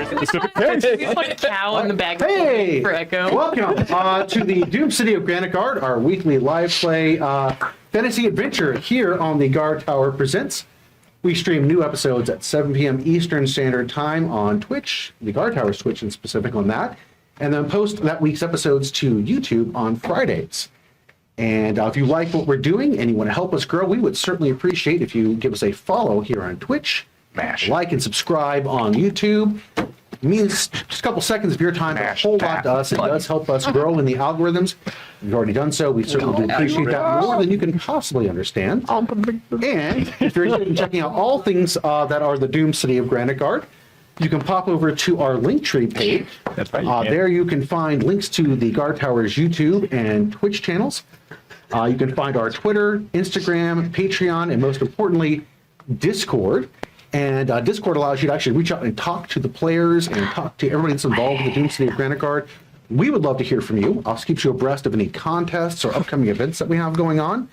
Specific pitch. We put a cow in the bag Hey, for Echo. welcome to the Doom City of Granitegard, our weekly live play fantasy adventure here on the Guardtower Presents. We stream new episodes at 7 p.m. Eastern Standard Time on Twitch, the Guardtower's Twitch in specific on that, and then post that week's episodes to YouTube on Fridays. And if you like what we're doing and you want to help us grow, we would certainly appreciate if you give us a follow here on Twitch, like and subscribe on YouTube. It means just a couple seconds of your time, but a whole lot to us. It does help us grow in the algorithms. If you've already done so, we certainly do appreciate that more than you can possibly understand. And if you're interested in checking out all things that are the Doom City of Granitegard, you can pop over to our Linktree page. That's right. There you can find links to the Guardtower's YouTube and Twitch channels. You can find our Twitter, Instagram, Patreon, and most importantly, Discord. And Discord allows you to actually reach out and talk to the players and talk to everybody that's involved with the Doom City of Granitegard. We would love to hear from you. I'll keep you abreast of any contests or upcoming events that we have going on.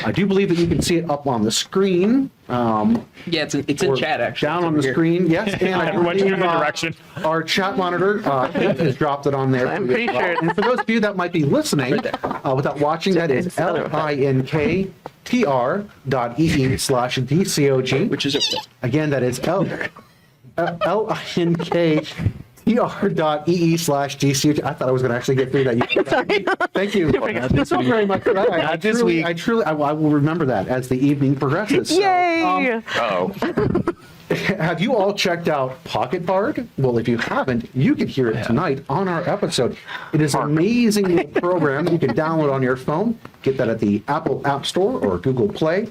I do believe that you can see it up on the screen. Yeah, it's in chat, actually. Down on the screen, yes. And Everyone's in the direction. Our chat monitor has dropped it on there. I'm pretty sure. And for those of you that might be listening without watching, that is linktr.ee/dcog. Which is okay. Again, that is linktr.ee/dcog. I thought I was going to actually get through that. Thank you. Thanks so very much for that. I will remember that as the evening progresses. Yay! Have you all checked out Pocket Bard? Well, if you haven't, you can hear it tonight on our episode. It is an amazing little program you can download on your phone. Get that at the Apple App Store or Google Play.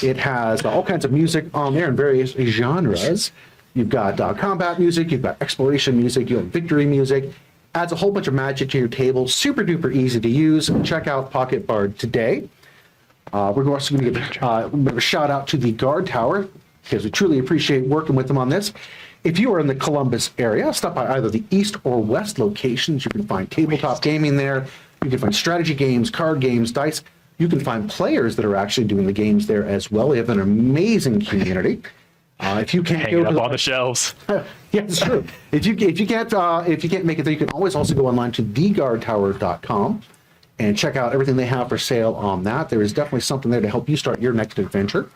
It has all kinds of music on there in various genres. You've got combat music, you've got exploration music, you have victory music. Adds a whole bunch of magic to your table. Super duper easy to use. Check out Pocket Bard today. We're also going to give a bit of a shout out to the Guardtower, because we truly appreciate working with them on this. If you are in the Columbus area, stop by either the east or west locations. You can find tabletop gaming there. You can find strategy games, card games, dice. You can find players that are actually doing the games there as well. They have an amazing community. If you can't Hanging go up to on the shelves. yeah, it's true. If you can't make it there, you can always also go online to theguardtower.com and check out everything they have for sale on that. There is definitely something there to help you start your next adventure.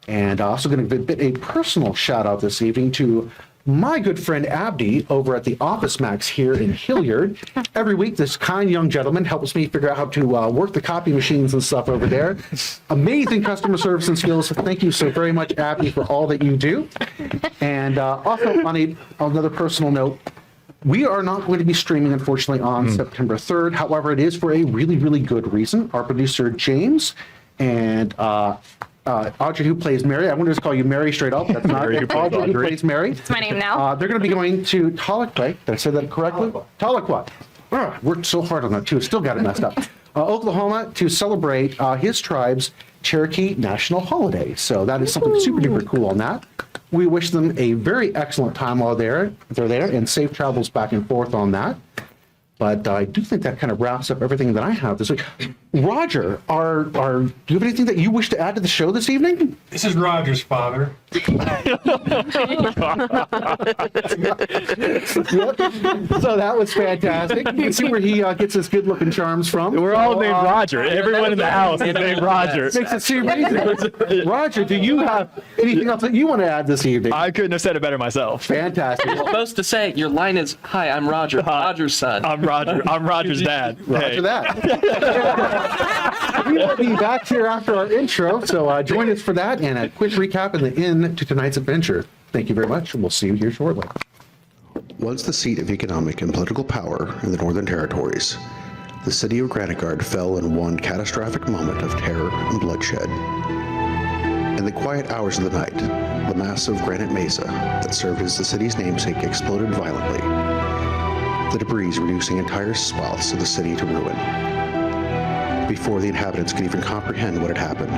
And also going to give a personal shout out this evening to my good friend Abdi over at the Office Max here in Hilliard. Every week, this kind young gentleman helps me figure out how to work the copy machines and stuff over there. Amazing customer service and skills. Thank you so very much, Abdi, for all that you do. And also, on another personal note, we are not going to be streaming, unfortunately, on September 3rd. However, it is for a really, really good reason. Our producer, James, and Audrey, who plays Mary. I wanted to call you Mary straight up. That's not Audrey, who plays Mary. It's my name now. They're going to be going to Tahlequah. Did I say that correctly? Tahlequah. Worked so hard on that, too. Still got it messed up. Oklahoma, to celebrate his tribe's Cherokee National Holiday. So that is something super duper cool on that. We wish them a very excellent time while they're there, and safe travels back and forth on that. But I do think that kind of wraps up everything that I have this week. Roger, do you have anything that you wish to add to the show this evening? This is Roger's father. Yep. So that was fantastic. You can see where he gets his good-looking charms from. We're all named Roger. Everyone in the house is named Roger. Makes it seem easy. Roger, do you have anything else that you want to add this evening? I couldn't have said it better myself. Fantastic. You're supposed to say, your line is, hi, I'm Roger, Roger's son. I'm Roger. I'm Roger's dad. Roger that. We will be back here after our intro, so join us for that and a quick recap and the end to tonight's adventure. Thank you very much, and we'll see you here shortly. Once the seat of economic and political power in the Northern Territories, the city of Granitegard fell in one catastrophic moment of terror and bloodshed. In the quiet hours of the night, the massive granite mesa that served as the city's namesake exploded violently, the debris reducing entire swaths of the city to ruin. Before the inhabitants could even comprehend what had happened,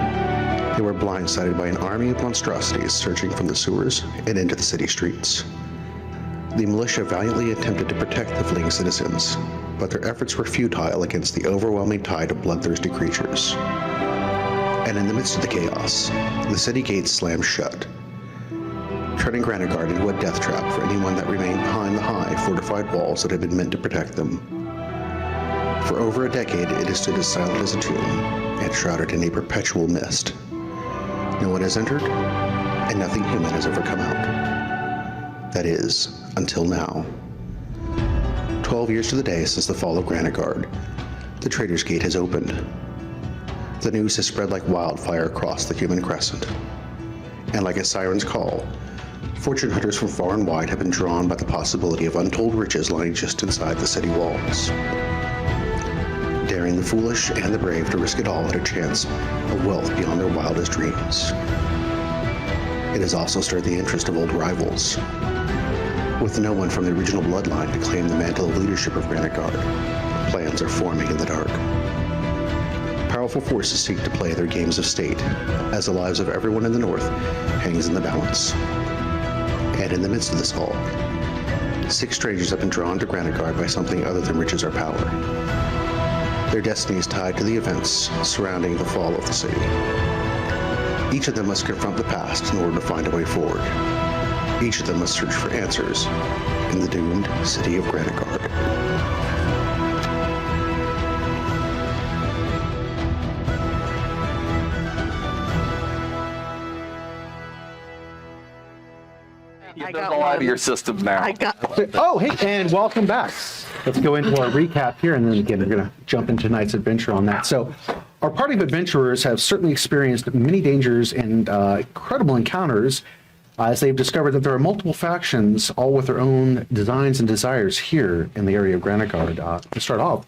they were blindsided by an army of monstrosities surging from the sewers and into the city streets. The militia valiantly attempted to protect the fleeing citizens, but their efforts were futile against the overwhelming tide of bloodthirsty creatures. And in the midst of the chaos, the city gates slammed shut, turning Granitegard into a death trap for anyone that remained fortified walls that had been meant to protect them. For over a decade, it has stood as silent as a tomb and shrouded in a perpetual mist. No one has entered, and nothing human has ever come out. That is, until now. 12 years to the day since the fall of Granitegard, the Trader's Gate has opened. The news has spread like wildfire across the human crescent. And like a siren's call, fortune hunters from far and wide have been drawn by the possibility of untold riches lying just inside the city walls. Daring the foolish and the brave to risk it all at a chance of wealth beyond their wildest dreams. It has also stirred the interest of old rivals. With no one from the original bloodline to claim the mantle of leadership of Granitegard, plans are forming in the dark. Powerful forces seek to play their games of state, as the lives of everyone in the north hangs in the balance. And in the midst of this all, 6 strangers have been drawn to Granitegard by something other than riches or power. Their destiny is tied to the events surrounding the fall of the city. Each of them must confront the past in order to find a way forward. Each of them must search for answers in the doomed city of Granitegard. Get those all out of your system now. Oh, hey, and welcome back. Let's go into our recap here, and then again, we're going to jump into tonight's adventure on that. So, our party of adventurers have certainly experienced many dangers and incredible encounters as they've discovered that there are multiple factions, all with their own designs and desires here in the area of Granitegard. To start off,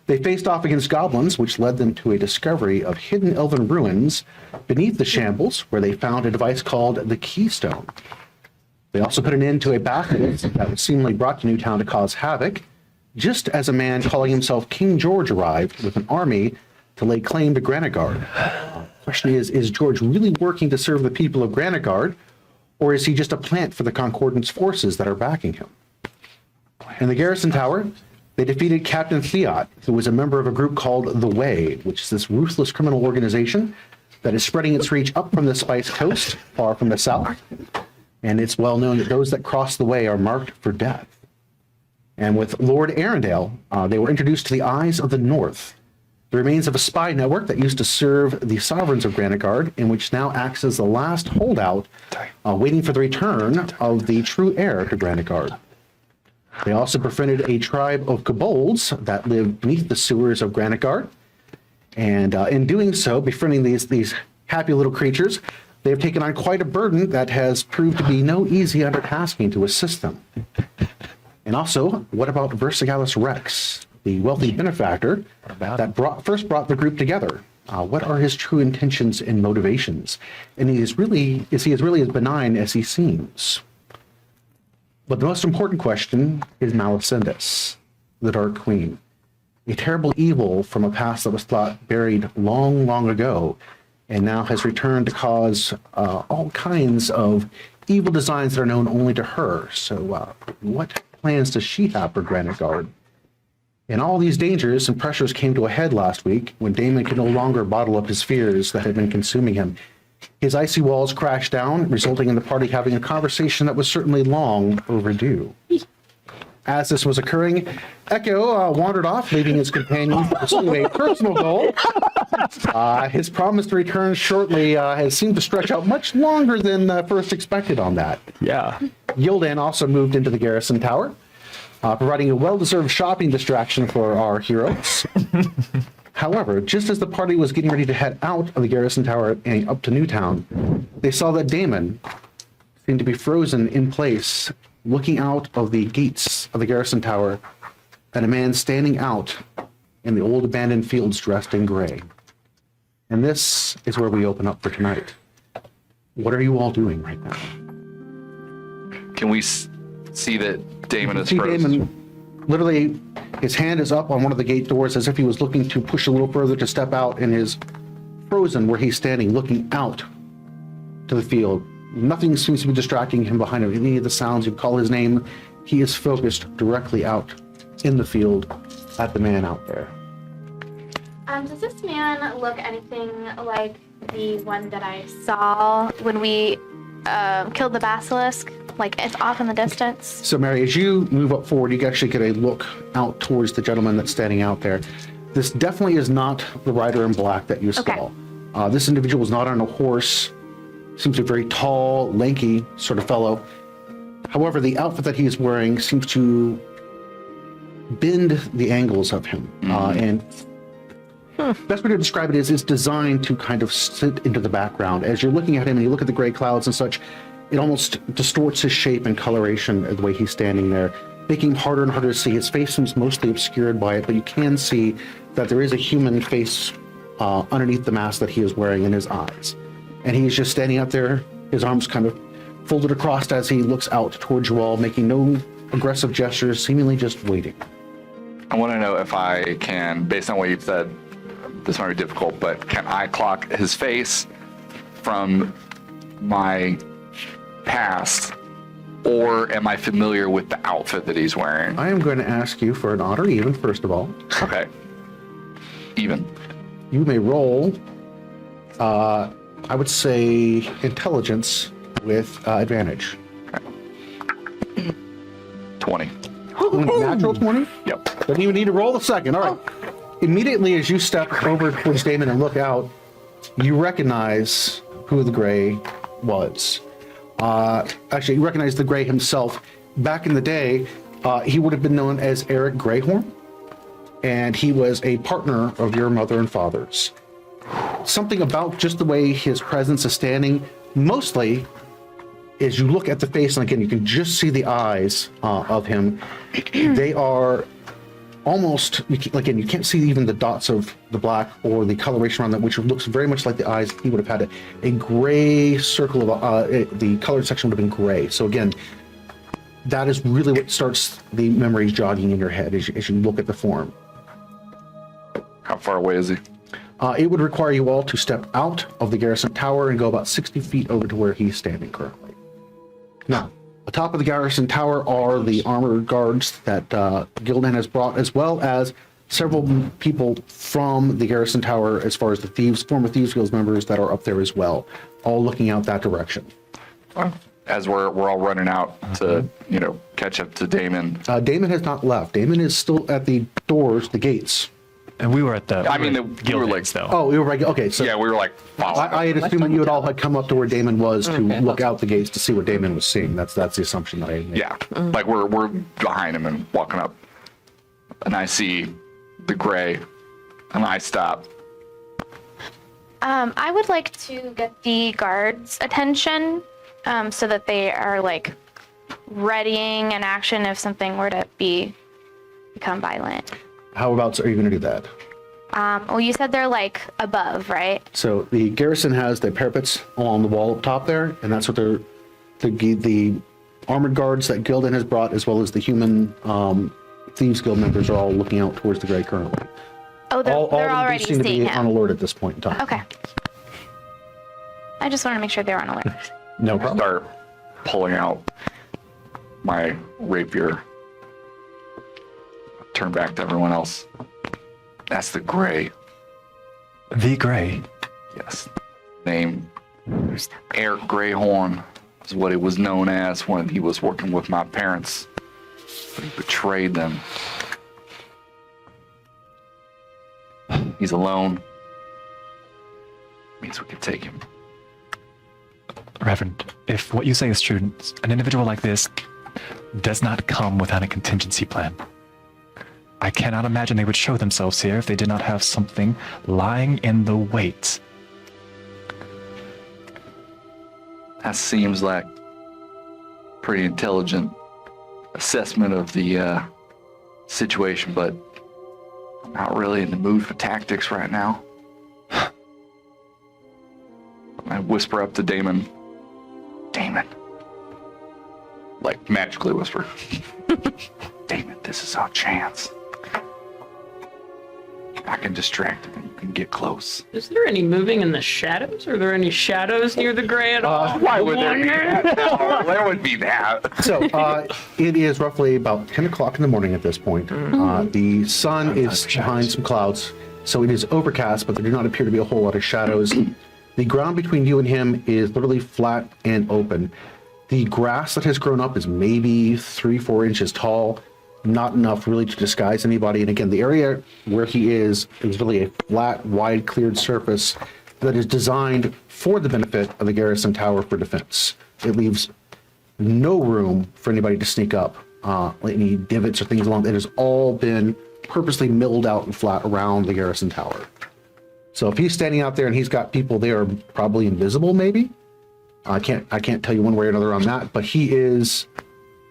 they faced off against goblins, which led them to a discovery of hidden elven ruins beneath the shambles, where they found a device called the Keystone. They also put an end to a battle that was seemingly brought to Newtown to cause havoc, just as a man calling himself King George arrived with an army to lay claim to Granitegard. The question is George really working to serve the people of Granitegard, or is he just a plant for the Concordance forces that are backing him? In the garrison tower, they defeated Captain Fiat, who was a member of a group called The Way, which is this ruthless criminal organization that is spreading its reach up from the Spice Coast, far from the south. And it's well known that those that cross the way are marked for death. And with Lord Erindale, they were introduced to the Eyes of the North, the remains of a spy network that used to serve the sovereigns of Granitegard, and which now acts as the last holdout, waiting for the return of the true heir to Granitegard. They also befriended a tribe of Kobolds that lived beneath the sewers of Granitegard, and in doing so, befriending these happy little creatures, they have taken on quite a burden that has proved to be no easy undertaking to assist them. And also, what about Versigalis Rex, the wealthy benefactor that first brought the group together? What are his true intentions and motivations? And is he really as benign as he seems? But the most important question is Malacindus, the Dark Queen, a terrible evil from a past that was thought buried long, long ago, and now has returned to cause all kinds of evil designs that are known only to her. So what plans does she have for Granitegard? And all these dangers and pressures came to a head last week when Damon could no longer bottle up his fears that had been consuming him. His icy walls crashed down, resulting in the party having a conversation that was certainly long overdue. As this was occurring, Echo wandered off, leaving his companion to pursue a personal goal. His promise to return shortly has seemed to stretch out much longer than first expected on that. Yeah. Gildan also moved into the garrison tower, providing a well-deserved shopping distraction for our heroes. However, just as the party was getting ready to head out of the garrison tower and up to Newtown, they saw that Damon seemed to be frozen in place, looking out of the gates of the garrison tower at a man standing out in the old abandoned fields dressed in gray. And this is where we open up for tonight. What are you all doing right now? Can we see that Damon is See frozen? Damon, literally, his hand is up on one of the gate doors as if he was looking to push a little further to step out, and is frozen where he's standing, looking out to the field. Nothing seems to be distracting him behind him. Any of the sounds, you call his name, he is focused directly out in the field at the man out there. Does this man look anything like the one that I saw when we killed the basilisk? Like, it's off in the distance? So, Mary, as you move up forward, you can actually get a look out towards the gentleman that's standing out there. This definitely is not the rider in black that you saw. This individual was not on a horse. Seems to be a very tall, lanky sort of fellow. However, the outfit that he is wearing seems to bend the angles of him. And best way to describe it is it's designed to kind of sit into the background. As you're looking at him and you look at the gray clouds and such, it almost distorts his shape and coloration the way he's standing there, making him harder and harder to see. His face seems mostly obscured by it, but you can see that there is a human face underneath the mask that he is wearing in his eyes. And he's just standing out there, his arms kind of folded across as he looks out towards you all, making no aggressive gestures, seemingly just waiting. I want to know if I can, based on what you've said, this might be difficult, but can I clock his face from my past, or am I familiar with the outfit that he's wearing? I am going to ask you for an odd or even, first of all. Okay. Even. You may roll, I would say, intelligence with advantage. 20. Natural 20? Yep. Doesn't even need to roll a second. All right. Immediately as you step over towards Damon and look out, you recognize who the Gray was. Actually, you recognize the Gray himself. Back in the day, he would have been known as Eric Greyhorn, and he was a partner of your mother and father's. Something about just the way his presence is standing, mostly as you look at the face, and again, you can just see the eyes of him. They are almost, again, you can't see even the dots of the black or the coloration around that, which looks very much like the eyes. He would have had a gray circle of, the colored section would have been gray. So again, that is really what starts the memories jogging in your head as you look at the form. How far away is he? It would require you all to step out of the garrison tower and go about 60 feet over to where he's standing currently. Now, atop of the garrison tower are the armored guards that Gildan has brought, as well as several people from the garrison tower, as far as the thieves, former Thieves Guild members that are up there as well, all looking out that direction. As we're all running out to, catch up to Damon. Damon has not left. Damon is still at the doors, the gates. And we were at the. We guild were like, gates, though. Oh, you were right. Okay, so yeah, we were like following. I had assumed you had all had come up to where Damon was to look out the gates to see what Damon was seeing. That's the assumption that I made. Yeah, like we're behind him and walking up, and I see the Gray, and I stop. I would like to get the guards' attention so that they are like readying an action if something were to become violent. How about, are you going to do that? Well, you said they're like above, right? So the garrison has the parapets along the wall up top there, and that's what the armored guards that Gildan has brought, as well as the human Thieves Guild members, are all looking out towards the Gray currently. Oh, they're All of them already seem to seeing be on him. alert at this point in time. Okay. I just want to make sure they're on alert. No problem. Start pulling out my rapier. Turn back to everyone else. That's the Gray. The Gray. Yes. Name Eric Greyhorn is what he was known as when he was working with my parents. But he betrayed them. He's alone. Means we can take him. Reverend, if what you say is true, an individual like this does not come without a contingency plan. I cannot imagine they would show themselves here if they did not have something lying in the wait. That seems like pretty intelligent assessment of the situation, but I'm not really in the mood for tactics right now. I whisper up to Damon. Damon. Like magically whisper. Damon, this is our chance. I can distract him and you can get close. Is there any moving in the shadows? Are there any shadows near the Gray at all? Why would there be that? No, there would be that. So it is roughly about 10 o'clock in the morning at this point. The sun is behind some clouds, so it is overcast, but there do not appear to be a whole lot of shadows. The ground between you and him is literally flat and open. The grass that has grown up is maybe 3-4 inches tall, not enough really to disguise anybody. And again, the area where he is really a flat, wide, cleared surface that is designed for the benefit of the garrison tower for defense. It leaves no room for anybody to sneak up, any divots or things along. It has all been purposely milled out and flat around the garrison tower. So if he's standing out there and he's got people there, probably invisible, maybe. I can't tell you one way or another on that, but he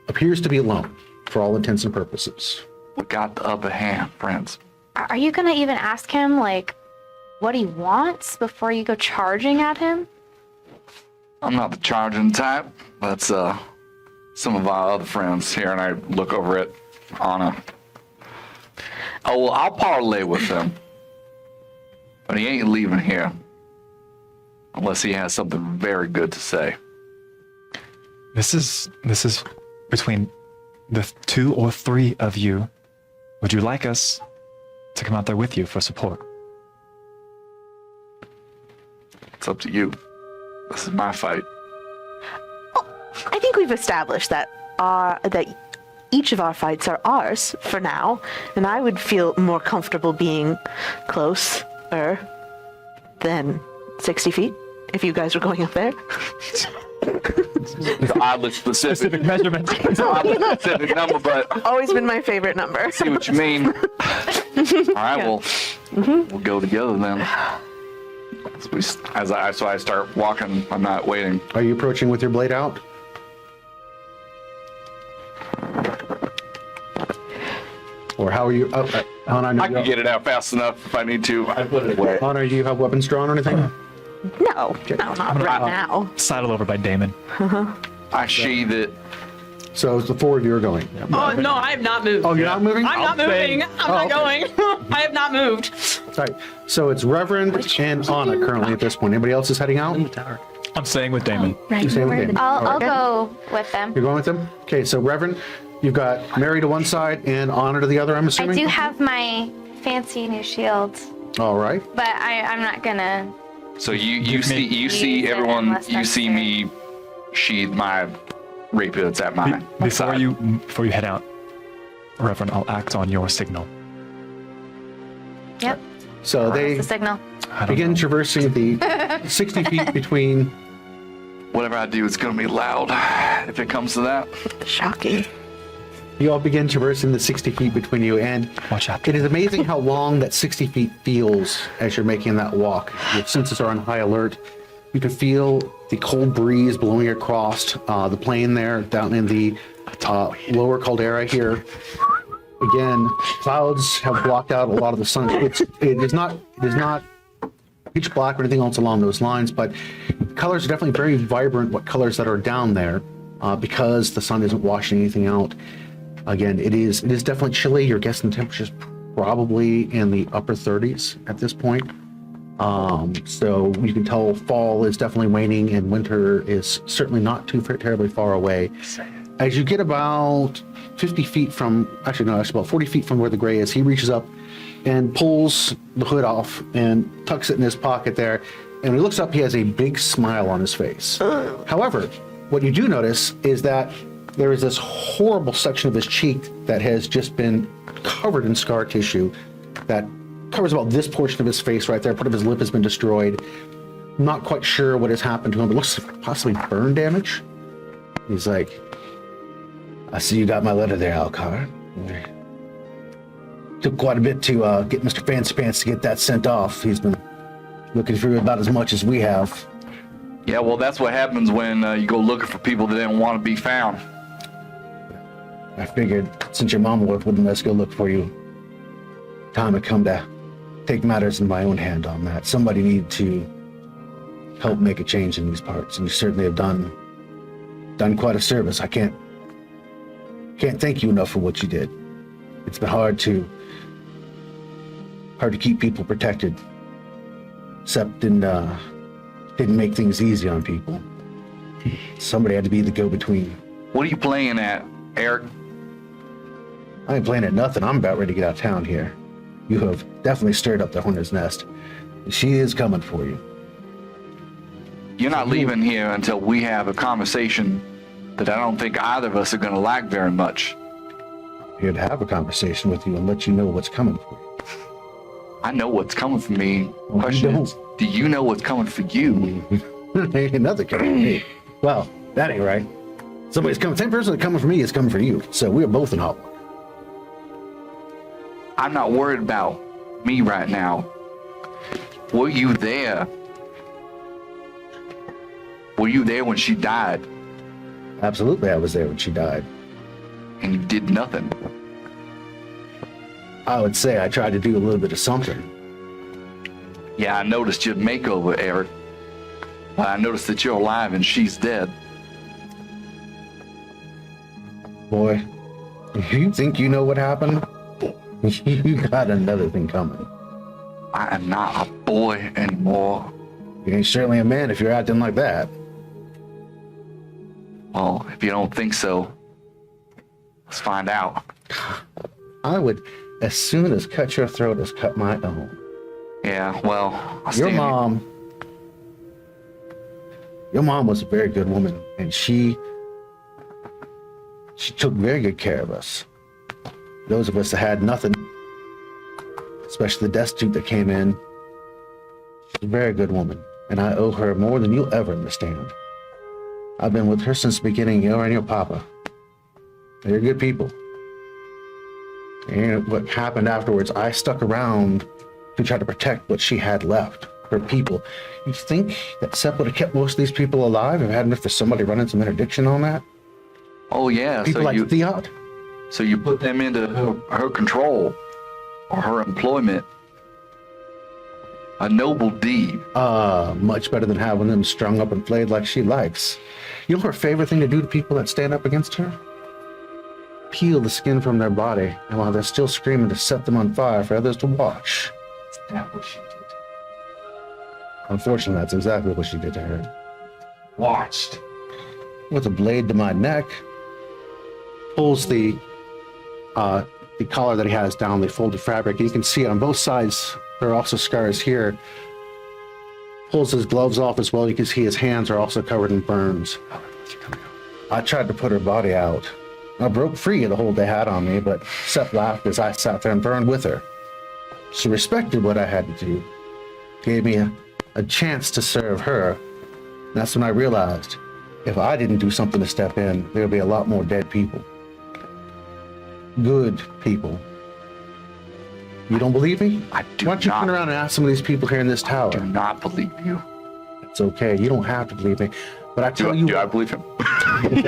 appears to be alone for all intents and purposes. We got the upper hand, friends. Are you gonna even ask him like what he wants before you go charging at him? I'm not the charging type. That's some of our other friends here, and I look over at Ana. Oh, well, I'll parlay with him, but he ain't leaving here unless he has something very good to say. This is between the 2 or 3 of you. Would you like us to come out there with you for support? It's up to you. This is my fight. I think we've established that each of our fights are ours for now, and I would feel more comfortable being closer than 60 feet if you guys were going up there. It's oddly specific measurement. It's an oddly specific number, but Always been my favorite number. I see what you mean. All right, well, we'll go together then. So I start walking. I'm not waiting. Are you approaching with your blade out? Or how are you? Ana, I can get it out fast enough if I need to. I put it away. Ana, do you have weapons drawn or anything? No, not right now. Sidle over by Damon. I sheathe it. So it's the 4 of you are going. Oh, no, I have not moved. Oh, you're not moving? I'm not moving. I'm not going. I have not moved. All right. So it's Reverend and Ana currently at this point. Anybody else is heading out? I'm staying with Damon. You're staying with Damon. I'll go with them. You're going with them? Okay, so Reverend, you've got Mary to one side and Ana to the other, I'm I assuming? do have my fancy new shield, All right. but I'm not gonna. So you see Use it everyone. unless You see me sheathe my rapier that's at my Before side. you head out, Reverend, I'll act on your signal. Yep. So That's they the signal. I don't begin know. traversing the 60 feet between. Whatever I do, it's gonna be loud if it comes to that. Shocking. You all begin traversing the 60 feet between you, and Watch out. it is amazing how long that 60 feet feels as you're making that walk. Your senses are on high alert. You can feel the cold breeze blowing across the plain there, down in the lower caldera here. Again, clouds have blocked out a lot of the sun. It is not pitch black or anything else along those lines, but colors are definitely very vibrant. What colors that are down there, because the sun isn't washing anything out. Again, it is definitely chilly. You're guessing the temperature's probably in the upper 30s at this point. So you can tell fall is definitely waning and winter is certainly not too terribly far away. As you get about 50 feet from, actually about 40 feet from where the gray is, he reaches up and pulls the hood off and tucks it in his pocket there. And when he looks up, he has a big smile on his face. However, what you do notice is that there is this horrible section of his cheek that has just been covered in scar tissue that covers about this portion of his face right there. Part of his lip has been destroyed. Not quite sure what has happened to him. It looks like possibly burn damage. He's like, I see you got my letter there, Alcar. Took quite a bit to get Mr. Fancy Pants to get that sent off. He's been looking for you about as much as we have. Yeah, well, that's what happens when you go looking for people that didn't want to be found. I figured since your mom wouldn't let us go look for you, time had come to take matters in my own hand on that. Somebody needed to help make a change in these parts, and you certainly have done quite a service. I can't thank you enough for what you did. It's been hard to keep people protected, except didn't make things easy on people. Somebody had to be the go-between. What are you playing at, Eric? I ain't playing at nothing. I'm about ready to get out of town here. You have definitely stirred up the hornet's nest. She is coming for you. You're not leaving here until we have a conversation that I don't think either of us are going to like very much. Here to have a conversation with you and let you know what's coming for you. I know what's coming for me. Well, Question you is, do you know what's coming for you? Ain't nothing coming for me. Well, that ain't right. Somebody's coming. Same person that's coming for me is coming for you. So we're both in hot water. I'm not worried about me right now. Were you there? Were you there when she died Absolutely, I was there when she died. and you did nothing? I would say I tried to do a little bit of something. Yeah, I noticed your makeover, Eric. But I noticed that you're alive and she's dead. Boy, if you think you know what happened, you got another thing coming. I am not a boy anymore. You ain't certainly a man if you're acting like that. Well, if you don't think so, let's find out. I would as soon as cut your throat as cut my own. Yeah, well, Your mom was a very good woman, and she took very good care of us. Those of us that had nothing, especially the destitute that came in, she's a very good woman, and I owe her more than you'll ever understand. I've been with her since the beginning, her and your papa. They're good people. And what happened afterwards, I stuck around to try to protect what she had left, her people. You think that Sep would have kept most of these people alive if it hadn't been for somebody running some interdiction on that? Oh yeah, People like Theod? So you put them into her control or her employment. A noble deed. Much better than having them strung up and flayed like she likes. You know her favorite thing to do to people that stand up against her? Peel the skin from their body, and while they're still screaming, to set them on fire for others to watch. Is that what she did? Unfortunately, that's exactly what she did to her. Watched. With a blade to my neck, pulls the collar that he has down, the folded fabric. You can see it on both sides. There are also scars here. Pulls his gloves off as well. You can see his hands are also covered in burns. I tried to put her body out. I broke free of the hold they had on me, but Sep laughed as I sat there and burned with her. She respected what I had to do, gave me a chance to serve her. And that's when I realized if I didn't do something to step in, there would be a lot more dead people. Good people. You don't believe me? I do Why don't you not. turn around and ask some of these people here in this tower? Do not believe you. It's okay. You don't have to believe me. But I tell you Do I believe him? what's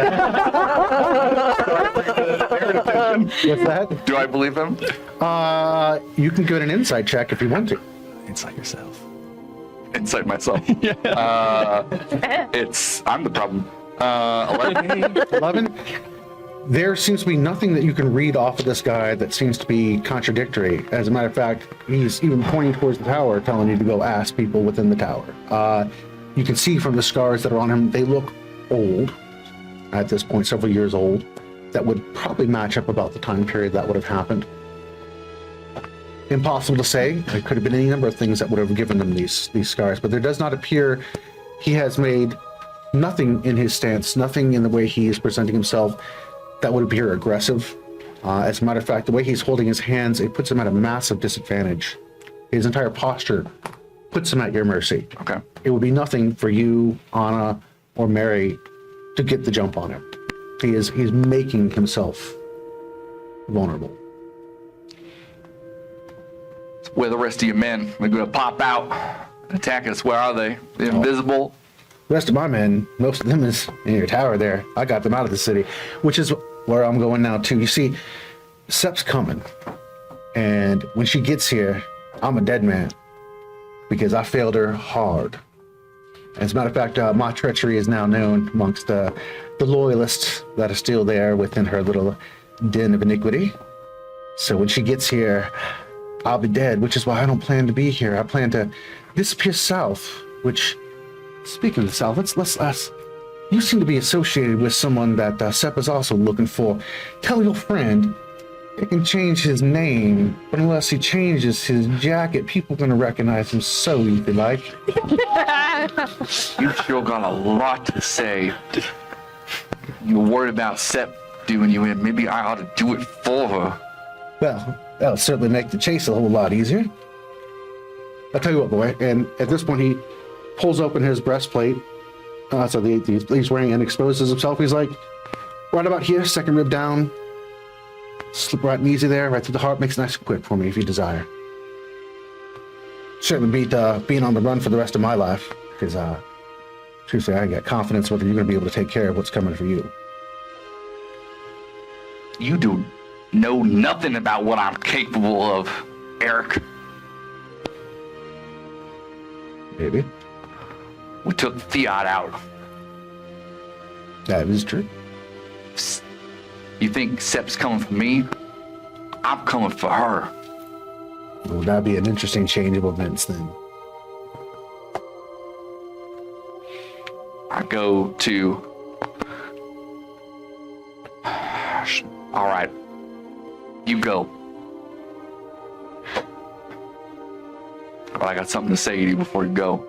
that? Do I believe him? You can get an insight check if you want to. Insight yourself. Inside myself. I'm the problem. 11. 11. There seems to be nothing that you can read off of this guy that seems to be contradictory. As a matter of fact, he's even pointing towards the tower, telling you to go ask people within the tower. You can see from the scars that are on him, they look old at this point, several years old. That would probably match up about the time period that would have happened. Impossible to say. There could have been any number of things that would have given them these scars, but there does not appear he has made nothing in his stance, nothing in the way he is presenting himself that would appear aggressive. As a matter of fact, the way he's holding his hands, it puts him at a massive disadvantage. His entire posture puts him at your mercy. Okay. It would be nothing for you, Ana, or Mary to get the jump on him. He's making himself vulnerable. Where are the rest of your men? They're going to pop out and attack us. Where are they? They're invisible. The rest of my men, most of them is in your tower there. I got them out of the city, which is where I'm going now too. You see, Sep's coming, and when she gets here, I'm a dead man because I failed her hard. As a matter of fact, my treachery is now known amongst the loyalists that are still there within her little den of iniquity. So when she gets here, I'll be dead, which is why I don't plan to be here. I plan to disappear south, which, speaking of the south, let's you seem to be associated with someone that Sep is also looking for. Tell your friend He can change his name, but unless he changes his jacket, people are going to recognize him so easy like. You sure got a lot to say. You're worried about Sep doing you in. Maybe I ought to do it for her. Well, that'll certainly make the chase a whole lot easier. I'll tell you what, boy, and at this point he pulls open his breastplate. So he's wearing and exposes himself. He's like, right about here, second rib down. Slip right and easy there, right through the heart. Makes it nice and quick for me if you desire. Certainly beat being on the run for the rest of my life, because truthfully, I got confidence whether you're going to be able to take care of what's coming for you. You do know nothing about what I'm capable of, Eric. Maybe. We took Fiat out. That is true. You think Sep's coming for me? I'm coming for her. Well, that'd be an interesting change of events then. I go to... All right. You go. But I got something to say to you before you go.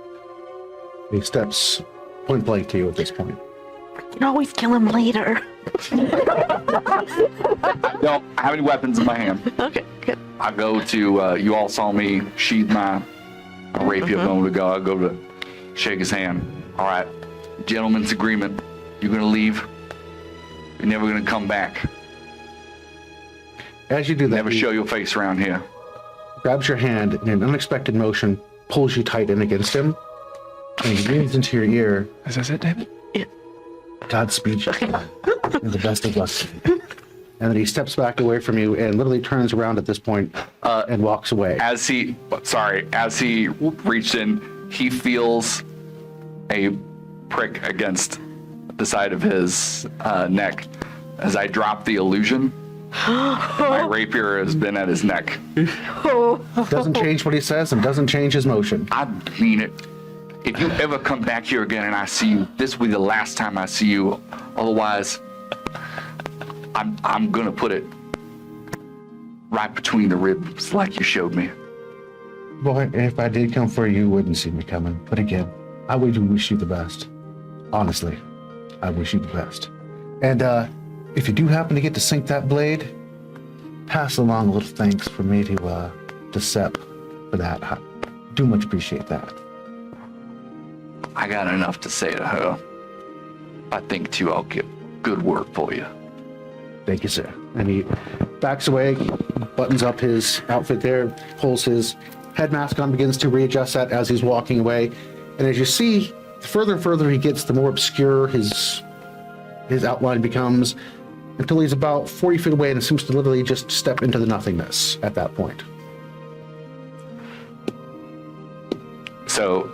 He steps point blank to you at this point. You can always kill him later. I don't have any weapons in my hand. Okay, good. I go to, you all saw me sheathe my rapier a moment ago. I go to shake his hand. All right, gentleman's agreement. You're going to leave. You're never going to come back. As you do that, Never he show your face around here. grabs your hand in an unexpected motion, pulls you tight in against him, and he leans into your ear. Is this it, David? Godspeed you. And the best of luck. And then he steps back away from you and literally turns around at this point and walks away. As he reached in, he feels a prick against the side of his neck. As I drop the illusion, my rapier has been at his neck. Doesn't change what he says and doesn't change his motion. I mean it. If you ever come back here again and I see you, this will be the last time I see you. Otherwise, I'm gonna put it right between the ribs like you showed me. Boy, if I did come for you, you wouldn't see me coming. But again, I would wish you the best. Honestly, I wish you the best. And if you do happen to get to sink that blade, pass along a little thanks for me to Sep for that. I do much appreciate that. I got enough to say to her. I think too I'll get good word for you. Thank you, sir. And he backs away, buttons up his outfit there, pulls his head mask on, begins to readjust that as he's walking away. And as you see, the further and further he gets, the more obscure his outline becomes, until he's about 40 feet away and seems to literally just step into the nothingness at that point. So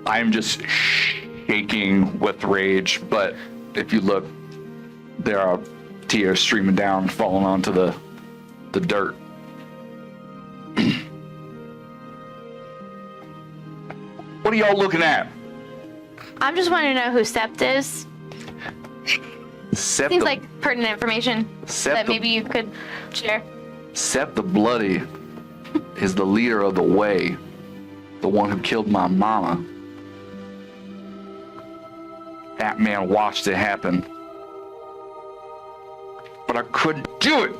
I'm just shaking with rage, but if you look, there are tears streaming down, falling onto the dirt. What are y'all looking at? I'm just wanting to know who Sept is. Sept Seems the, like pertinent information that maybe you could share. Sept the Bloody is the leader of the Way, the one who killed my mama. That man watched it happen. But I couldn't do it.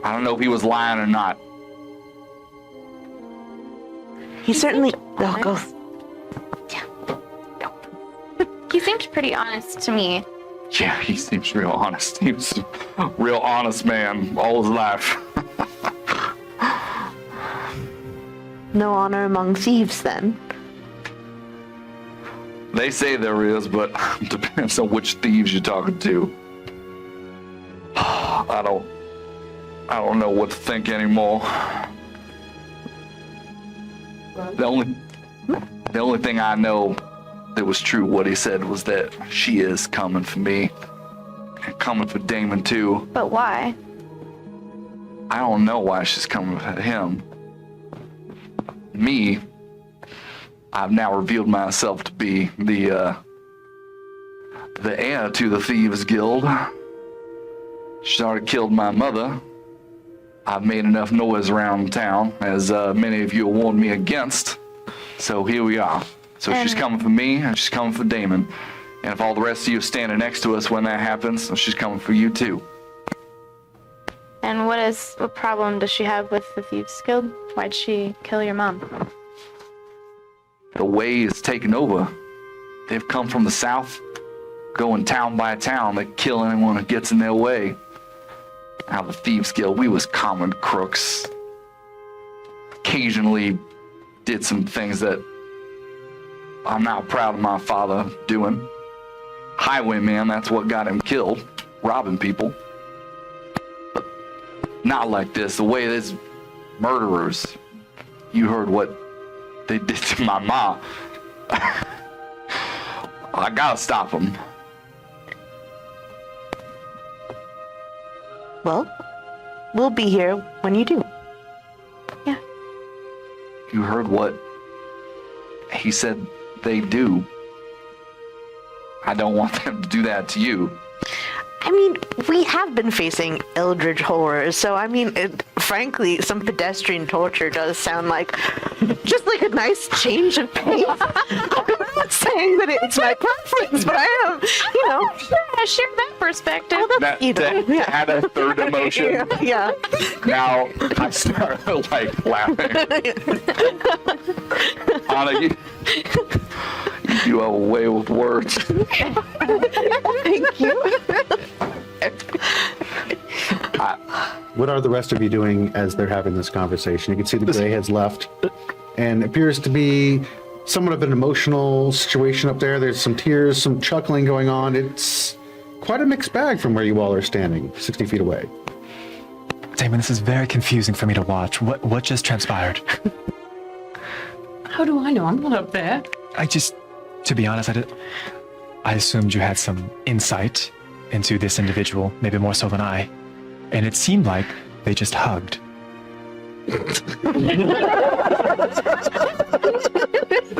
I don't know if he was lying or not. He certainly. Oh, go. He seemed pretty honest to me. Yeah, he seems real honest. He was a real honest man all his life. No honor among thieves, then. They say there is, but depends on which thieves you're talking to. I don't know what to think anymore. The only thing I know that was true, what he said, was that she is coming for me. And coming for Damon too. But why? I don't know why she's coming for him. Me, I've now revealed myself to be the the heir to the Thieves Guild. She's already killed my mother. I've made enough noise around town, as many of you warned me against. So here we are. So she's coming for me, and she's coming for Damon. And if all the rest of you are standing next to us when that happens, she's coming for you too. And what problem does she have with the Thieves Guild? Why'd she kill your mom? The way is taken over. They've come from the south, going town by town. They kill anyone who gets in their way. Now the Thieves Guild, we was common crooks. Occasionally did some things that I'm not proud of my father doing. Highwayman, that's what got him killed, robbing people. But not like this. The way these murderers, you heard what they did to my mom. I gotta stop them. Well, we'll be here when you do. Yeah. You heard what he said they do. I don't want them to do that to you. I mean, we have been facing eldritch horrors, so I mean, frankly, some pedestrian torture does sound like just like a nice change of pace. I'm not saying that it's my preference, but I am, I share that perspective. To add a third emotion. Yeah. Now I start like laughing. Ana, you have a way with words. Thank you. What are the rest of you doing as they're having this conversation? You can see the gray has left, and it appears to be somewhat of an emotional situation up there. There's some tears, some chuckling going on. It's quite a mixed bag from where you all are standing, 60 feet away. Damon, this is very confusing for me to watch. What just transpired? How do I know? I'm not up there. To be honest, I assumed you had some insight into this individual, maybe more so than I. And it seemed like they just hugged.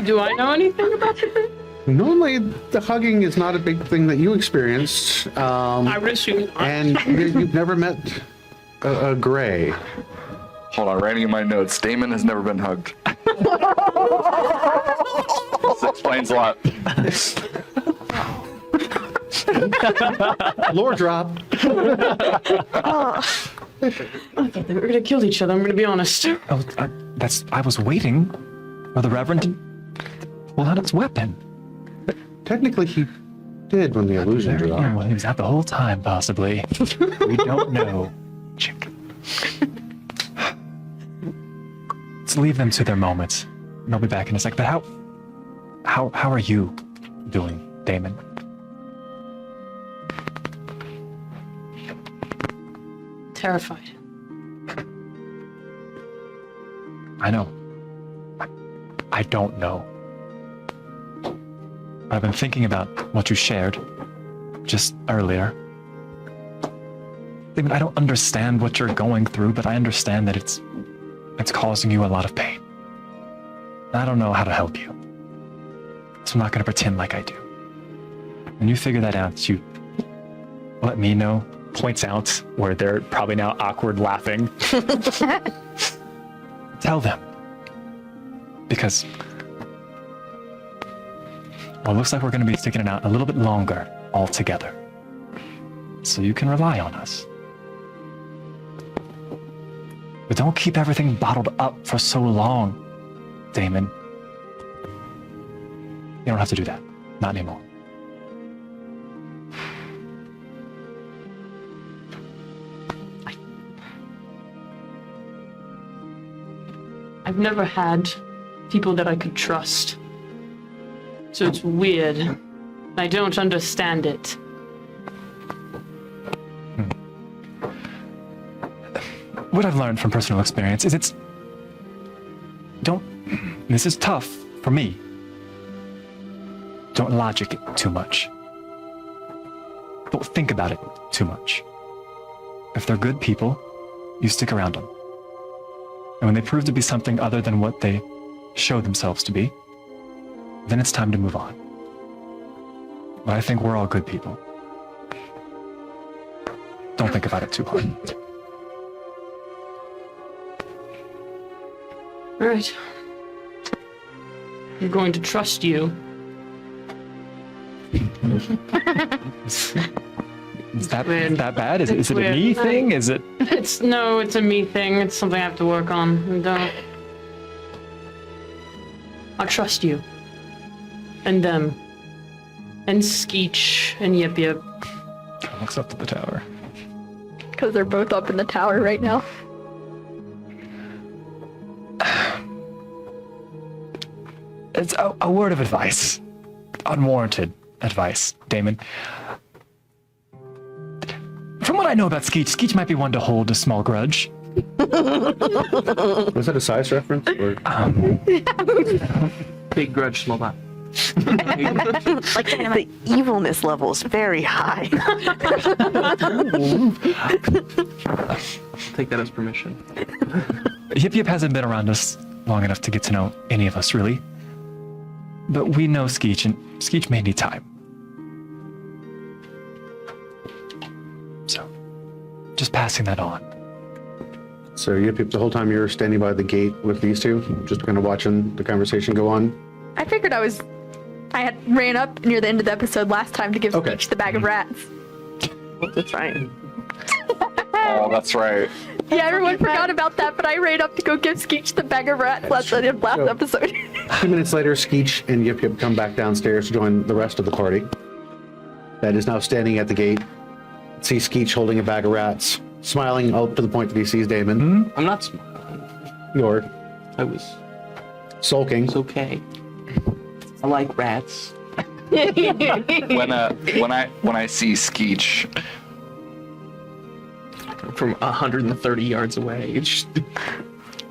Do I know anything about it? Normally, the hugging is not a big thing that you experienced. I would assume not. And you've never met a gray. Hold on, writing in my notes. Damon has never been hugged. This explains a lot. Lore drop. I thought they were gonna kill each other. I'm gonna be honest. Oh, I was waiting for the Reverend to pull out his weapon. Technically, he did when the illusion dropped. Yeah, well, he was out the whole time, possibly. We don't know. Let's leave them to their moments. And I'll be back in a sec. But how are you doing, Damon? Terrified. I know. I don't know. I've been thinking about what you shared just earlier. Damon, I don't understand what you're going through, but I understand that it's causing you a lot of pain. I don't know how to help you. So I'm not going to pretend like I do. When you figure that out, you let me know. Points out where they're probably now awkward laughing. Tell them. Because, well, it looks like we're going to be sticking it out a little bit longer all together. So you can rely on us. But don't keep everything bottled up for so long, Damon. You don't have to do that. Not anymore. I've never had people that I could trust. So it's weird. I don't understand it. What I've learned from personal experience is this is tough for me. Don't logic it too much. Don't think about it too much. If they're good people, you stick around them. And when they prove to be something other than what they show themselves to be, then it's time to move on. But I think we're all good people. Don't think about it too hard. All right. I'm going to trust you. Is that weird. that bad? Is it a weird. me thing? Is it? It's a me thing. It's something I have to work on. And, I trust you. And them. And Skeech and Yip Yip. Looks up to the tower. Because they're both up in the tower right now. It's a word of advice. Unwarranted advice, Damon. From what I know about Skeech, Skeech might be one to hold a small grudge. Was that a size reference? Or? Big grudge, small pot. Like the evilness level is very high. Take that as permission. Yip Yip hasn't been around us long enough to get to know any of us, really. But we know Skeech, and Skeech may need time. So, just passing that on. So Yip Yip, the whole time you were standing by the gate with these two, just kind of watching the conversation go on? I figured I had ran up near the end of the episode last time to give Okay. Skeech the bag of rats. That's right. Oh, that's right. Yeah, everyone forgot about that, but I ran up to go give Skeech the bag of rats last episode. 2 minutes later, Skeech and Yip Yip come back downstairs to join the rest of the party. That is now standing at the gate. See Skeech holding a bag of rats, smiling up to the point that he sees Damon. I'm not smiling. You're I was. sulking. It's okay. I like rats. When I see Skeech, From 130 yards away. It's just...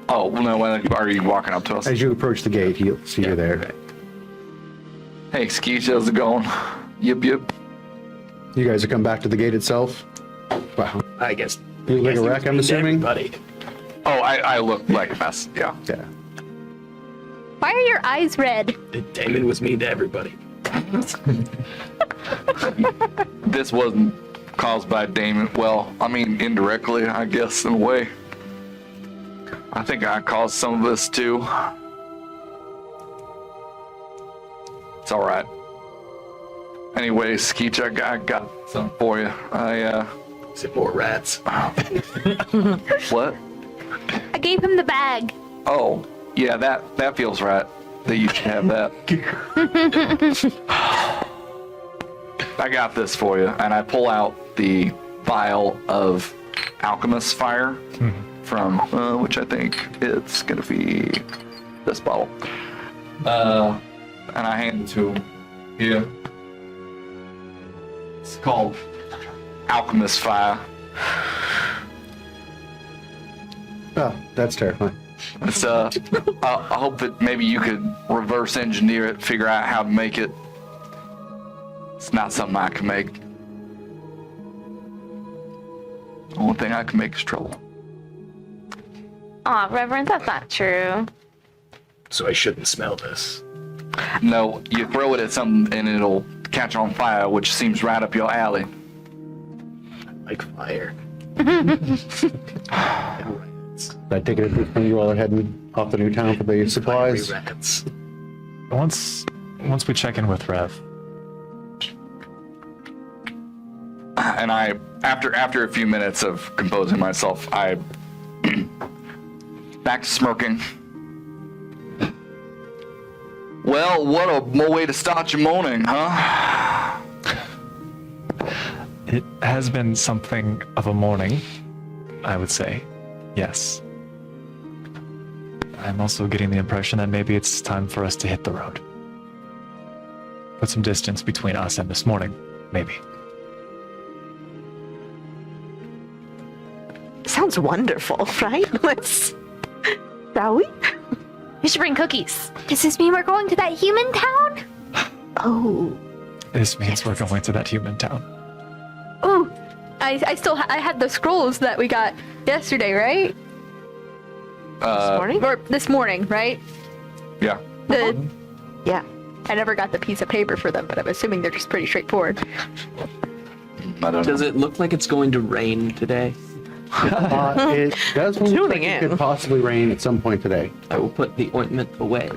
oh no, are you walking up to us? As you approach the gate, he'll see you there. Hey, Skeech, how's it going? Yip Yip. You guys have come back to the gate itself. Wow. I guess. You look like a wreck, I'm assuming? Buddy. Oh, I look like a mess. Yeah. Yeah. Why are your eyes red? Damon was mean to everybody. This wasn't caused by Damon. Well, I mean, indirectly, I guess, in a way. I think I caused some of this too. It's all right. Anyway, Skeech, I got something for you. Is it more rats? What? I gave him the bag. Oh, yeah, that feels right. That you should have that. I got this for you, and I pull out the vial of alchemist fire from which I think it's gonna be this bottle. And I hand it to him. Here. It's called alchemist fire. Oh, that's terrifying. It's I hope that maybe you could reverse engineer it, figure out how to make it. It's not something I can make. The only thing I can make is trouble. Aw, Reverend, that's not true. So I shouldn't smell this. No, you throw it at something and it'll catch on fire, which seems right up your alley. Like fire. I take it when you all are heading off to Newtown for the supplies. Rats. Once we check in with Rev, And I, after a few minutes of composing myself, I back to smirking. Well, what a way to start your morning, huh? it has been something of a morning, I would say. Yes. I'm also getting the impression that maybe it's time for us to hit the road. Put some distance between us and this morning, maybe. Sounds wonderful, right? Shall we? We should bring cookies. Does this mean we're going to that human town? Oh. This means we're going to that human town. Oh, I had the scrolls that we got yesterday, right? This morning? Or this morning, right? Yeah. The Yeah. I never got the piece of paper for them, but I'm assuming they're just pretty straightforward. I don't Does know. it look like it's going to rain today? It does look Tuning like it in. could possibly rain at some point today. I will put the ointment away.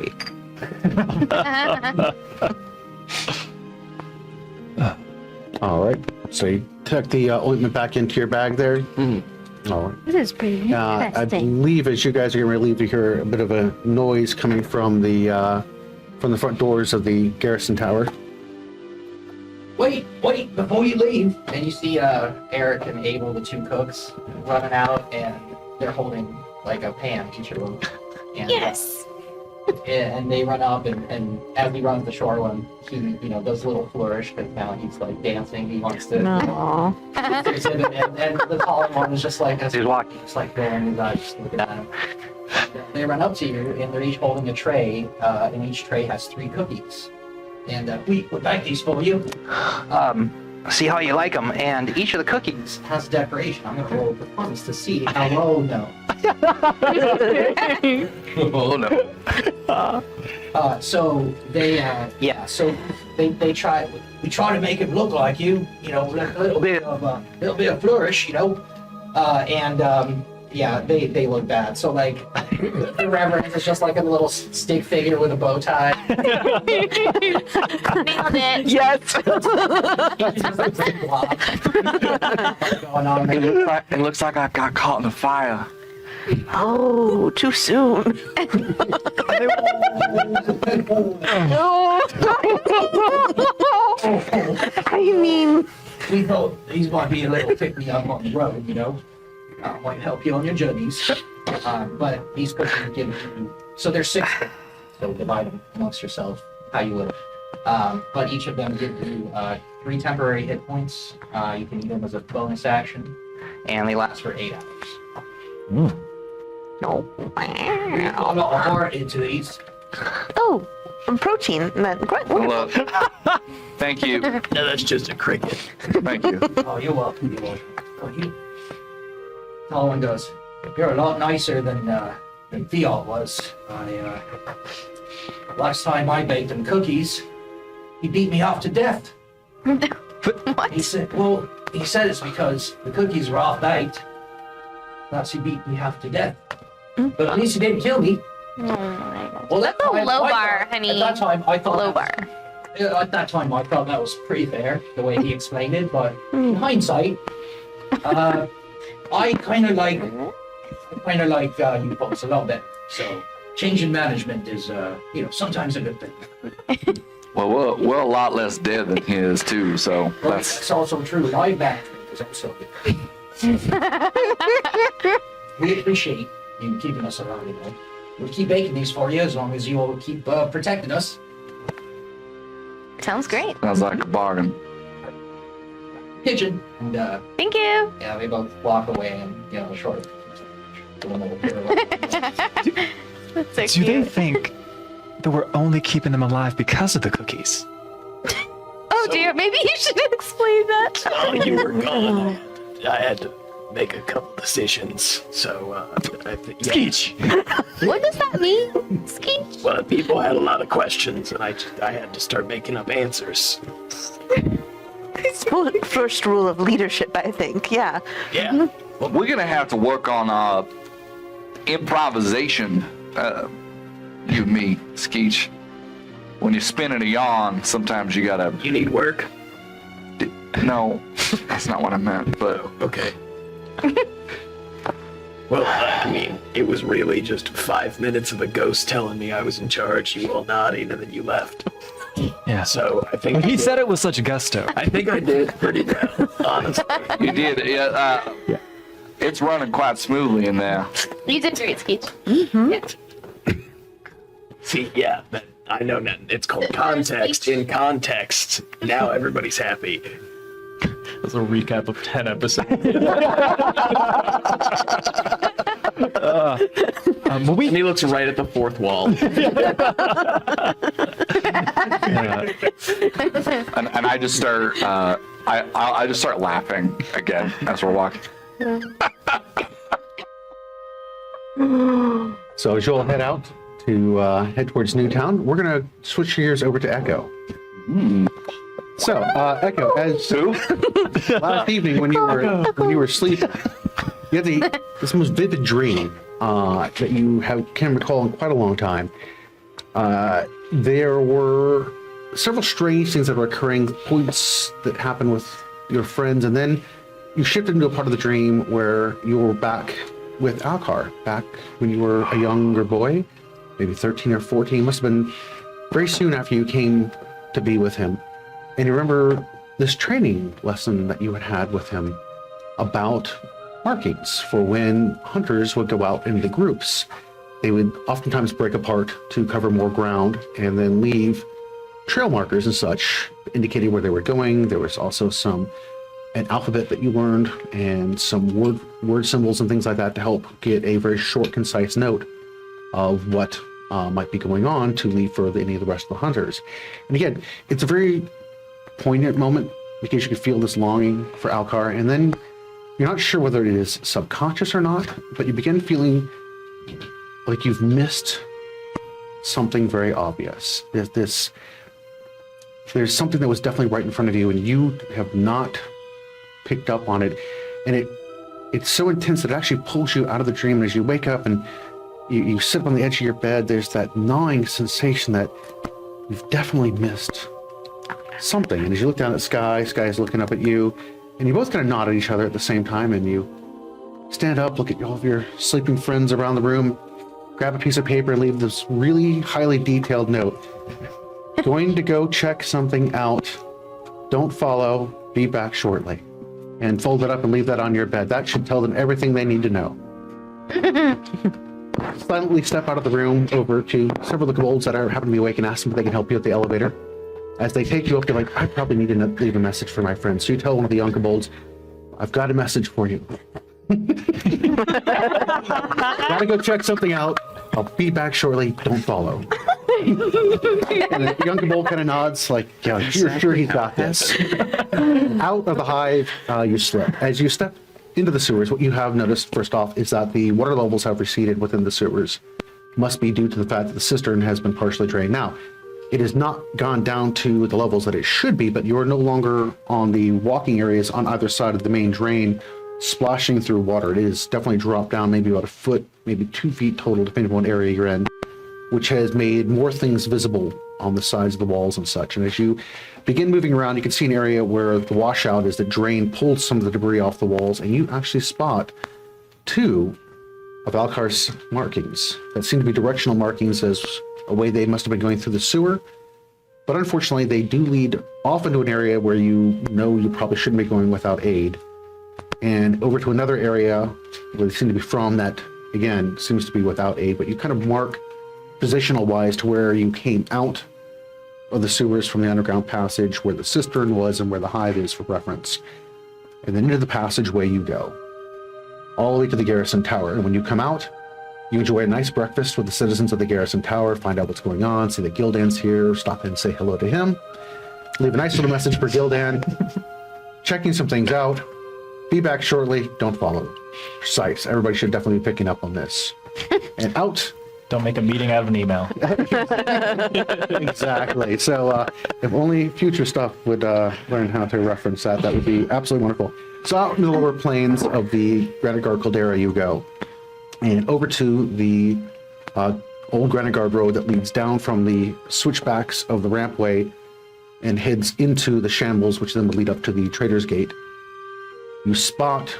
All right. So you tuck the ointment back into your bag there. All right. This is pretty I interesting. believe as you guys are getting ready to leave, you hear a bit of a noise coming from the front doors of the garrison tower. Wait, before you leave. And you see Eric and Abel, the two cooks, running out, and they're holding like a pan, each of them. And, Yes. and they run up, and as he runs the short one, he, does a little flourish, because now he's like dancing. He wants to. No. And the taller one is just like, as he's walking, just like rolling his eyes, just looking at him. They run up to you, and they're each holding a tray, and each tray has 3 cookies. And we would like these for you. See how you like them. And each of the cookies has a decoration. I'm going to roll performance to see how low no. Oh no. So they, they try. We try to make it look like you. A little bit of flourish. They look bad. So like, the Reverend is just like a little stick figure with a bow tie. Nailed it. Yes. Going on. It looks like I got caught in the fire. Oh, too soon. I mean, We thought these might be a little pick me up on the road. Might help you on your journeys. But these cookies are given to you. So there's 6. So divide them amongst yourself how you will. But each of them give you 3 temporary hit points. You can eat them as a bonus action, and they last for 8 hours. no. A lot of heart into these. Oh, protein. Then quite wonderful. Look. Thank you. No, that's just a cricket. Thank you. Oh, you're welcome. You're welcome. Well, Tall one goes, "You're a lot nicer than Fiat was. Last time I baked him cookies, he beat me off to death." What? He said, it's because the cookies were off baked. That's he beat me half to death. But at least he didn't kill me. Oh my God. Well, That's a low bar, honey. At that time, I thought Low bar. At that time, I thought that was pretty fair the way he explained it. But in hindsight, I kind of like you folks a lot better. So changing management is, sometimes a good thing. Well, we're a lot less dead than he is too, so Well, that's that's also true. My management is also good. We appreciate you keeping us around. We'll keep baking these for you as long as you will keep protecting us. Sounds great. sounds like a bargain. Pigeon. And Thank you. yeah, they both walk away and short. That's so Do they cute. think that we're only keeping them alive because of the cookies? Oh dear, maybe you should explain that. Oh, you were gone. I had to make a couple decisions, so I think. Skeech! What does that mean? Skeech? Well, people had a lot of questions, and I had to start making up answers. It's first rule of leadership, I think. Yeah. Yeah. We're gonna have to work on improvisation. You and me, Skeech. When you're spinning a yarn, sometimes you gotta. You need work? No, that's not what I meant. But Okay. Well, I mean, it was really just 5 minutes of a ghost telling me I was in charge, you all nodding, and then you left. Yeah. So I think He said it with such gusto. I think I did pretty well, honestly. you did. Yeah. It's running quite smoothly in there. You did great, Skeech. See, yeah, I know now. It's called context. In context, now everybody's happy. That's a recap of 10 episodes. Well, And he looks right at the fourth wall. And I just start. I just start laughing again as we're walking. So as you'll head out to head towards Newtown. We're going to switch gears over to Echo. So, Echo, as last evening when you were asleep, you had this most vivid dream that you can recall in quite a long time. There were several strange things that were occurring, points that happened with your friends, and then you shifted into a part of the dream where you were back with Alcar, back when you were a younger boy, maybe 13 or 14. It must have been very soon after you came to be with him. And you remember this training lesson that you had with him about markings for when hunters would go out into groups. They would oftentimes break apart to cover more ground and then leave trail markers and such, indicating where they were going. There was also an alphabet that you learned and some word symbols and things like that to help get a very short, concise note of what might be going on to leave for any of the rest of the hunters. And again, it's a very poignant moment because you can feel this longing for Alcar, and then you're not sure whether it is subconscious or not, but you begin feeling like you've missed something very obvious. There's something that was definitely right in front of you and you have not picked up on it, and it's so intense that it actually pulls you out of the dream. And as you wake up and you sit on the edge of your bed, there's that gnawing sensation that you've definitely missed something. And as you look down at Sky is looking up at you, and you both kind of nod at each other at the same time, and you stand up, look at all of your sleeping friends around the room, grab a piece of paper and leave this really highly detailed note. Going to go check something out. Don't follow. Be back shortly. And fold it up and leave that on your bed. That should tell them everything they need to know. Silently step out of the room over to several of the kobolds that happen to be awake and ask them if they can help you at the elevator. As they take you up, they're like, I probably need to leave a message for my friend. So you tell one of the young kobolds, I've got a message for you. Gotta go check something out. I'll be back shortly. Don't follow. And the young kobold kind of nods, like, yeah, you're sure he's got this. Out of the hive, you slip. As you step into the sewers, what you have noticed, first off, is that the water levels have receded within the sewers. Must be due to the fact that the cistern has been partially drained. Now, it has not gone down to the levels that it should be, but you're no longer on the walking areas on either side of the main drain, splashing through water. It is definitely dropped down maybe about a foot, maybe 2 feet total, depending on what area you're in, which has made more things visible on the sides of the walls and such. And as you begin moving around, you can see an area where the washout is the drain pulled some of the debris off the walls, and you actually spot 2 of Alcar's markings that seem to be directional markings as a way they must have been going through the sewer. But unfortunately, they do lead off into an area where you know you probably shouldn't be going without aid, and over to another area where they seem to be from that, again, seems to be without aid, but you kind of mark positional wise to where you came out of the sewers from the underground passage, where the cistern was and where the hive is for reference. And then into the passageway you go, all the way to the garrison tower. And when you come out, you enjoy a nice breakfast with the citizens of the garrison tower, find out what's going on, see that Gildan's here, stop in and say hello to him, leave a nice little message for Gildan, checking some things out, be back shortly, don't follow. Precise. Everybody should definitely be picking up on this. And out. Don't make a meeting out of an email. Exactly. So if only future stuff would learn how to reference that, that would be absolutely wonderful. So out in the lower plains of the Granitegard caldera you go, and over to the old Granitegard road that leads down from the switchbacks of the rampway and heads into the shambles, which then would lead up to the Trader's Gate. You spot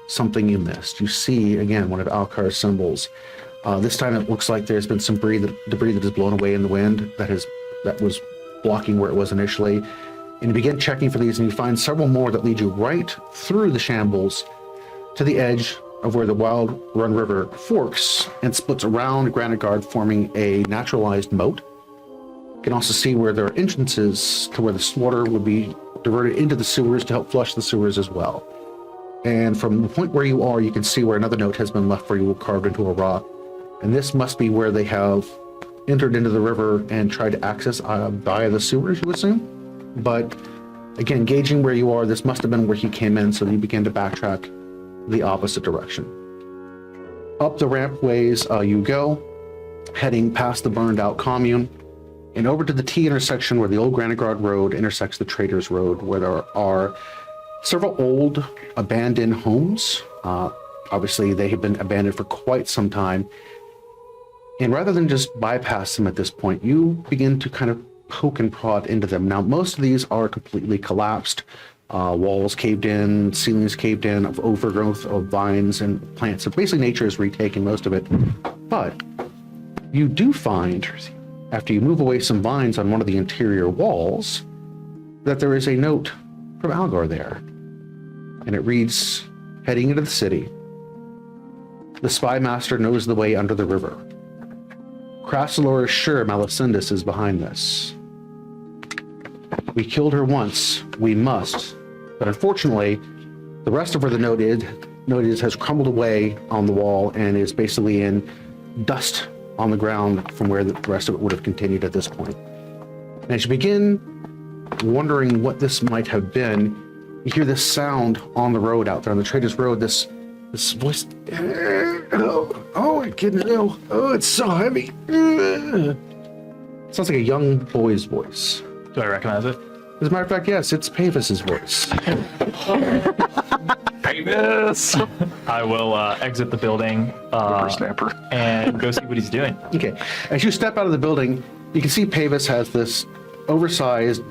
something you missed. You see, again, one of Alcar's symbols. This time it looks like there's been some debris that is blown away in the wind that was blocking where it was initially. And you begin checking for these, and you find several more that lead you right through the shambles to the edge of where the Wild Run River forks and splits around Granitegard, forming a naturalized moat. You can also see where there are entrances to where the water would be diverted into the sewers to help flush the sewers as well. And from the point where you are, you can see where another note has been left for you, carved into a rock. And this must be where they have entered into the river and tried to access via the sewers, you assume. But again, gauging where you are, this must have been where he came in, so you begin to backtrack the opposite direction. Up the rampways you go, heading past the burned out commune and over to the T intersection where the old Granitegard Road intersects the Traders Road, where there are several old abandoned homes. Obviously, they have been abandoned for quite some time. And rather than just bypass them at this point, you begin to kind of poke and prod into them. Now, most of these are completely collapsed. Walls caved in, ceilings caved in, of overgrowth of vines and plants. So basically nature has retaken most of it. But you do find, after you move away some vines on one of the interior walls, that there is a note from Algar there. And it reads, heading into the city, the spy master knows the way under the river. Crassalor is sure Malacindus is behind this. We killed her once, we must. But unfortunately, the rest of where the note is has crumbled away on the wall and is basically in dust on the ground from where the rest of it would have continued at this point. And as you begin wondering what this might have been, you hear this sound on the road out there, on the Traders Road, this voice. Oh, I can't know. Oh, it's so heavy. Sounds like a young boy's voice. Do I recognize it? As a matter of fact, yes, it's Pavis's voice. Pavis! I will exit the building and go see what he's doing. Okay. As you step out of the building, you can see Pavis has this oversized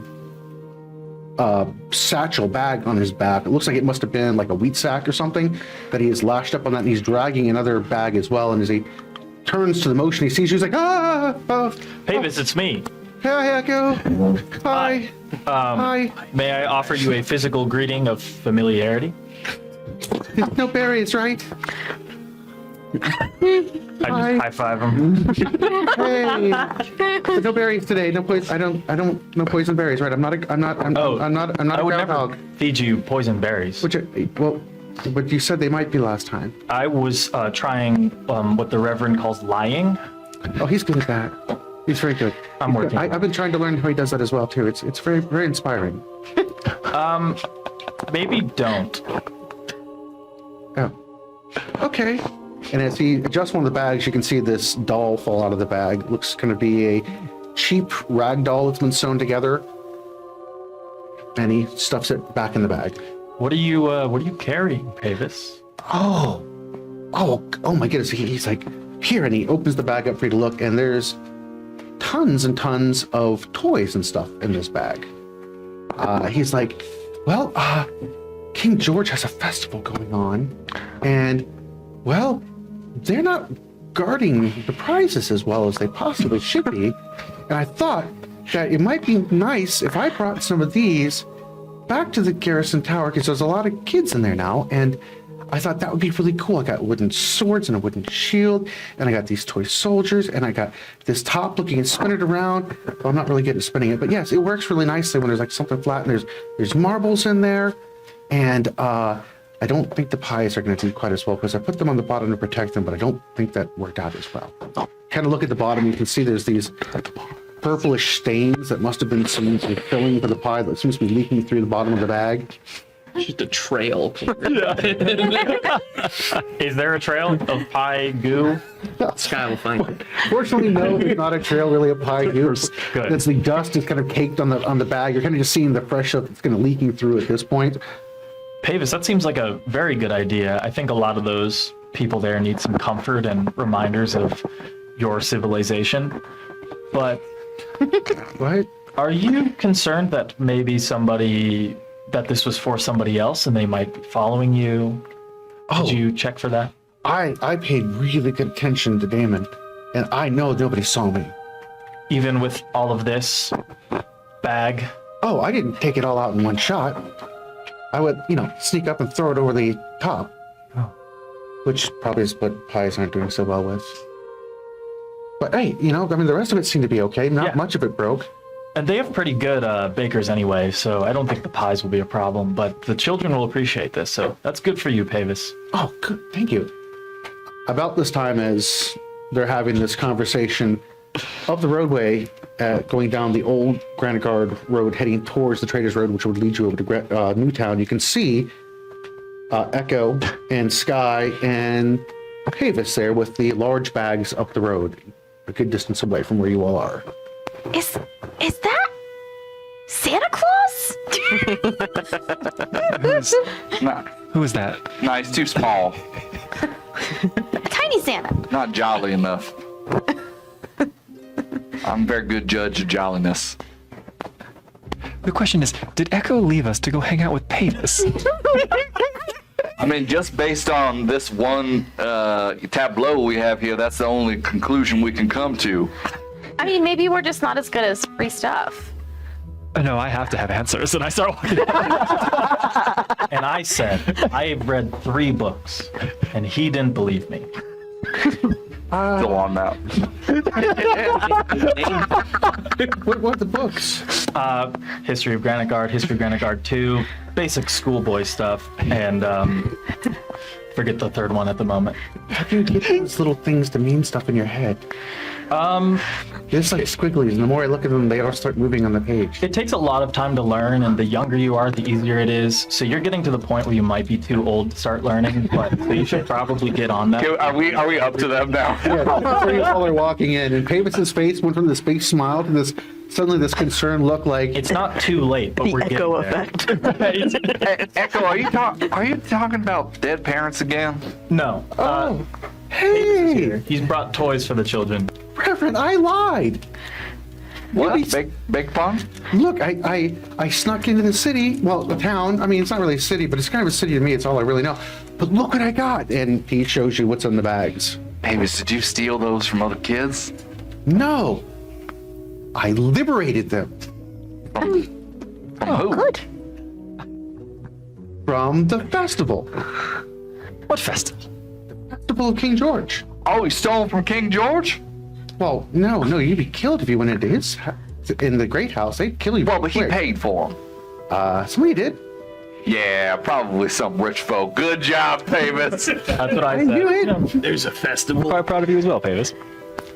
satchel bag on his back. It looks like it must have been like a wheat sack or something that he has lashed up on that, and he's dragging another bag as well. And as he turns to the motion, he sees you, he's like, Pavis, it's me. Hi, Echo. Hi. Hi. May I offer you a physical greeting of familiarity? No berries, right? I just high five him. Hey. No berries today. No poison. I don't. No poison berries, right? I'm not a I would never groundhog. feed you poison berries. But you said they might be last time. I was trying what the Reverend calls lying. Oh, he's good at that. He's very good. I'm working. I've been trying to learn how he does that as well too. It's very, very inspiring. Maybe don't. Oh. Okay. And as he adjusts one of the bags, you can see this doll fall out of the bag. Looks going to be a cheap rag doll that's been sewn together. And he stuffs it back in the bag. What are you carrying, Pavis? Oh my goodness. He's like, here, and he opens the bag up for you to look, and there's tons and tons of toys and stuff in this bag. He's like, well, King George has a festival going on, and, well, they're not guarding the prizes as well as they possibly should be. And I thought that it might be nice if I brought some of these back to the garrison tower, because there's a lot of kids in there now, and I thought that would be really cool. I got wooden swords and a wooden shield, and I got these toy soldiers, and I got this top looking and spin it around. Well, I'm not really good at spinning it, but yes, it works really nicely when there's like something flat and there's marbles in there. And I don't think the pies are going to do quite as well because I put them on the bottom to protect them, but I don't think that worked out as well. Kind of look at the bottom, you can see there's these purplish stains that must have been some filling for the pie that seems to be leaking through the bottom of the bag. Just a trail. Is there a trail of pie goo? Sky will find it. Fortunately, no, there's not a trail really of pie goo. Good. It's the dust is kind of caked on the bag. You're kind of just seeing the fresh stuff that's kind of leaking through at this point. Pavis, that seems like a very good idea. I think a lot of those people there need some comfort and reminders of your civilization. But What? are you concerned that maybe that this was for somebody else and they might be following you? Did you check for that? I paid really good attention to Damon, and I know nobody saw me. Even with all of this bag? Oh, I didn't take it all out in one shot. I would, sneak up and throw it over the top. Oh. Which probably is what pies aren't doing so well with. But hey, the rest of it seemed to be okay. Not much of it broke. And they have pretty good bakers anyway, so I don't think the pies will be a problem, but the children will appreciate this, so that's good for you, Pavis. Oh, good. Thank you. About this time, as they're having this conversation up the roadway, going down the old Granitegard Road, heading towards the Traders Road, which would lead you over to Newtown, you can see Echo and Sky and Pavis there with the large bags up the road. a good distance away from where you all are. Is that Santa Claus? Nah, Who is that? nah, he's too small. Tiny Santa. Not jolly enough. I'm a very good judge of jolliness. The question is, did Echo leave us to go hang out with Pavis? I mean, just based on this one tableau we have here, that's the only conclusion we can come to. I mean, maybe we're just not as good as free stuff. No, I have to have answers, and I start walking out. And I said, I have read 3 books, and he didn't believe me. Still on that. What the books? History of Granitegard, History of Granitegard 2, basic schoolboy stuff, and forget the third one at the moment. How do you get these little things to mean stuff in your head? It's like squigglies, and the more I look at them, they all start moving on the page. It takes a lot of time to learn, and the younger you are, the easier it is. So you're getting to the point where you might be too old to start learning, but so you should probably get on that. Okay, are we up to them now? Yeah, you all are walking in, and Pavis's face went from this big smile to this suddenly this concerned look like It's not too late, but The we're echo getting there. effect. Echo, are you talking about dead parents again? No. hey, He's brought toys for the children. Reverend, I lied. What? Big pun? Look, I snuck into the city, well, the town. I mean, it's not really a city, but it's kind of a city to me. It's all I really know. But look what I got. And he shows you what's in the bags. Pavis, did you steal those from other kids? No, I liberated them From who? Good. from the festival. What festival? Festival of King George. Oh, he stole them from King George? Well, no, you'd be killed if you went into his, in the great house. They'd kill you. Well, but he quick. paid for them. Somebody did. Yeah, probably some rich folk. Good job, Pavis. That's what I I knew said. it. There's a festival. Quite proud of you as well, Pavis.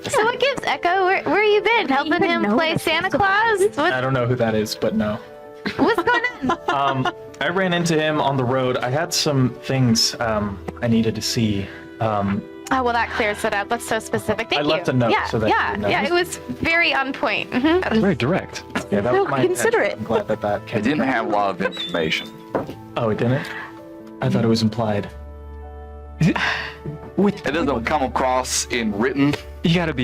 So what gives Echo? Where you been? Helping him play Santa Claus? I don't know who that is, but no. What's going on? I ran into him on the road. I had some things I needed to see. Oh, well, that clears it up. That's so specific. Thank I you. left a note yeah, so that yeah, you know. yeah. It was very on point. Mhm. Very direct. Yeah, that was my considerate. intention. I'm glad that It came. didn't have a lot of information. Oh, it didn't? I thought it was implied. Is it? With, It doesn't come across in written. you gotta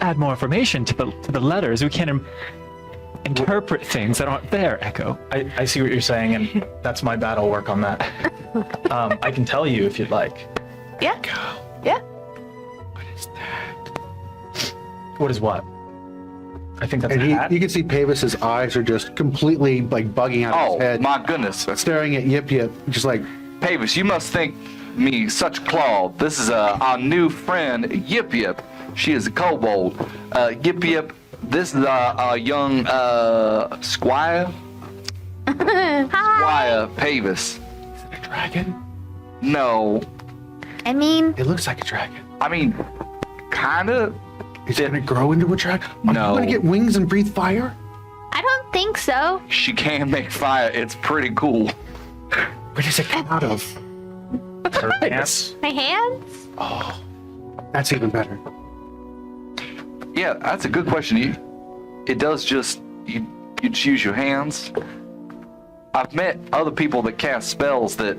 add more information to the letters. We can't interpret things that aren't there, Echo. I see what you're saying, and that's my battle work on that. I can tell you if you'd like. Yeah. Yeah. What is what? I think that's And a hat. you can see Pavis's eyes are just completely like bugging out of Oh, his head, my goodness. staring at Yip Yip, just like, Pavis, you must think me such Claude. This is our new friend, Yip Yip. She is a kobold. Yip Yip, this is our young squire. Squire Pavis. a dragon? No, I mean, It looks like a dragon. I mean, kinda. Is it gonna grow into a dragon? Are No. you gonna get wings and breathe fire? I don't think so. She can make fire. It's pretty cool. Where does it come out of? Her pants. My hands? That's even better. Yeah, that's a good question. It does just you just use your hands. I've met other people that cast spells that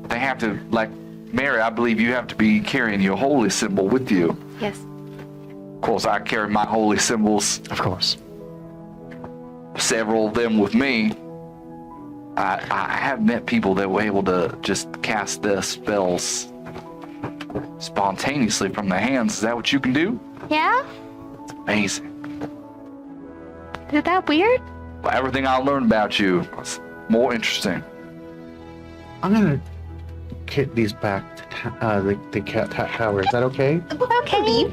they have to, like Mary, I believe you have to be carrying your holy symbol with you. Yes. Of course, I carry my holy symbols, Of course. several of them with me. I have met people that were able to just cast their spells spontaneously from their hands. Is that what you can do? Yeah? Amazing. Is that weird? Well, everything I learned about you was more interesting. I'm gonna kit these back to the cat tower. Is that okay? Okay.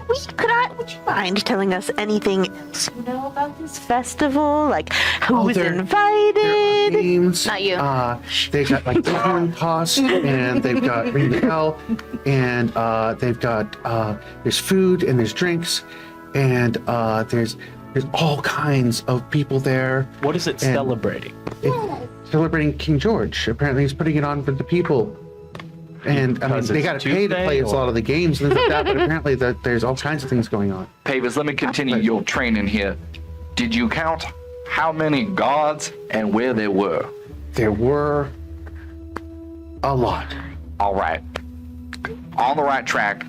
Would you mind telling us anything else you know about this festival? Like who is There are invited? games. Not you. They've got like corn toss, and they've got ring the bell, and they've got there's food and there's drinks, and there's all kinds of people there. What is it celebrating? It's celebrating King George. Apparently, he's putting it on for the people. And I mean, Because they it's got to pay to play a Tuesday, lot of the games and things like that, but apparently there's all kinds of things going on. Pavis, let me continue your training here. Did you count how many guards and where they were? There were a lot. All right. On the right track.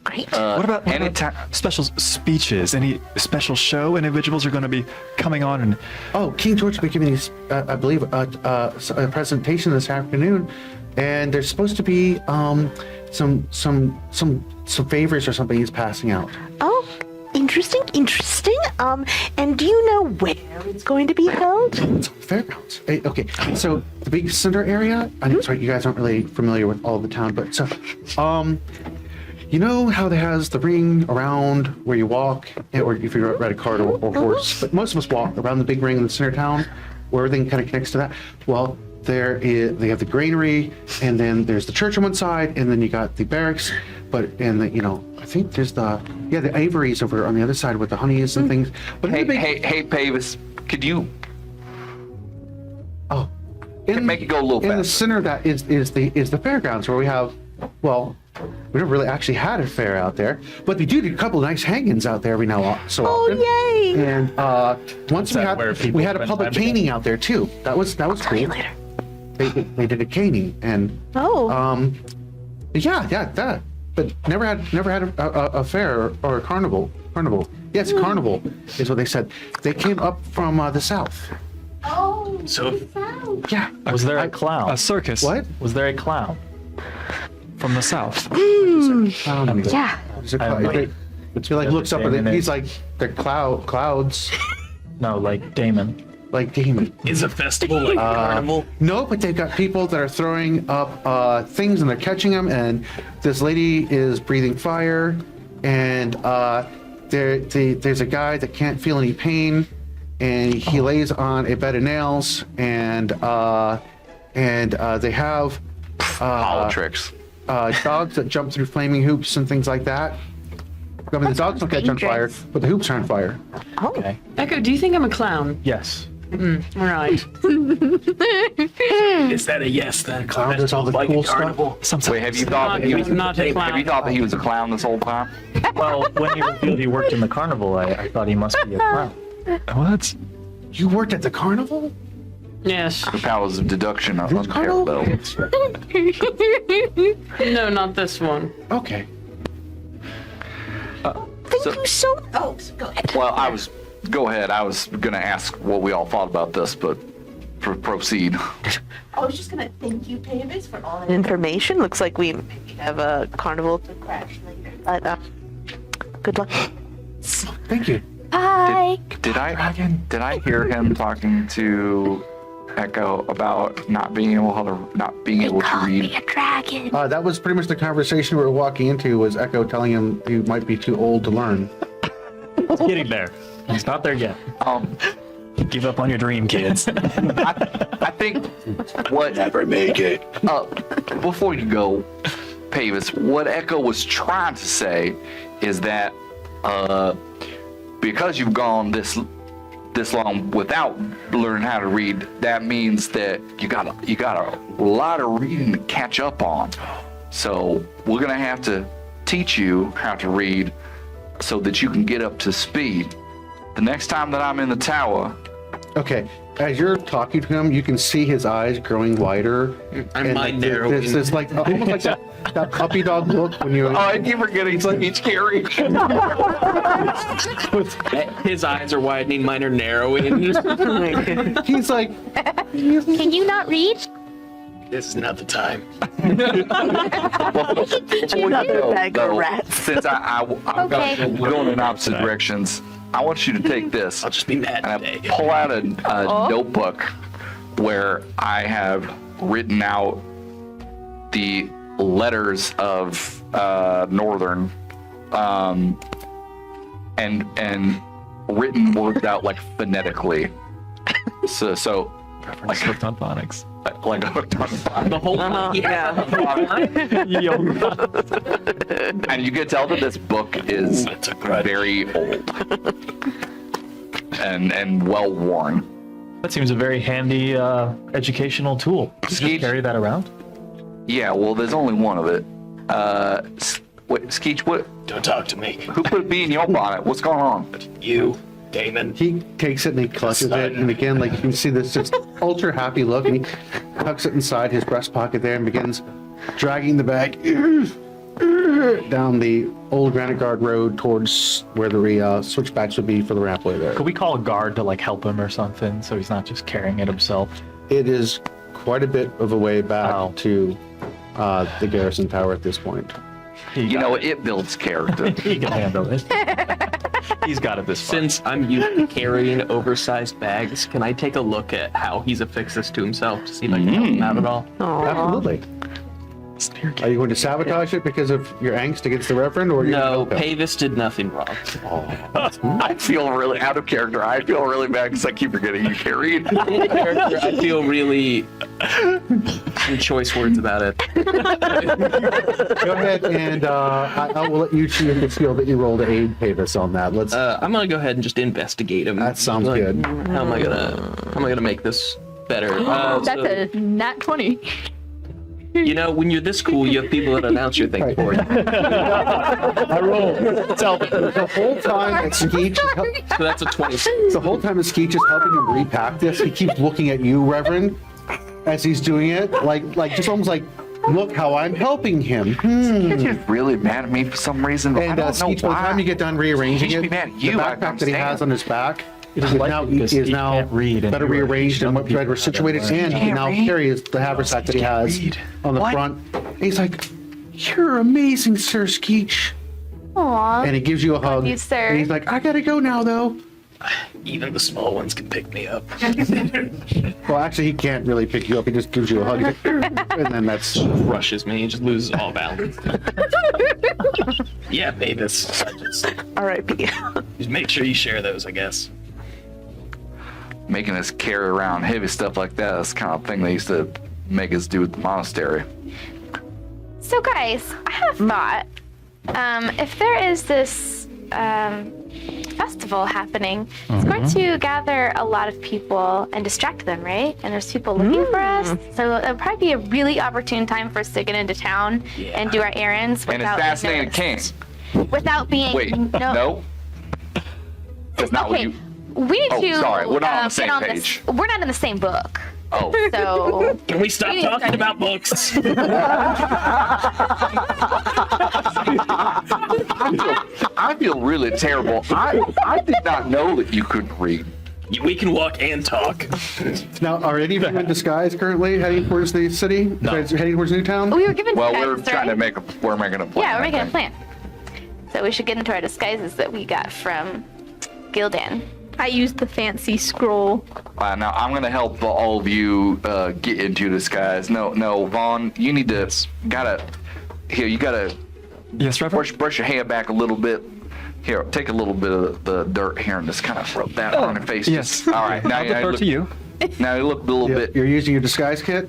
Great. What about anytime? special speeches? Any special show individuals are going to be coming on? And Oh, King George will be giving these, I believe, a presentation this afternoon, and there's supposed to be some favors or something he's passing out. Oh, interesting. And do you know where it's going to be held? It's on Fairgrounds. Okay, so the big center area. I'm sorry, you guys aren't really familiar with all of the town, but so, you know how it has the ring around where you walk, or if you ride a cart or horse, but most of us walk around the big ring in the center of town, where everything kind of connects to that. Well, they have the granary, and then there's the church on one side, and then you got the barracks, I think there's the aviaries over on the other side with the honeys and things. But in the big, Hey, Pavis, could you oh, make it go a little in the faster? center of that is the fairgrounds where we have, well, we never really actually had a fair out there, but they do a couple of nice hang-ins out there every now so often. Oh, yay! And once that where people we had a spend public time together? caning out there too. That was cool. Later. They did a caning and that. But never had a fair or a carnival. Yes, carnival is what they said. They came up from the south. So Yeah. Was there a clown? a circus What? Was there a clown? from the south. Yeah. Is it I cloud? might- He like looks up and Damon he's is- like the clouds, No, like Damon. like Damon. is a festival like a carnival? No, but they've got people that are throwing up things and they're catching them. And this lady is breathing fire. And there's a guy that can't feel any pain, and he lays on a bed of nails. And they have Politics. dogs that jump through flaming hoops and things like that. I mean, the dogs don't catch on fire, dangerous. but the hoops are on fire. Okay. Echo, do you think I'm a clown? Yes. All right. Is that a yes then? Clown does all the Like cool a stuff. carnival? Sometimes Wait, have you thought that he was Not a clown. have you thought that he was a clown this whole time? Well, when he revealed he worked in the carnival, I thought he must be a clown. What? You worked at the carnival? Yes. The powers of deduction are carnival? unparalleled. No, not this one. Okay. Thank you so much. Oh, go ahead. Well, go ahead. I was gonna ask what we all thought about this, but proceed. I was just gonna thank you, Pavis, for all that information. Looks like we maybe have a carnival to crash later, but good luck. Thank you. Bye. Did I hear him talking to Echo about not being able to read? a dragon. That was pretty much the conversation we were walking into. Was Echo telling him he might be too old to learn? He's getting there. He's not there yet. Give up on your dream, kids. I think what Never make it. before you go, Pavis, what Echo was trying to say is that because you've gone this long without learning how to read, that means that you got a lot of reading to catch up on. So we're gonna have to teach you how to read so that you can get up to speed. The next time that I'm in the tower, Okay. As you're talking to him, you can see his eyes growing wider. I'm and mind like, narrowing. There's this like almost like that puppy dog look when you. I keep forgetting Skeech carry. His eyes are widening, mine are narrowing. He's like. Can you not read? This is not the time. Another bag of rats. Since I'm Okay. going in opposite directions, I want you to take this I'll just be mad and I today. pull out a notebook where I have written out the letters of Northern, and written words out like phonetically. So like Hooked on phonics. like hooked on fire. The whole And you can tell that this book is That's a grudge. very old and well worn. That seems a very handy educational tool. Just Skeech. carry that around. Yeah, well, there's only one of it. Wait, Skeech, what? Don't talk to me. Who put a bee in your bonnet? What's going on? You, Damon. He takes it and he clutches it, and again, like you can see this just ultra happy look, and he tucks it inside his breast pocket there and begins dragging the bag down the old Granitegard road towards where the switchbacks would be for the rampway there. Could we call a guard to like help him or something so he's not just carrying it himself? It is quite a bit of a way back Oh. to the garrison tower at this point. You know, it builds character. He can handle it. He's got it this far. Since I'm used to carrying oversized bags, can I take a look at how he's affixed this to himself to see if I can help him out at all? Absolutely. Are you going to sabotage it because of your angst against the Reverend, or are you No, gonna help him? Pavis did nothing wrong. I feel really out of character. I feel really bad because I keep forgetting you carried. I feel really some choice words about it. Go ahead, and I will let you choose the skill that you roll to aid Pavis on that. Let's. I'm gonna go ahead and just investigate him. That sounds good. How am I gonna make this better? That's So, a nat 20. you know, when you're this cool, you have people that announce your thing for you. I roll. The whole time that Skeech, So that's a 20. the whole time that Skeech is helping him repack this, he keeps looking at you, Reverend, as he's doing it, like just almost like, look how I'm helping him. He's just really mad at me for some reason. I And don't know Skeech, by the why. time you get done rearranging He should it, be mad at the you, I backpack that he has understand. on his back is like now, it because is he now can't read and better you rearranged and other people better how to situated, learn. and he Can't now read? carries the haversack that he has read. on the What? front. And he's like, "You're amazing, Sir Skeech," Aw. and he gives you a hug. you, sir. And he's like, "I gotta go now, though." Even the small ones can pick me up. Well, actually, he can't really pick you up. He just gives you a hug, He's like, and then that's. Rushes me. He just loses all balance. Yeah, Mavis. R.I.P. Just make sure you share those, I guess. Making us carry around heavy stuff like that is kind of thing they used to make us do at the monastery. So guys, I have a thought. If there is this festival happening, it's going to gather a lot of people and distract them, right? And there's people looking for us. So it'll probably be a really opportune time for us to get into town and do our errands And without assassinate a being king. noticed. Without being Wait, no. That's not what Okay, you. we need Oh, to. sorry, we're not on the get same this- page. We're not in the same book. Oh. So Can we stop We need to talking start- about books? I feel really terrible. I did not know that you could read. We can walk and talk. Now, are any of you in disguise currently heading towards the city? No. Heading towards Newtown? we were given Well, disguises, we're trying to right? we're making a plan. Yeah, we're I making a think. plan. So we should get into our disguises that we got from Gildan. I used the fancy scroll. Now I'm gonna help all of you get into disguise. No, Vaughn, you need to you gotta Yes, Reverend? brush your hair back a little bit. Here, take a little bit of the dirt here and just kind of rub that on your face. yes. All right. Now I'll defer to you. Now you look a little bit. You're using your disguise kit?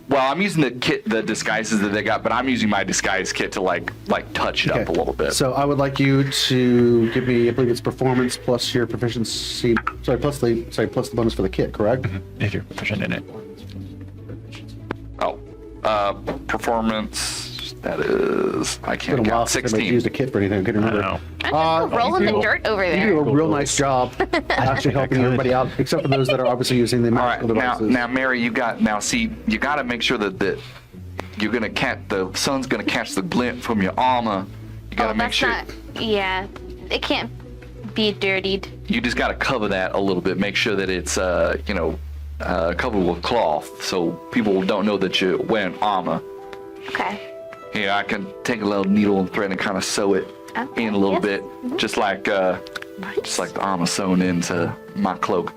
Well, I'm using the disguises that they got, but I'm using my disguise kit to like touch it up a little bit. So I would like you to give me, I believe it's performance plus your proficiency, plus the bonus for the kit, correct? If you're proficient in it. Performance. That is, I It's been can't a while count. since anybody's 16. used a kit for anything, I couldn't remember. I'm just rolling the you do- dirt over You do there. a real nice job actually helping everybody out, except for those that are obviously using the All right, magical devices. now, Mary, you got to make sure that you're gonna catch the sun's gonna catch the glint from your armor. You gotta Oh, make that's sure not. Yeah, it can't be dirtied. you just gotta cover that a little bit. Make sure that it's covered with cloth, so people don't know that you're wearing armor. Okay. Here, I can take a little needle and thread and kind of sew it Okay, in a little yes. bit, just like the armor sewn into my cloak.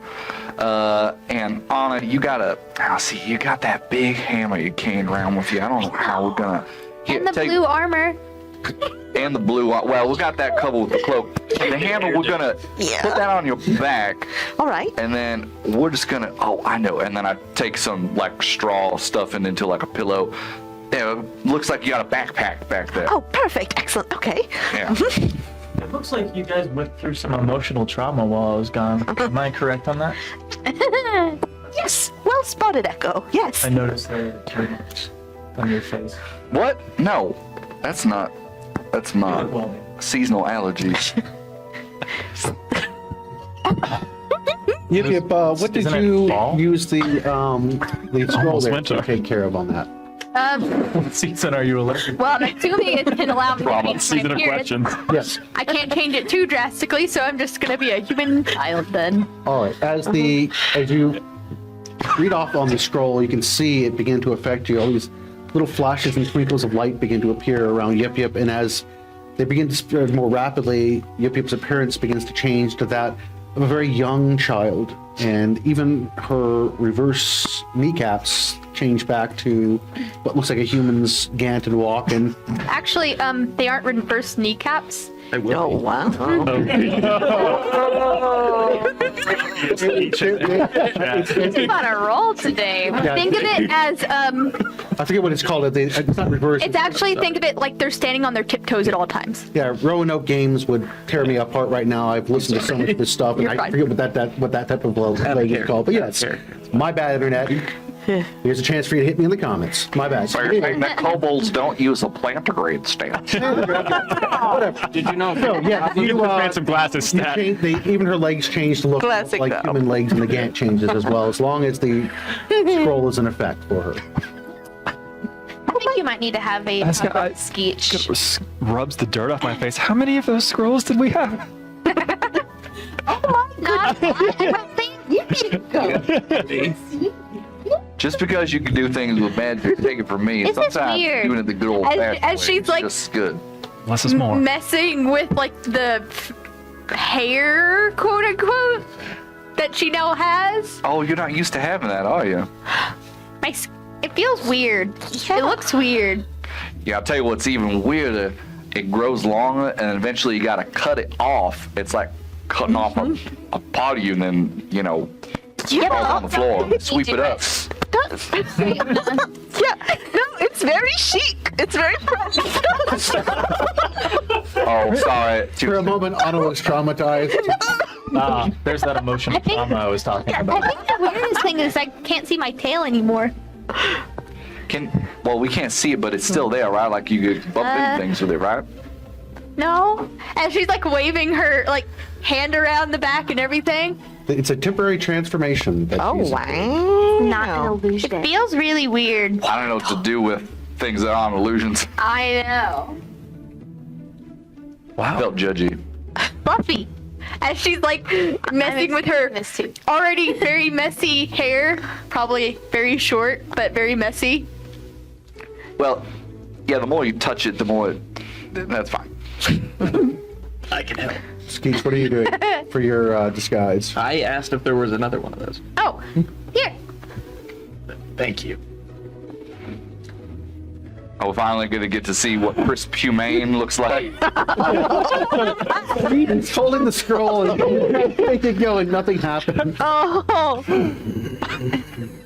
And Ana, you got that big hammer you carrying around with you. I don't know how we're gonna. Here, And the take- blue armor. And the blue. Well, we got that covered with the cloak. And the handle, we're gonna put that on your back, All right. and then we're just gonna. Oh, I know. And then I take some like straw, stuff it into like a pillow. Yeah, looks like you got a backpack back there. Oh, perfect. Excellent. Okay. Yeah. It looks like you guys went through some emotional trauma while I was gone. Am I correct on that? Yes. Well spotted, Echo. Yes. I noticed there were tear marks. on your face. What? No, that's not. That's my seasonal allergies. Yip, Yip, what did Isn't it you fall? use the scroll Almost there winter. to take care of on that? What season are you allergic? Well, I'm assuming it can allow me to Problem. change Season my of appearance. questions. Yes. I can't change it too drastically, so I'm just gonna be a human child then. All right. As you read off on the scroll, you can see it begin to affect you. All these little flashes and twinkles of light begin to appear around Yip Yip, and as they begin to spread more rapidly, Yip Yip's appearance begins to change to that of a very young child, and even her reverse kneecaps change back to what looks like a human's gant and walk. And Actually, they aren't reverse kneecaps. I will. Oh, wow. I'm on a roll today. Yeah. Think of it as I forget what it's called. It's not reverse. it's actually think of it like they're standing on their tiptoes at all times. Yeah, Roanoke Games would tear me apart right now. I've listened to so much of this stuff, and You're I fine. forget what that type of leg is called. But yes, my bad, internet. Here's a chance for you to hit me in the comments. My bad. So you're saying that kobolds don't use a plantigrade stance? Whatever. Did you know? So yeah, you Fancy glasses you stat. change, even her legs change to look Classic like though. human legs, and the gant changes as well, as long as the scroll is in effect for her. I think you might need to have a Ask- talk I- with Skeech. Rubs the dirt off my face. How many of those scrolls did we have? Just because you can do things with magic, take it from me. This is Sometimes weird. doing it the good old fashioned As way she's is like- just good. Less is more. Messing with like the hair, quote unquote, that she now has. Oh, you're not used to having that, are you? It feels weird. It looks weird. Yeah, I'll tell you what's even weirder. It grows longer, and eventually you gotta cut it off. It's like cutting off a part of you, and then, it falls on the floor. Sweep it up. Yeah, no, it's very chic. It's very fresh. Oh, sorry. For a moment, Ana was traumatized. There's that emotional trauma I was talking I about. think the weirdest thing is I can't see my tail anymore. Well, we can't see it, but it's still there, right? Like you could bump into things with it, right? No. And she's like waving her like hand around the back and everything. It's a temporary transformation. That Oh, she's- wow. Not an illusion. It feels really weird. I don't know what to do with things that aren't illusions. I know. I felt judgy. Buffy. As she's like messing with her This too. already very messy hair. Probably very short, but very messy. Well, yeah, the more you touch it, the more that's fine. I can help. Skeech, what are you doing for your disguise? I asked if there was another one of those. Oh, here. Thank you. Oh, we're finally gonna get to see what crisp humane looks like. He's holding the scroll and make it go, and nothing happened. Oh,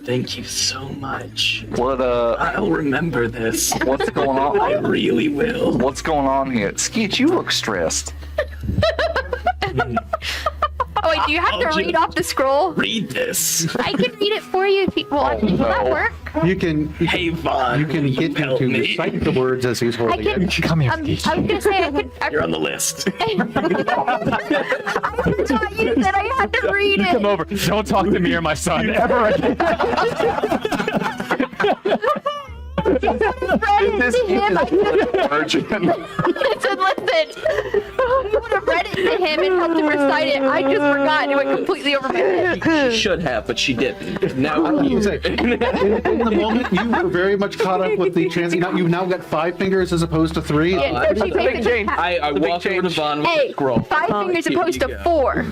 Thank you so much. What I'll remember this. what's going I on? really will. What's going on here? Skeech, you look stressed. Oh wait, do you have I'll to just- read off the scroll? Read this. I can read it for you if you want. Will that no. work? You can Hey, Vaughn. you can get him help to me. recite the words as he's I holding can. it. Come here, I was Skeech. gonna say I could. You're on the list. I thought you said I had to read it. Come over. Don't talk to me or my son ever again. Read it to him. Urgent. I said, listen. You would have read it to him and helped him recite it. I just forgot and it went completely over my head. She should have, but she didn't. Now I was gonna say, in the moment, you were very much caught up with the trans. You've now got 5 fingers as opposed to 3. Yeah, so she basically I walked over to Vaughn with Hey, the scroll. 5 fingers Here opposed you to go. 4.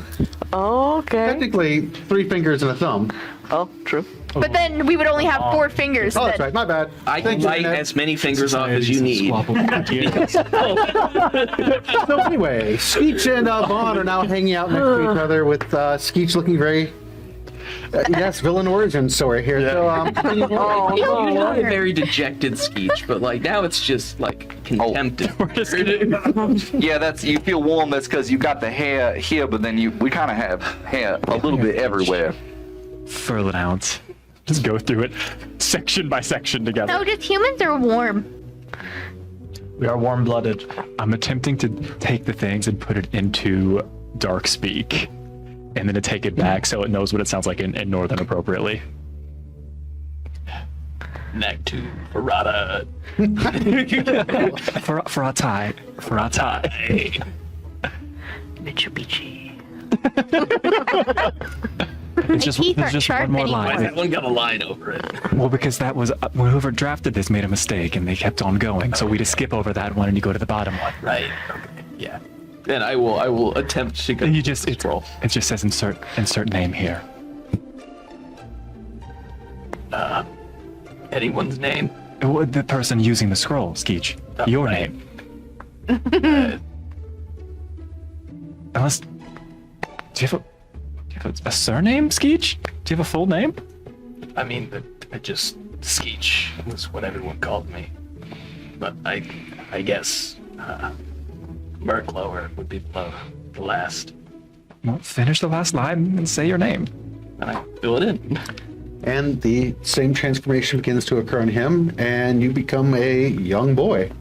okay. Technically, 3 fingers and a thumb. Oh, true. But then we would only have 4 fingers. Oh, that's then. right. My bad. I can Thank you, bite Internet. as many fingers off as you need. So anyway, Skeech and Vaughn are now hanging out next to each other with Skeech looking very, yes, villain origin story here. So, You had a very dejected Skeech, but like now it's just like contempt. Yeah, that's you feel warm. That's because you got the hair here, but then we kind of have hair a little bit everywhere. Furlin out. Just go through it. section by section together. No, just humans are warm. We are warm-blooded. I'm attempting to take the things and put it into dark speak, and then to take it back so it knows what it sounds like in Northern appropriately. Neck to Verada. For our tie. Mitsubishi. It's just, teeth there's aren't just sharp one more anymore. Why line. that one got a line over it? Well, because that was whoever drafted this made a mistake, and they kept on going. So we just skip over that one, and you go to the bottom one. Right. Okay. Yeah. Then I will attempt to go. And you just scroll. it just says insert name here. Anyone's name. The person using the scroll, Skeech. Your right. name. Unless, do you have a surname, Skeech? Do you have a full name? I mean, I just Skeech was what everyone called me, but I guess Merklower would be the last, Well, finish the last line and say your name. and I fill it in. And the same transformation begins to occur in him, and you become a young boy.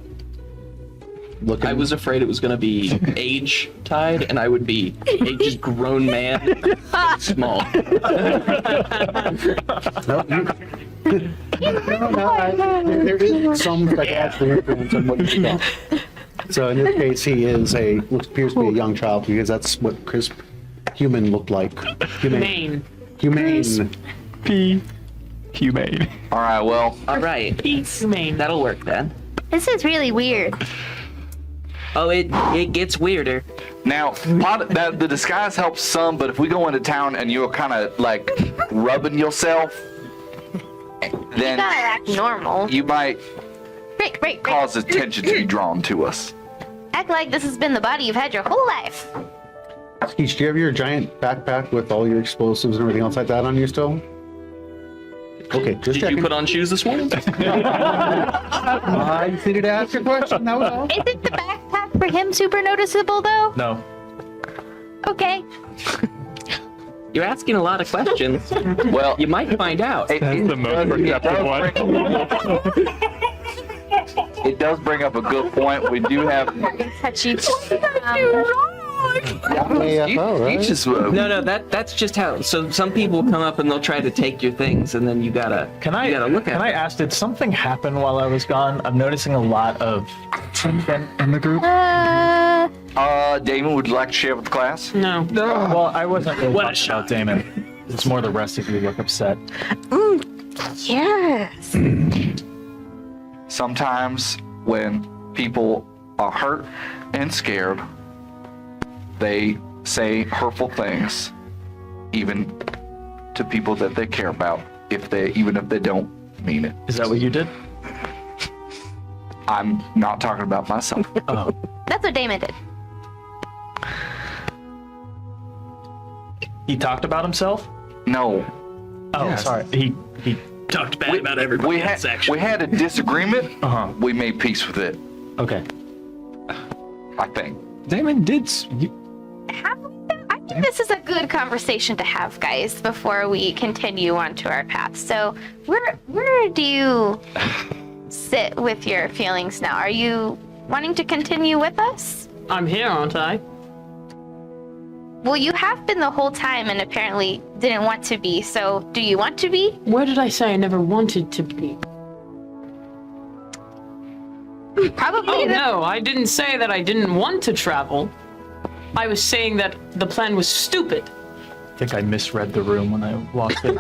Looking, I was afraid it was going to be age tied, and I would be a just grown man, small. there is some psychological influence on what you become. So in this case, he appears to be a young child because that's what crisp human looked like. Maine. Humane. Humane. All right, well, All right, Maine. that'll work then. This is really weird. Oh, it gets weirder. now the disguise helps some, but if we go into town and you're kind of like rubbing yourself, then Gotta act normal. you might Break. cause attention to be drawn to us. Act like this has been the body you've had your whole life. Skeech, do you have your giant backpack with all your explosives and everything else like that on you still? Okay, just Did checking. you put on shoes this morning? I just needed to ask a question, that was all. Isn't the backpack for him super noticeable though? No. Okay. You're asking a lot of questions. Well, You might find out. That's the most perceptive one. It does bring up a good point. We do have. Touchy. AFO, right? Each is, No, that's just how. So some people come up and they'll try to take your things, and then you gotta look at Can I it. ask, did something happen while I was gone? I'm noticing a lot of In the group? Damon, would you like to share with the class? No. Well, I wasn't really What a talking about Damon. It's more the rest of you look upset. Yes. Sometimes when people are hurt and scared, they say hurtful things, even to people that they care about, even if they don't mean it. Is that what you did? I'm not talking about myself. Oh. That's what Damon did. He talked about himself? No. Oh, Yes. sorry. He Talked bad about everybody We in had section. we had a disagreement. Uh-huh. We made peace with it, Okay. I think. Damon did. Have we though? I think this is a good conversation to have, guys, before we continue on to our path. So, where do you sit with your feelings now? Are you wanting to continue with us? I'm here, aren't I? Well, you have been the whole time and apparently didn't want to be. So, do you want to be? Where did I say I never wanted to be? Probably. Oh, no, I didn't say that I didn't want to travel. I was saying that the plan was stupid. I think I misread the room when I walked in.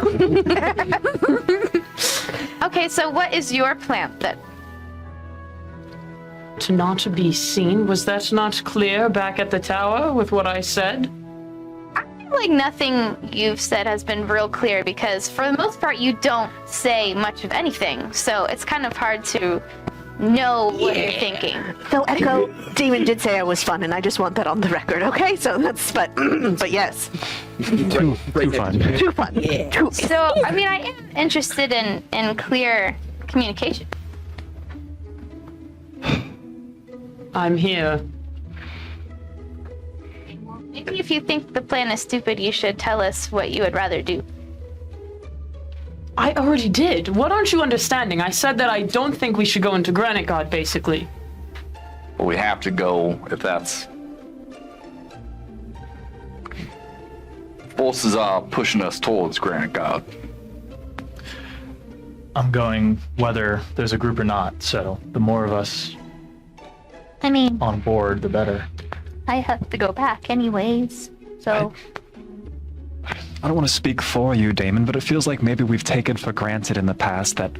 Okay, so what is your plan then? To not be seen? Was that not clear back at the tower with what I said? I feel like nothing you've said has been real clear because for the most part you don't say much of anything. So it's kind of hard to know what you're thinking. So Echo, Damon did say I was fun, and I just want that on the record, okay? So that's, but yes, Too fun. too fun. Yeah. Too, So, I mean, I am interested in clear communication. I'm here. Maybe if you think the plan is stupid, you should tell us what you would rather do. I already did. What aren't you understanding? I said that I don't think we should go into Granitegard, basically. But we have to go if that's... Forces are pushing us towards Granitegard. I'm going whether there's a group or not, so the more of us I mean, on board, the better. I have to go back anyways, so. I don't want to speak for you, Damon, but it feels like maybe we've taken for granted in the past that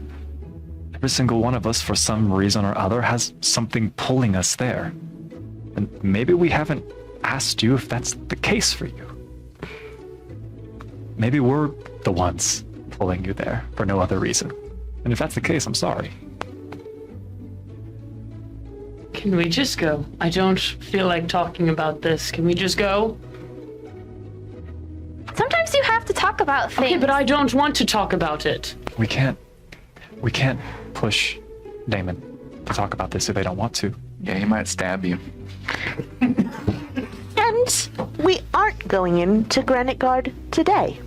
every single one of us, for some reason or other, has something pulling us there. And maybe we haven't asked you if that's the case for you. Maybe we're the ones pulling you there for no other reason. And if that's the case, I'm sorry. Can we just go? I don't feel like talking about this. Can we just go? Sometimes you have to talk about things. Okay, but I don't want to talk about it. We can't push Damon to talk about this if they don't want to. Yeah, he might stab you. And we aren't going into Granitegard today.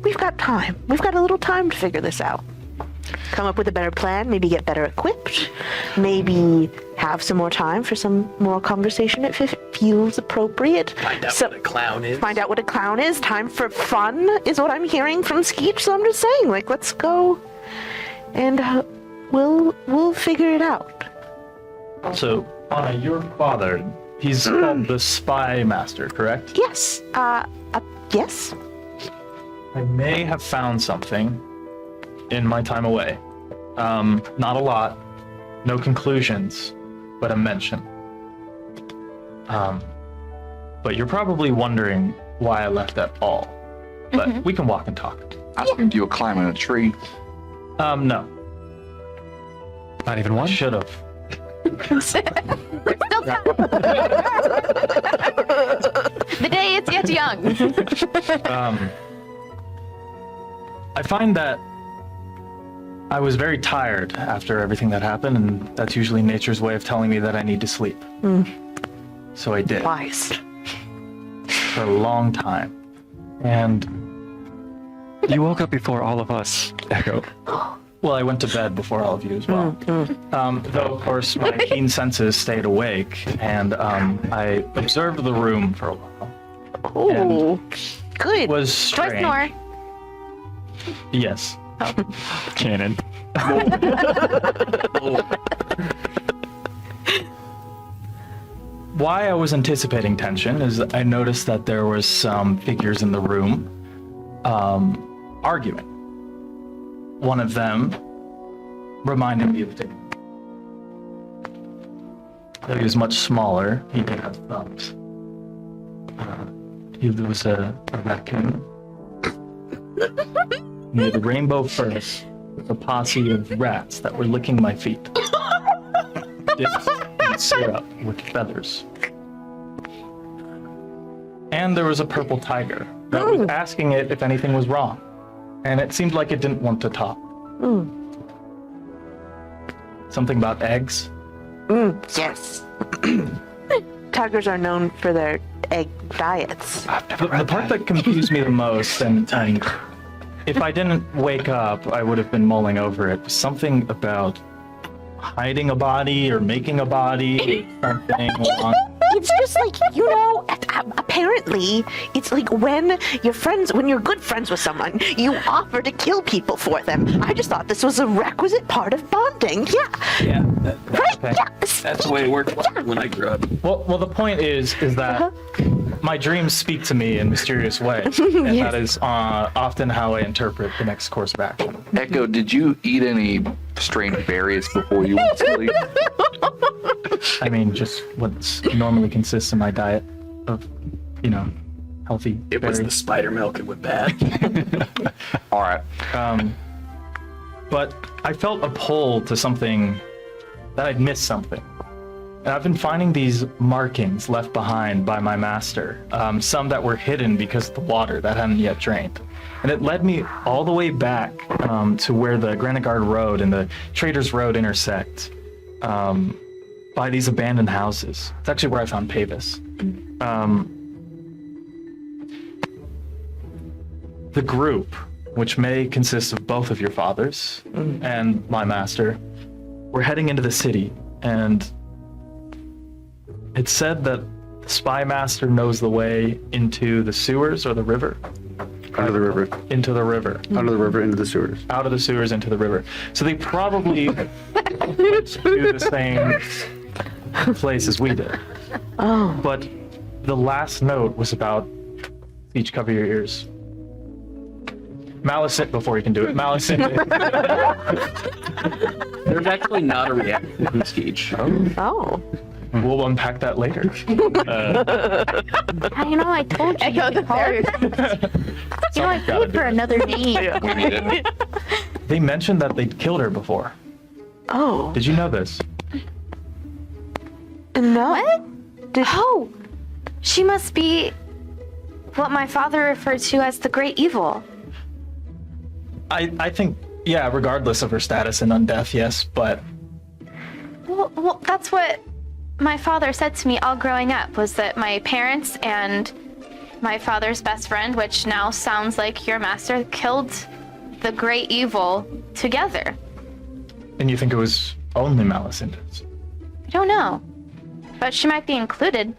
We've got time. We've got a little time to figure this out. Come up with a better plan, maybe get better equipped, maybe have some more time for some more conversation if it feels appropriate. Find out what a clown is. Find out what a clown is. Time for fun is what I'm hearing from Skeech, so I'm just saying, like, let's go and we'll figure it out. So, Ana, your father, he's called the Spy Master, correct? Yes. Yes. I may have found something in my time away. Not a lot, no conclusions, but a mention. But you're probably wondering why I left at all. But we can walk and talk. I assumed you were climbing a tree. No. Not even one? Should have. The day is yet young. I find that I was very tired after everything that happened, and that's usually nature's way of telling me that I need to sleep. So I did. Wise. For a long time. And, You woke up before all of us, Echo. well, I went to bed before all of you as well. Though, of course, my keen senses stayed awake, and I observed the room for a while. Oh, good. It was Twice strange. more. Yes. Canon. Why I was anticipating tension is I noticed that there was some figures in the room arguing. One of them reminded me of Dick. Though he was much smaller, he did have thumbs. He was a raccoon. He had rainbow furs with a posse of rats that were licking my feet. Dipped in syrup with feathers. And there was a purple tiger that was asking it if anything was wrong. And it seemed like it didn't want to talk. Something about eggs. Yes. Tigers are known for their egg diets. The part that confused me the most, and if I didn't wake up, I would have been mulling over it, was something about hiding a body or making a body or something along. It's just like, you know, apparently, it's like when you're good friends with someone, you offer to kill people for them. I just thought this was a requisite part of bonding. Yeah. Right? Okay. Yeah. That's the way it worked when I grew up. Well, the point is that my dreams speak to me in mysterious ways, and that is often how I interpret the next course of action. Echo, did you eat any strange berries before you went to sleep? I mean, just what normally consists in my diet of, healthy It was berries. the spider milk it went bad. All right. But I felt a pull to something, that I'd missed something. And I've been finding these markings left behind by my master, some that were hidden because of the water that hadn't yet drained. And it led me all the way back to where the Granitegard Road and the Traders Road intersect, by these abandoned houses. It's actually where I found Pavis. The group which may consist of both of your fathers and my master. We're heading into the city, and it's said that the spy master knows the way into the sewers or the river. Under the river. Into the river. Under the river, into the sewers. Out of the sewers into the river. So they probably went to the same place as we did. Oh. But the last note was about Skeech, cover your ears. Malice, before you can do it, Malice. There's actually not a reaction from Skeech. Oh. We'll unpack that later. You know, I told you. It's hard. You know, I paid for another name. We need it. They mentioned that they'd killed her before. Oh. Did you know this? No. What? Oh, she must be what my father referred to as the great evil. I think, yeah, regardless of her status in undeath, yes, but Well, that's what my father said to me all growing up, was that my parents and my father's best friend, which now sounds like your master, killed the great evil together. and you think it was only Malice Indus? I don't know, but she might be included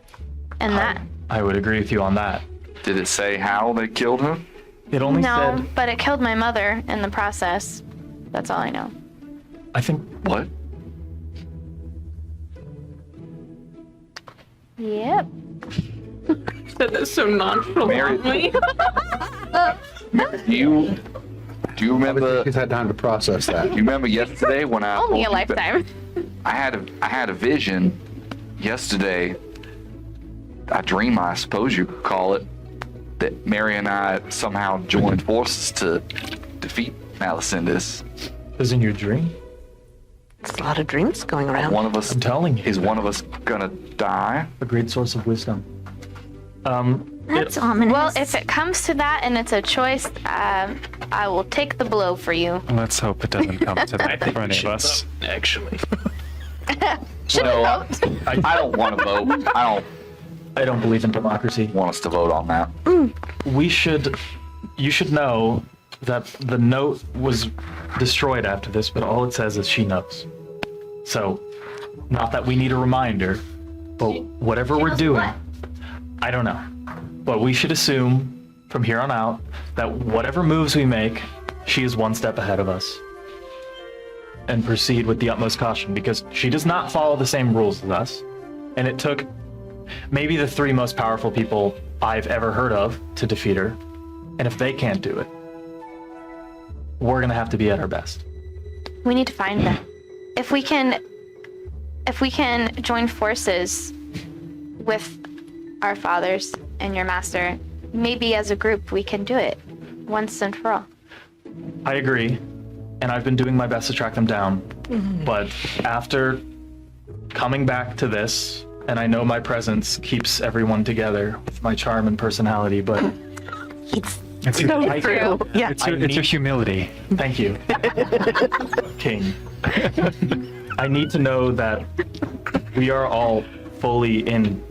in that. I would agree with you on that. Did it say how they killed her? It only No, said, but it killed my mother in the process. That's all I know. I think, What? Yep. Said that so nonchalantly. Do you remember? He's had time to process that. You remember yesterday when I Only a told you that lifetime. I had a vision yesterday. A dream, I suppose you could call it, that Mary and I somehow joined forces to defeat Malice Indus. was in your dream? There's a lot of dreams going around. One of us I'm telling you. is one of us gonna die. A great source of wisdom. That's ominous. Well, if it comes to that and it's a choice, I will take the blow for you. Let's hope it doesn't come to that for any of us. Actually. No, I don't want to vote. I don't believe in democracy. Want us to vote on that. You should know that the note was destroyed after this, but all it says is she knows. So, not that we need a reminder, but whatever we're doing, I don't know. But we should assume from here on out that whatever moves we make, she is one step ahead of us. And proceed with the utmost caution, because she does not follow the same rules as us. And it took maybe the three most powerful people I've ever heard of to defeat her. And if they can't do it, we're gonna have to be at our best. We need to find them. If we can join forces with our fathers and your master, maybe as a group we can do it once and for all. I agree, and I've been doing my best to track them down. But after coming back to this, and I know my presence keeps everyone together with my charm and personality, but It's your, True. Yeah. it's your humility. thank you, King. I need to know that we are all fully in,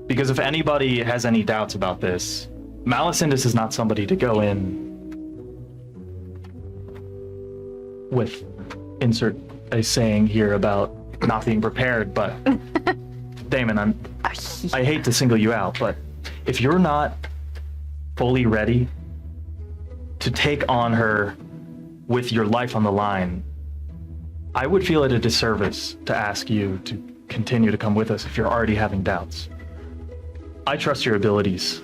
because if anybody has any doubts about this, Malice Indus is not somebody to go in with, insert a saying here about not being prepared, but Damon, I hate to single you out, but if you're not fully ready to take on her with your life on the line, I would feel it a disservice to ask you to continue to come with us if you're already having doubts. I trust your abilities,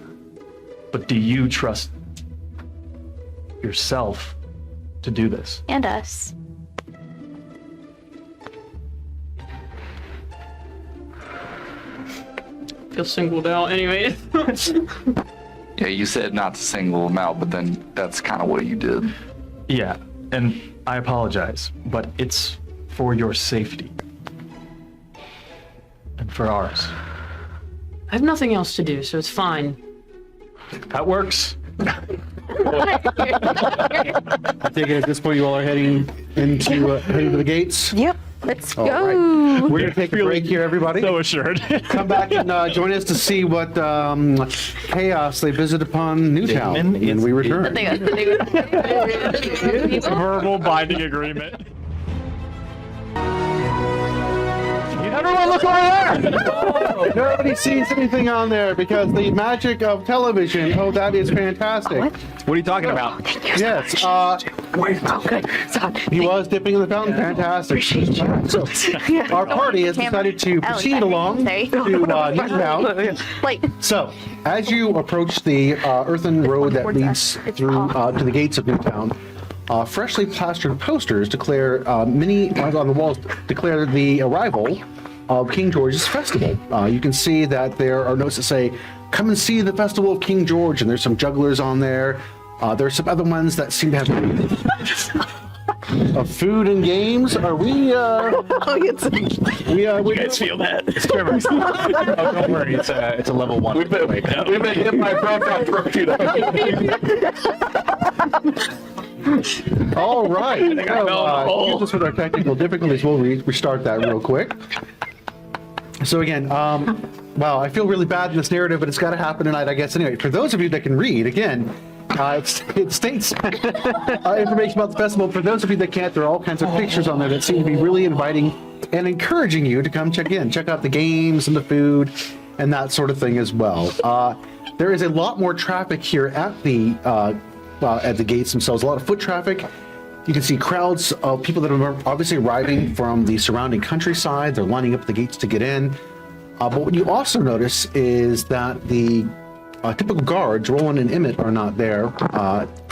but do you trust yourself to do this? And us. Feel singled out anyway. Yeah, you said not to single them out, but then that's kind of what you did. Yeah, and I apologize, but it's for your safety. And for ours. I have nothing else to do, so it's fine. That works. I take it at this point you all are heading into the gates. Yep. Let's All go. right. We're going to take a break here, everybody. So assured. Come back and join us to see what chaos they visit upon Newtown when we return. Verbal binding agreement. Everyone look over there! Nobody sees anything on there because the magic of television. Oh, that is fantastic. What are you talking about? Yes. He was dipping in the fountain. Fantastic. So, our party has decided to proceed along to Newtown. So, as you approach the earthen road that leads through to the gates of Newtown, freshly plastered posters declare on the walls declare the arrival of King George's festival. You can see that there are notes that say, "Come and see the festival of King George," and there's some jugglers on there. There's some other ones that seem to have food and games. Are we? You guys feel that? Oh, don't worry, it's a level 1. We've been hit by a proton torpedo. All right. Excuse us with our technical difficulties. We'll restart that real quick. So again, wow, I feel really bad in this narrative, but it's got to happen tonight, I guess. Anyway, for those of you that can read, again, it states information about the festival. For those of you that can't, there are all kinds of pictures on there that seem to be really inviting and encouraging you to come check out the games and the food and that sort of thing as well. There is a lot more traffic here at the gates themselves. A lot of foot traffic. You can see crowds of people that are obviously arriving from the surrounding countryside. They're lining up at the gates to get in. But what you also notice is that the typical guards, Roland and Emmett, are not there.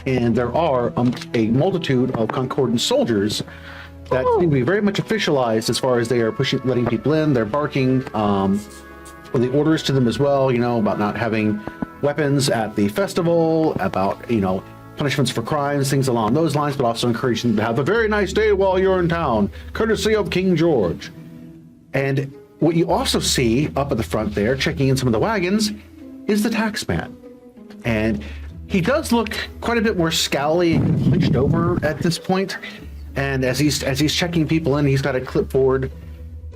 And there are a multitude of Concordant soldiers that seem to be very much officialized as far as they are letting people in. They're barking the orders to them as well, about not having weapons at the festival, about, punishments for crimes, things along those lines, but also encouraging them to have a very nice day while you're in town, courtesy of King George. And what you also see up at the front there, checking in some of the wagons, is the taxman. And he does look quite a bit more scowly and hunched over at this point. And as he's checking people in, he's got a clipboard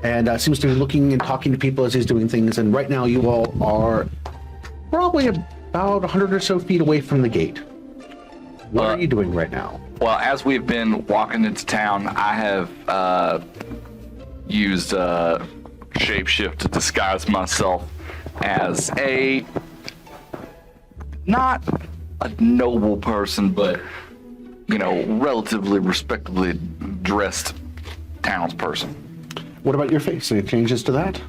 and seems to be looking and talking to people as he's doing things. And right now you all are probably about 100 or so feet away from the gate. What are you doing right now? Well, as we've been walking into town, I have used shapeshift to disguise myself as not a noble person, but relatively respectably dressed townsperson. What about your face? Any changes to that?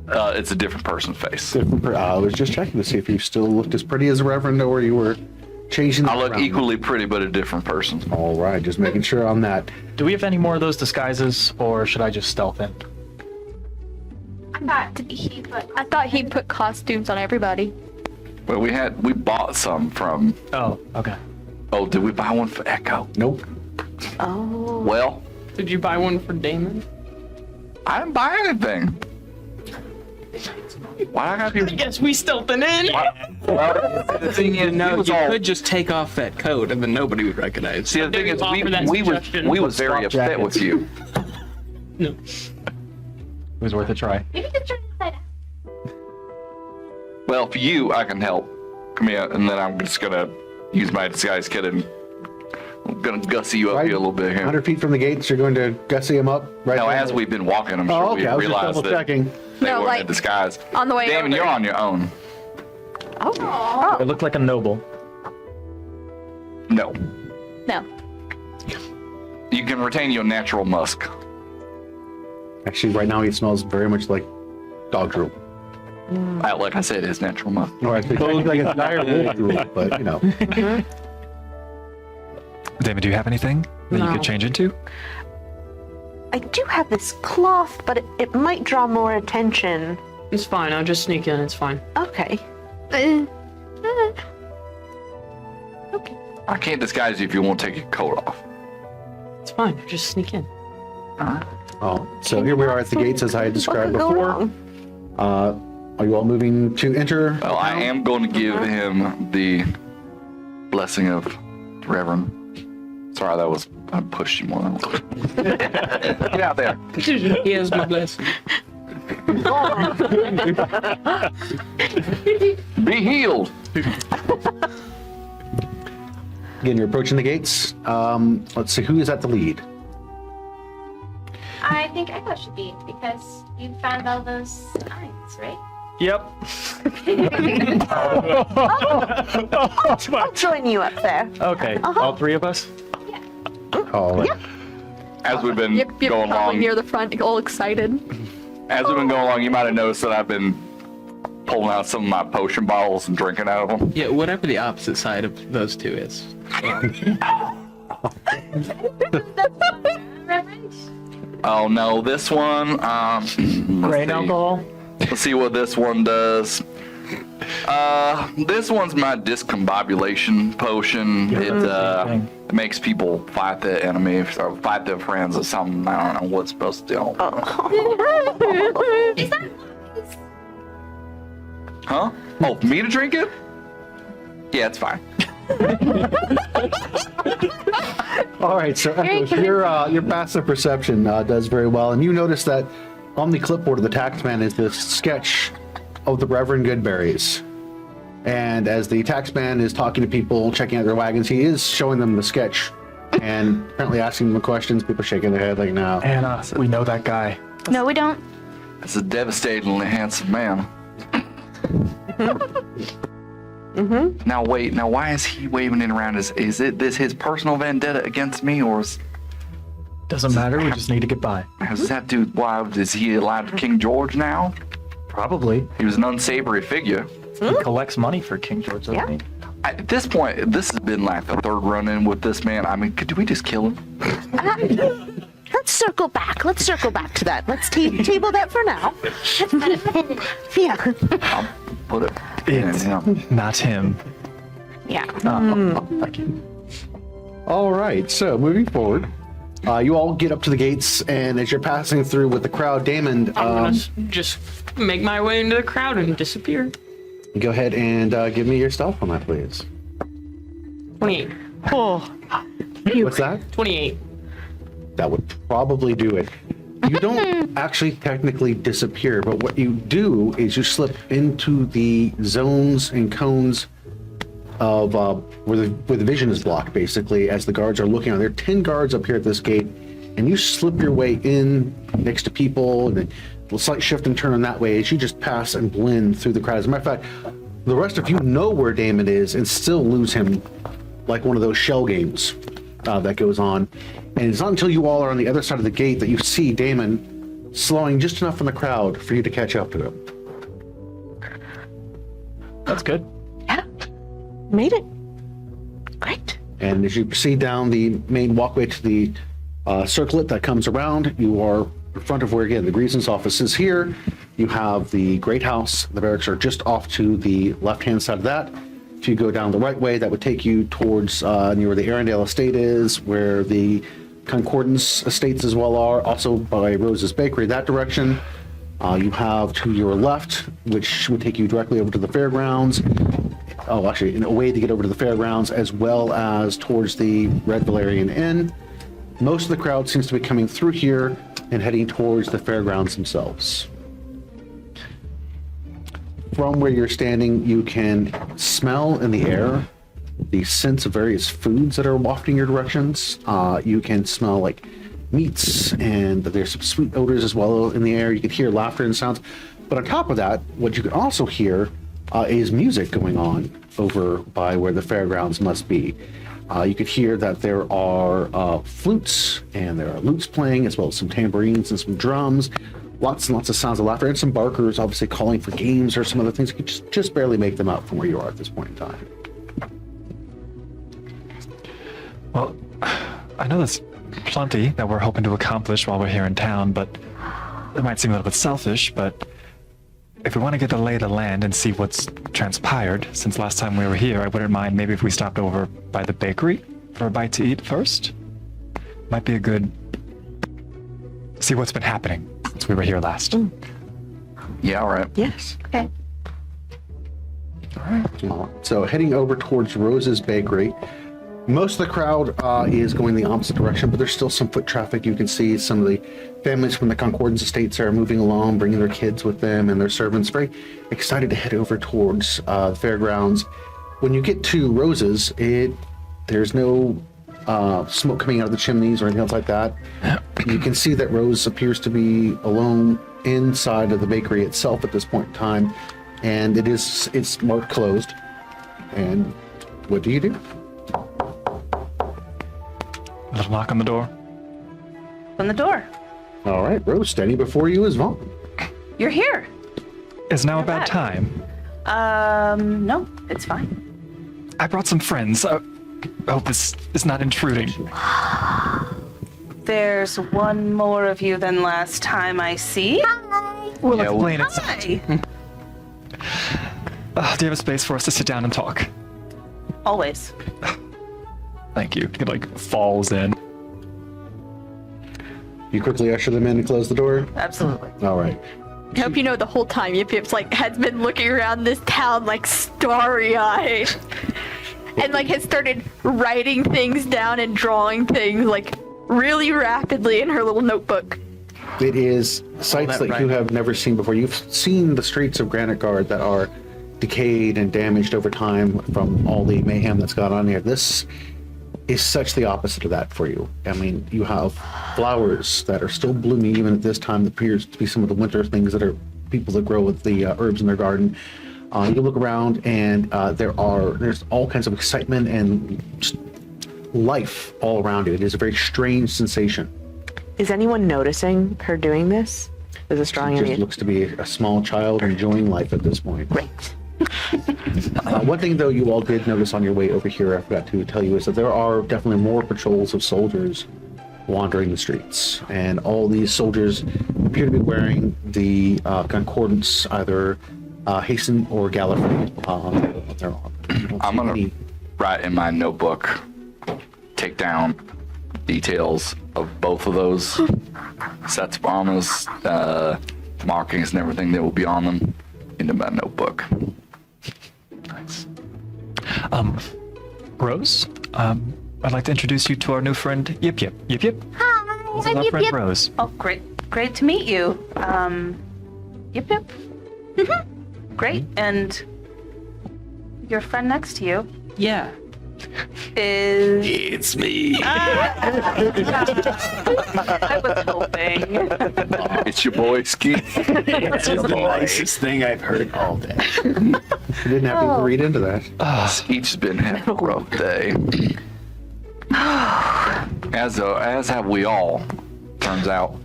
It's a different person's face. I was just checking to see if you still looked as pretty as a Reverend or you were changing. I look equally pretty, but a different person. All right, just making sure on that. Do we have any more of those disguises, or should I just stealth in? I thought he put costumes on everybody. Well, we bought some from. Oh, okay. Oh, did we buy one for Echo? Nope. Oh. Well, Did you buy one for Damon? I didn't buy anything. Why I got I guess we stealthing in. Well, the thing is, You could just take off that coat and then nobody would recognize. See, the thing is, offer that we was very Swap upset jackets. with you. No. It was worth a try. Maybe just turn inside out. Well, for you, I can help. Come here, and then I'm just gonna use my disguise kit and I'm gonna gussy you up here a little bit here. 100 feet from the gates, you're going to gussy him up right Now, there? as we've been walking, I'm sure Oh, okay. we I was just realized double that checking. they No, weren't like, in disguise. on the way Damon, over. you're on your own. Oh. It looked like a noble. No. No. You can retain your natural musk. Actually, right now he smells very much like dog drool. Like I said, his natural musk. Or I think like a dire wolf drool, but Damon, do you have anything that you No. could change into? I do have this cloth, but it might draw more attention. It's fine. I'll just sneak in. It's fine. Okay. I can't disguise you if you won't take your coat off. It's fine. Just sneak in. Oh, so here we are at the gates as I had described What could go before. wrong? Are you all moving to enter? Well, I am going to give him the blessing of Reverend. Sorry, I pushed you more than Get out there. Here's my blessing. Be healed. Again, you're approaching the gates. Let's see, who is at the lead? I think Echo should be, because you found all those signs, right? Yep. I'll join you up there. Okay. All three of us? All right. As we've been You're going probably along, near the front, all excited. as we've been going along, you might have noticed that I've been pulling out some of my potion bottles and drinking out of them. Yeah, whatever the opposite side of those two is. Reverend? Oh no, this one. Grain alcohol? Let's see what this one does. This one's my discombobulation potion. It makes people fight their enemies or fight their friends or something. I don't know what's supposed to do. Is that Huh? Oh, for me to drink it? Yeah, it's fine. All right, so Echoes, your passive perception does very well, and you notice that on the clipboard of the taxman is this sketch of the Reverend Goodberries. And as the taxman is talking to people, checking out their wagons, he is showing them the sketch and apparently asking them questions. People shaking their head like, no. Anna, we know that guy. No, we don't. It's a devastatingly handsome man. Now wait, why is he waving it around? Is it this his personal vendetta against me, or Doesn't matter, we just need to get by. does that dude? Why is he allowed to King George now? Probably. He was an unsavory figure. He collects money for King George, doesn't he? At this point, this has been like the third run-in with this man. I mean, could we just kill him? Let's circle back. Let's circle back to that. Let's table that for now. Yeah. I'll put it. It's not him. Yeah. All right, so moving forward, you all get up to the gates, and as you're passing through with the crowd, Damon, I'm gonna just make my way into the crowd and disappear. go ahead and give me your stealth on that, please. 28. What's that? 28. That would probably do it. You don't actually technically disappear, but what you do is you slip into the zones and cones of where the vision is blocked, basically, as the guards are looking on. There are 10 guards up here at this gate, and you slip your way in next to people, and then a slight shift and turn in that way as you just pass and blend through the crowd. As a matter of fact, the rest of you know where Damon is and still lose him like one of those shell games that goes on. And it's not until you all are on the other side of the gate that you see Damon slowing just enough in the crowd for you to catch up to him. That's good. Yeah. Made it. Great. And as you proceed down the main walkway to the circlet that comes around, you are in front of where, again, the Greason's office is here. You have the Great House. The barracks are just off to the left-hand side of that. If you go down the right way, that would take you towards near where the Erindale estate is, where the Concordance estates as well are, also by Rose's Bakery, that direction. You have to your left, which would take you directly over to the fairgrounds. Oh, actually, in a way to get over to the fairgrounds, as well as towards the Red Valerian Inn. Most of the crowd seems to be coming through here and heading towards the fairgrounds themselves. From where you're standing, you can smell in the air the scents of various foods that are wafting your directions. You can smell like meats, and there's some sweet odors as well in the air. You can hear laughter and sounds. But on top of that, what you can also hear is music going on over by where the fairgrounds must be. You could hear that there are flutes and there are lutes playing, as well as some tambourines and some drums. Lots and lots of sounds of laughter, and some barkers obviously calling for games or some other things. You could just barely make them out from where you are at this point in time. Well, I know there's plenty that we're hoping to accomplish while we're here in town, but it might seem a little bit selfish, but if we want to get the lay of the land and see what's transpired since last time we were here, I wouldn't mind maybe if we stopped over by the bakery for a bite to eat first. Might be a good... see what's been happening since we were here last. Yeah, all right. Yes. Okay. So heading over towards Rose's Bakery, Most of the crowd is going the opposite direction, but there's still some foot traffic. You can see some of the families from the Concordance estates are moving along, bringing their kids with them and their servants, very excited to head over towards the fairgrounds. When you get to Rose's, there's no smoke coming out of the chimneys or anything else like that. You can see that Rose appears to be alone inside of the bakery itself at this point in time, and it's marked closed. And what do you do? A little knock on the door. Open the door. All right, Rose, standing before you is Vaughn. You're here. Is now a You're bad back. time? No, it's fine. I brought some friends. I hope this is not intruding. There's one more of you than last time I see. We'll Yeah, explain it. Hi. Do you have a space for us to sit down and talk? Always. Thank you. He falls in. You quickly usher them in and close the door. Absolutely. All right. I hope you know the whole time Yip Yip's has been looking around this town starry-eyed. And has started writing things down and drawing things really rapidly in her little notebook. It is sights that you have never seen before. You've seen the streets of Granitegard that are decayed and damaged over time from all the mayhem that's gone on here. This is such the opposite of that for you. I mean, you have flowers that are still blooming even at this time. That appears to be some of the winter things that are people that grow with the herbs in their garden. You look around and there's all kinds of excitement and just life all around you. It is a very strange sensation. Is anyone noticing her doing this? Is this drawing She any? just looks to be a small child enjoying life at this point. Great. One thing, though, you all did notice on your way over here, I forgot to tell you, is that there are definitely more patrols of soldiers wandering the streets. And all these soldiers appear to be wearing the Concordance, either Hasten or Gallifrey on their arm. I'm going to write in my notebook, take down details of both of those sets of armors, markings and everything that will be on them into my notebook. Nice. Rose, I'd like to introduce you to our new friend, Yip Yip. Yip Yip? Hi, This is I'm our Yip friend Yip. Rose. Oh, great to meet you. Yip Yip. Great, and your friend next to you Yeah. is. It's me. I was hoping. It's your boy, Skeech. It's the nicest thing I've heard all day. You didn't have to read into that. Skeech's been having a rough day. As have we all, turns out.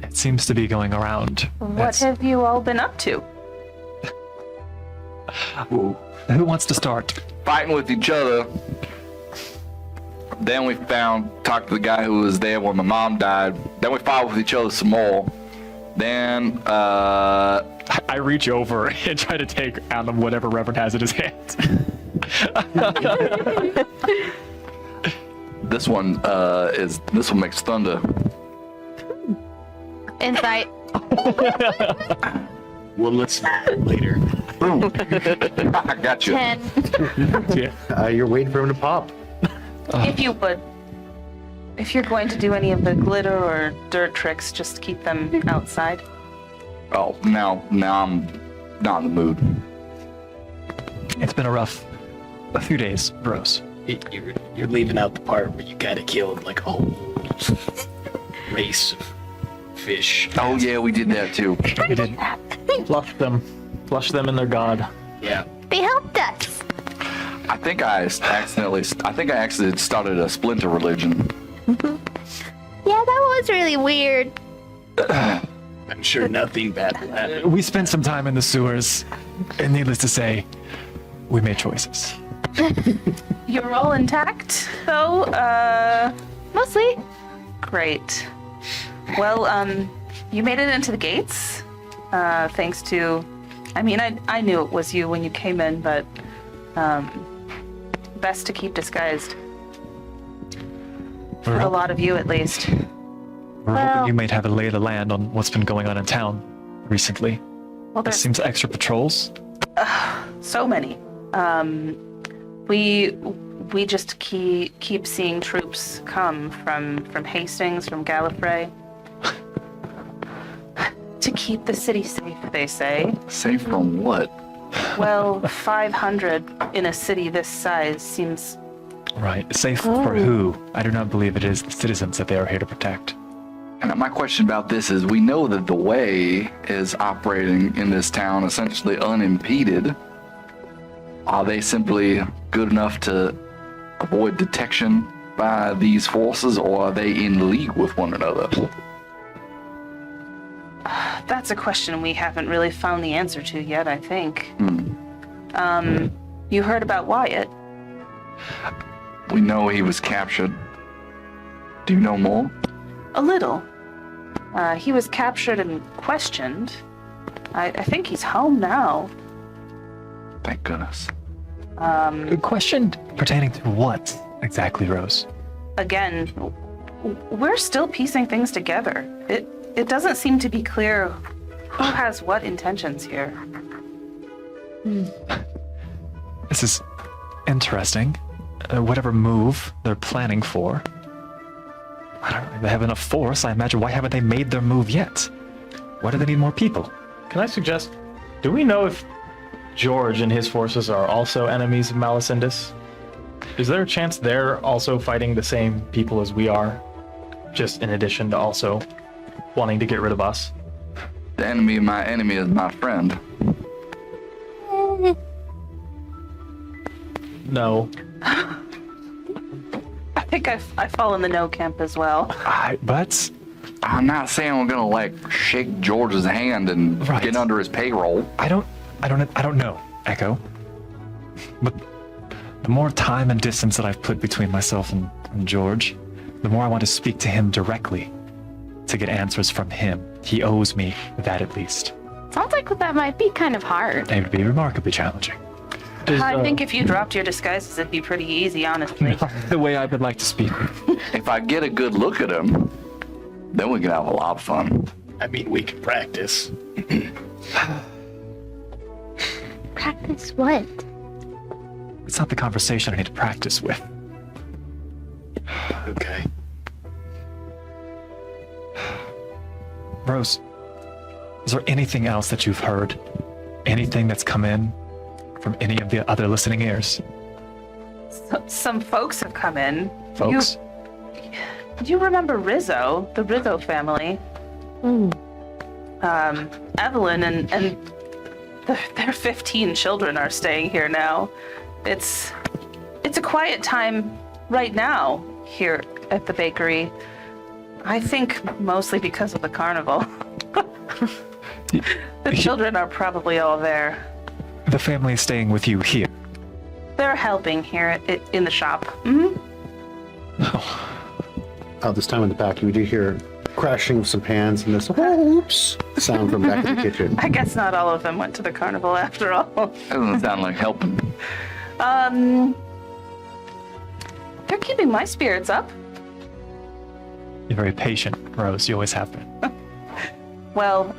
It seems to be going around. What have you all been up to? Who wants to start? Fighting with each other. Then we talked to the guy who was there when my mom died. Then we fought with each other some more. Then, I reach over and try to take out of whatever Reverend has in his hand. this one makes thunder. Insight. We'll listen later. Boom. I got you. 10. You're waiting for him to pop. If you would. If you're going to do any of the glitter or dirt tricks, just keep them outside. Oh, now I'm not in the mood. It's been a few days, Rose. You're leaving out the part where you gotta kill a whole race of fish. Oh yeah, we did that too. We did. Flush them in their god. Yeah. They helped us. I think I accidentally started a splinter religion. Yeah, that was really weird. I'm sure nothing bad will happen. We spent some time in the sewers, and needless to say, we made choices. You're all intact, though? Mostly. Great. Well, you made it into the gates, thanks to... I mean, I knew it was you when you came in, but best to keep disguised. For a lot of you, at least. We're hoping you might have a lay of the land on what's been going on in town recently. Well, There there's seems extra patrols. so many. We we just keep seeing troops come from Hastings, from Gallifrey. To keep the city safe, they say. Safe from what? Well, 500 in a city this size seems... Right. Safe for who? I do not believe it is the citizens that they are here to protect. And my question about this is, we know that the Way is operating in this town essentially unimpeded. Are they simply good enough to avoid detection by these forces, or are they in league with one another? That's a question we haven't really found the answer to yet, I think. You heard about Wyatt? We know he was captured. Do you know more? A little. He was captured and questioned. I think he's home now. Thank goodness. Questioned pertaining to what exactly, Rose? Again, we're still piecing things together. It doesn't seem to be clear who has what intentions here. This is interesting. Whatever move they're planning for. I don't know. If they have enough force, I imagine. Why haven't they made their move yet? Why do they need more people? Can I suggest, do we know if George and his forces are also enemies of Malacindus? Is there a chance they're also fighting the same people as we are? Just in addition to also wanting to get rid of us? The enemy of my enemy is my friend. No. I think I fall in the no camp as well. But I'm not saying I'm gonna like shake George's hand and get under his payroll. I don't know, Echo. But the more time and distance that I've put between myself and George, the more I want to speak to him directly to get answers from him. He owes me that at least. Sounds like that might be kind of hard. It would be remarkably challenging. I think if you dropped your disguises, it'd be pretty easy, honestly. The way I would like to speak. If I get a good look at him, then we can have a lot of fun. I mean, we can practice. Practice what? It's not the conversation I need to practice with. Okay. Rose, is there anything else that you've heard? Anything that's come in from any of the other listening ears? Some folks have come in. Folks? You remember Rizzo, the Rizzo family? Evelyn and their 15 children are staying here now. It's a quiet time right now here at the bakery. I think mostly because of the carnival. The children are probably all there. The family is staying with you here. They're helping here in the shop. This time in the back, you do hear crashing of some pans and this oops sound from back in the kitchen. I guess not all of them went to the carnival after all. That doesn't sound like helping. They're keeping my spirits up. You're very patient, Rose. You always have been. Well,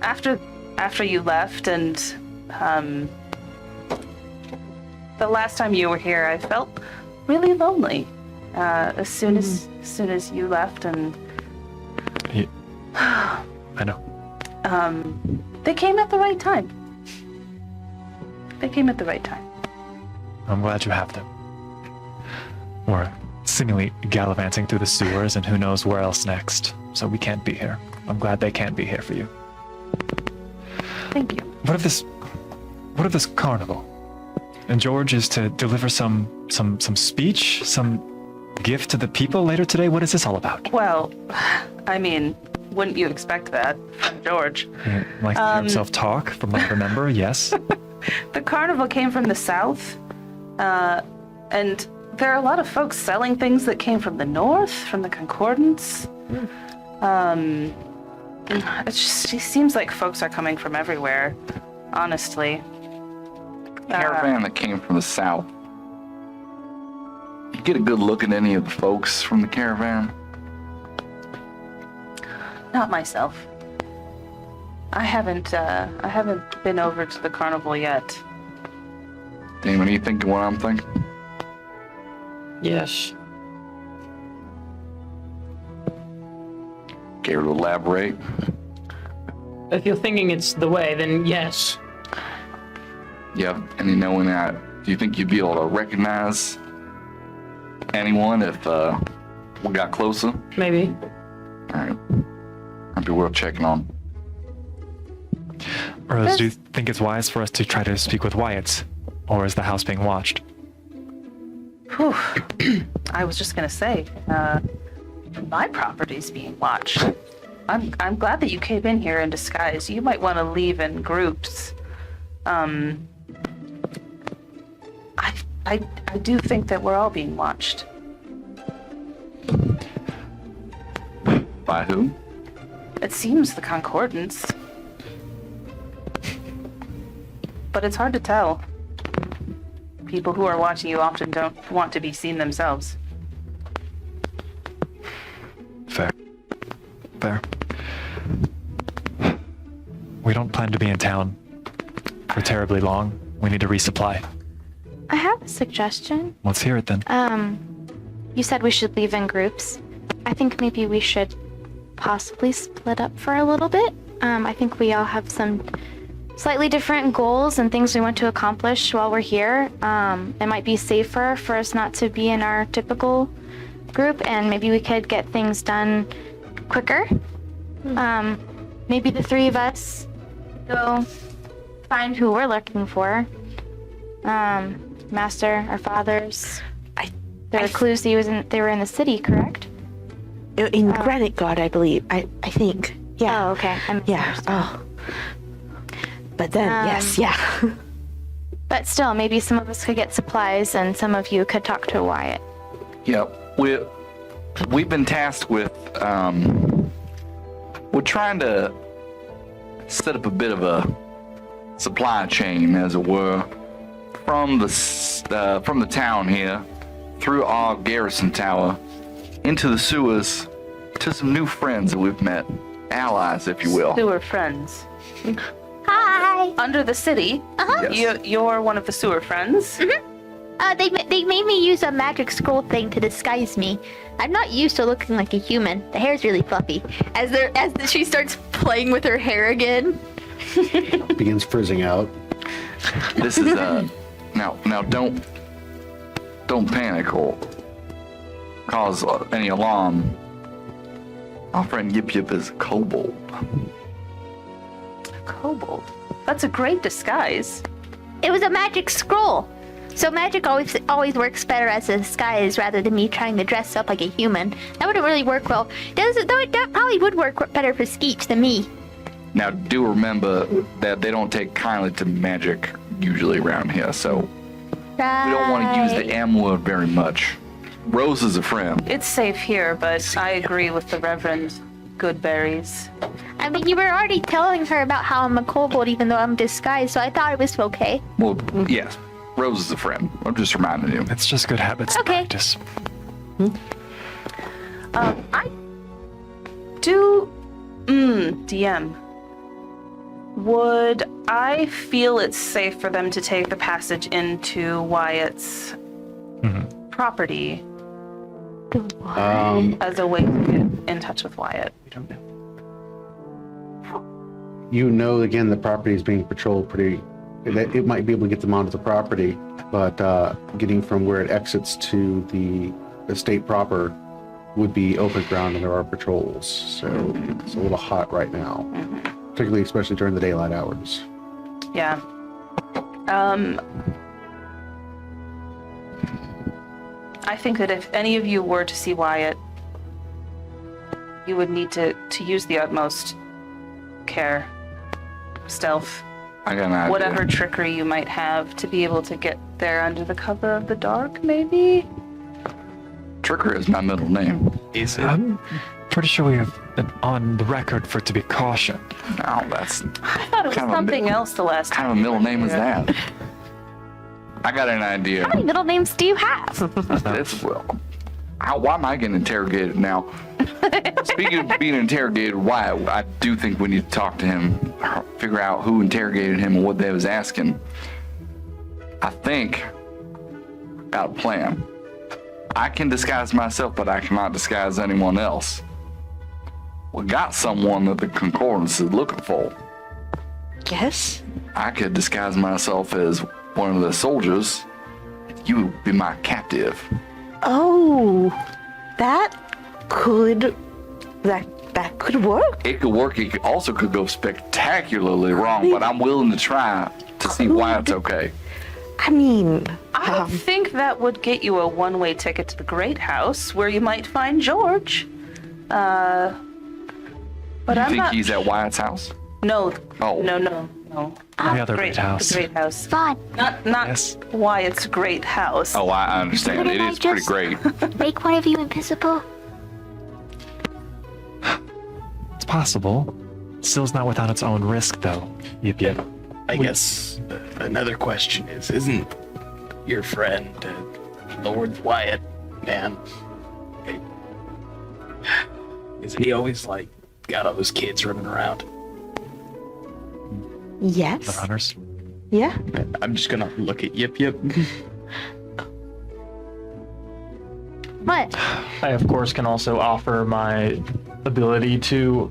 after you left and the last time you were here, I felt really lonely. As soon as you left, and I know. They came at the right time. They came at the right time. I'm glad you have them. We're seemingly gallivanting through the sewers and who knows where else next. So we can't be here. I'm glad they can't be here for you. Thank you. What if this carnival? And George is to deliver some speech, some gift to the people later today? What is this all about? Well, I mean, wouldn't you expect that from George? He likes to hear himself talk, from what I remember, yes. The carnival came from the south, and there are a lot of folks selling things that came from the north, from the Concordance. It seems like folks are coming from everywhere, honestly. Caravan that came from the south. You get a good look at any of the folks from the caravan? Not myself. I haven't been over to the carnival yet. Damon, are you thinking what I'm thinking? Yes. Care to elaborate? If you're thinking it's the way, then yes. Yeah, and knowing that, do you think you'd be able to recognize anyone if we got closer? Maybe. Alright. Might be worth checking on. Rose, do you think it's wise for us to try to speak with Wyatt? Or is the house being watched? Whew. I was just gonna say, my property's being watched. I'm glad that you came in here in disguise. You might want to leave in groups. I do think that we're all being watched. By who? It seems the Concordance. But it's hard to tell. People who are watching you often don't want to be seen themselves. Fair. Fair. We don't plan to be in town for terribly long. We need to resupply. I have a suggestion. Let's hear it then. You said we should leave in groups. I think maybe we should possibly split up for a little bit. I think we all have some slightly different goals and things we want to accomplish while we're here. It might be safer for us not to be in our typical group, and maybe we could get things done quicker. Maybe the three of us go find who we're looking for. Master, our fathers. There were clues they were in the city, correct? In Granitegard, I believe. I think. Yeah. Oh, okay. Yeah. Oh. But then, yes, yeah. But still, maybe some of us could get supplies and some of you could talk to Wyatt. Yeah, we've been tasked with, we're trying to set up a bit of a supply chain, as it were, from the town here, through our garrison tower, into the sewers, to some new friends that we've met, allies, if you will. Sewer friends. Hi. Under the city. Yes. You're one of the sewer friends. They made me use a magic scroll thing to disguise me. I'm not used to looking like a human. The hair's really fluffy. As she starts playing with her hair again. Begins frizzing out. This is now don't panic or cause any alarm. Our friend Yip Yip is a kobold. Kobold. That's a great disguise. It was a magic scroll. So magic always works better as a disguise rather than me trying to dress up like a human. That wouldn't really work well. That probably would work better for Skeech than me. Now, do remember that they don't take kindly to magic usually around here, so Right. we don't want to use the M word very much. Rose is a friend. It's safe here, but I agree with the Reverend Goodberries. I mean, you were already telling her about how I'm a kobold even though I'm disguised, so I thought it was okay. Well, yes, Rose is a friend. I'm just reminding you. It's just good habits to Okay. practice. I do... DM. Would I feel it's safe for them to take the passage into Wyatt's property as a way to get in touch with Wyatt? We don't know. You know, again, the property is being patrolled pretty. It might be able to get them onto the property, but getting from where it exits to the estate proper would be open ground, and there are patrols. So it's a little hot right now, particularly especially during the daylight hours. Yeah. I think that if any of you were to see Wyatt, you would need to use the utmost care, stealth, I got an idea. whatever trickery you might have to be able to get there under the cover of the dark, maybe? Trickery is my middle name. Is it? I'm pretty sure we have been on the record for it to be caution. No, that's I thought it was kind of something else the last what time. kind of a middle name is that? I got an idea. How many middle names do you have? This will. Why am I getting interrogated now? Speaking of being interrogated, why? I do think we need to talk to him, figure out who interrogated him and what they was asking. I think I got a plan. I can disguise myself, but I cannot disguise anyone else. We got someone that the Concordance is looking for. Yes? I could disguise myself as one of the soldiers. You would be my captive. Oh, that could work. It could work. It also could go spectacularly wrong, but I'm willing to try to see why it's okay. I mean, I think that would get you a one-way ticket to the Great House, where you might find George. But You I'm think not. he's at Wyatt's house? No. Oh. No. The other great house. The Great House. Fun. Not Yes. Wyatt's Great House. Oh, I understand. It is pretty great. Make one of you invisible. It's possible. Still's not without its own risk, though. Yip. I guess another question is, isn't your friend Lord Wyatt, man? Isn't he always like got all those kids running around? The yes. runners. Yeah. I'm just gonna look at Yip. What? I, of course, can also offer my ability to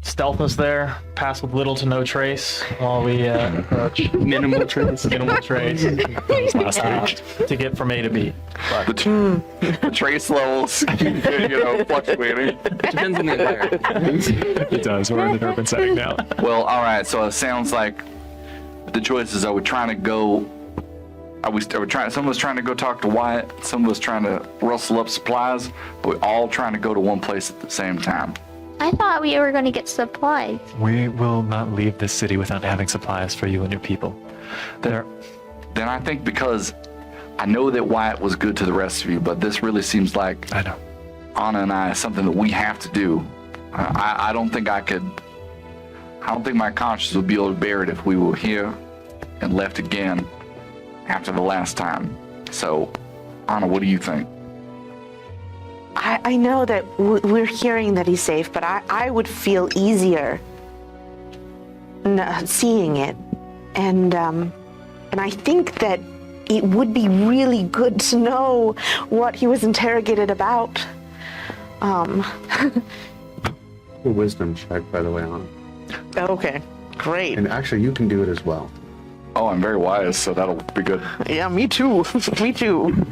stealth us there, pass with little to no trace while we approach. Minimal trace. Minimal trace. To get from A to B. But The trace levels, fluctuating. Depends on the environment. It does. We're in an urban setting now. Well, all right. So it sounds like the choices are: we trying to go? Are we trying? Some of us trying to go talk to Wyatt. Some of us trying to rustle up supplies. But we're all trying to go to one place at the same time. I thought we were going to get supplies. We will not leave this city without having supplies for you and your people. There. Then I think because I know that Wyatt was good to the rest of you, but this really seems like I know. Ana and I is something that we have to do. I don't think I could. I don't think my conscience would be able to bear it if we were here and left again after the last time. So, Ana, what do you think? I know that we're hearing that he's safe, but I would feel easier seeing it. And I think that it would be really good to know what he was interrogated about. A wisdom check, by the way, on. Okay, great. And actually, you can do it as well. Oh, I'm very wise, so that'll be good. Yeah, me too. Me too.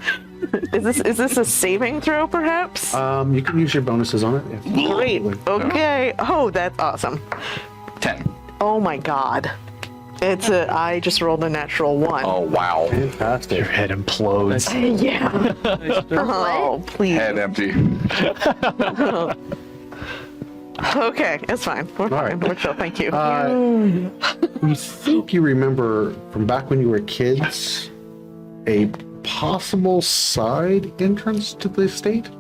Is this a saving throw, perhaps? You can use your bonuses on it. Great. Okay. Oh, that's awesome. 10. Oh my God. I just rolled a natural 1. Oh, wow. Fantastic. Your head implodes. Yeah. Oh, please. Head empty. Okay, it's fine. We're fine. We're chill. Thank you. You think you remember from back when you were kids a possible side entrance to the estate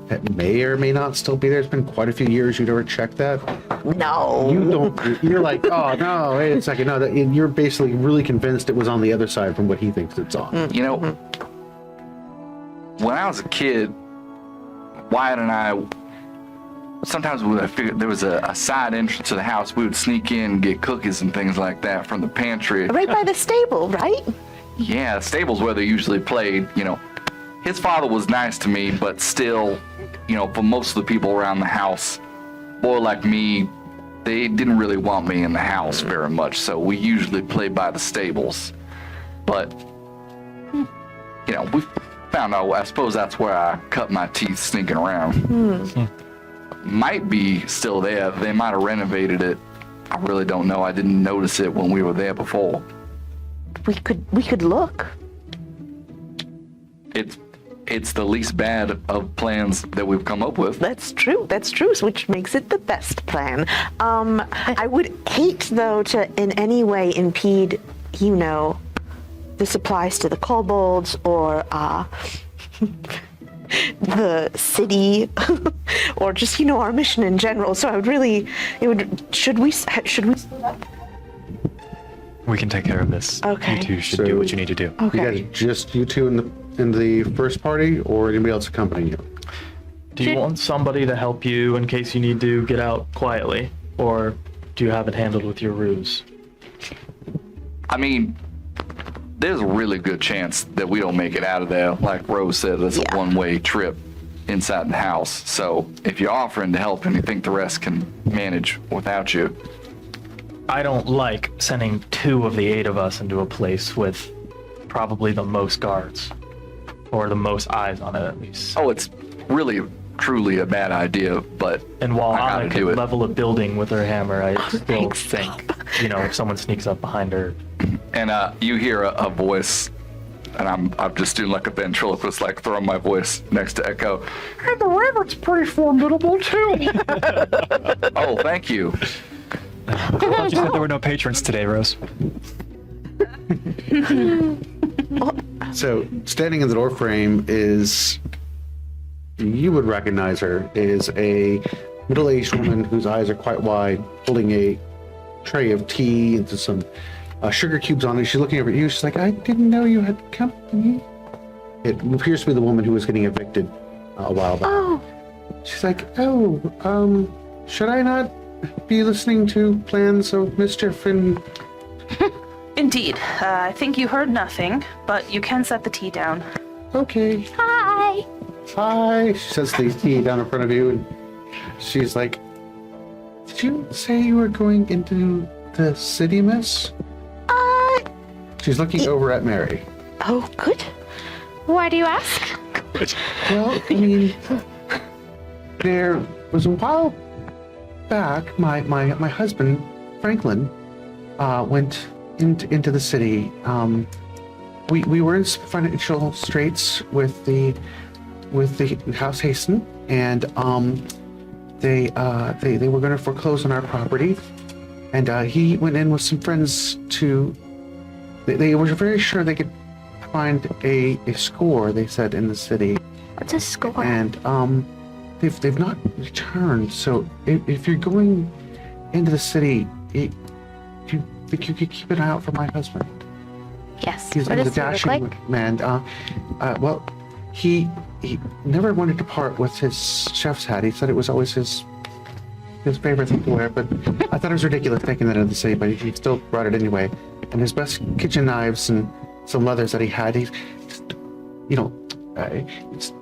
that may or may not still be there? It's been quite a few years. You'd ever checked that? No. You don't. You're like, oh no, wait a second. No, you're basically really convinced it was on the other side from what he thinks it's on. You know, when I was a kid, Wyatt and I, sometimes when I figured there was a side entrance to the house, we would sneak in and get cookies and things like that from the pantry. Right by the stable, right? Yeah, the stable's where they usually played. His father was nice to me, but still, for most of the people around the house, boy like me, they didn't really want me in the house very much, so we usually played by the stables. But, we found out, I suppose that's where I cut my teeth sneaking around. Might be still there. They might have renovated it. I really don't know. I didn't notice it when we were there before. We could look. It's the least bad of plans that we've come up with. That's true, which makes it the best plan. I would hate, though, to in any way impede, the supplies to the Kobolds or the city or just, our mission in general. So I would really, should we split up? We can take care of this. Okay. You two should So- do what you need to do. Okay. You guys, just you two in the first party, or anybody else accompanying you? do you want somebody to help you in case you need to get out quietly? Or do you have it handled with your ruse? I mean, there's a really good chance that we don't make it out of there. Like Rose said, it's a one-way trip inside the house. So if you're offering to help and you think the rest can manage without you. I don't like sending 2 of the 8 of us into a place with probably the most guards, or the most eyes on it at least. Oh, it's really, truly a bad idea, but and while I Ana can level a building with her hammer, I still think, if someone sneaks up behind her. And you hear a voice, and I'm just doing like a ventriloquist, like throwing my voice next to Echo. And the Reverend's pretty formidable too. Oh, thank you. I thought you said there were no patrons today, Rose. So, standing in the door frame is, you would recognize her, is a middle-aged woman whose eyes are quite wide, holding a tray of tea and some sugar cubes on it. She's looking over at you. She's like, I didn't know you had company. It appears to be the woman who was getting evicted a while back. Oh. She's like, should I not be listening to plans of mischief and... Indeed. I think you heard nothing, but you can set the tea down. Okay. Hi. Hi. She sets the tea down in front of you, and she's like, did you say you were going into the city, miss? She's looking over at Mary. Oh, good. Why do you ask? Well, I mean, there was a while back, my husband, Franklin, went into the city. We were in financial straits with the House Hasten, and they were going to foreclose on our property, and he went in with some friends to. They were very sure they could find a score. They said in the city. What's a score? And they've not returned. So if you're going into the city, do you think you could keep an eye out for my husband? Yes. He's What a does he look dashing like? man. Well, he never wanted to part with his chef's hat. He said it was always his favorite thing to wear. But I thought it was ridiculous taking that into the city. But he still brought it anyway. And his best kitchen knives and some leathers that he had. He's just, he's a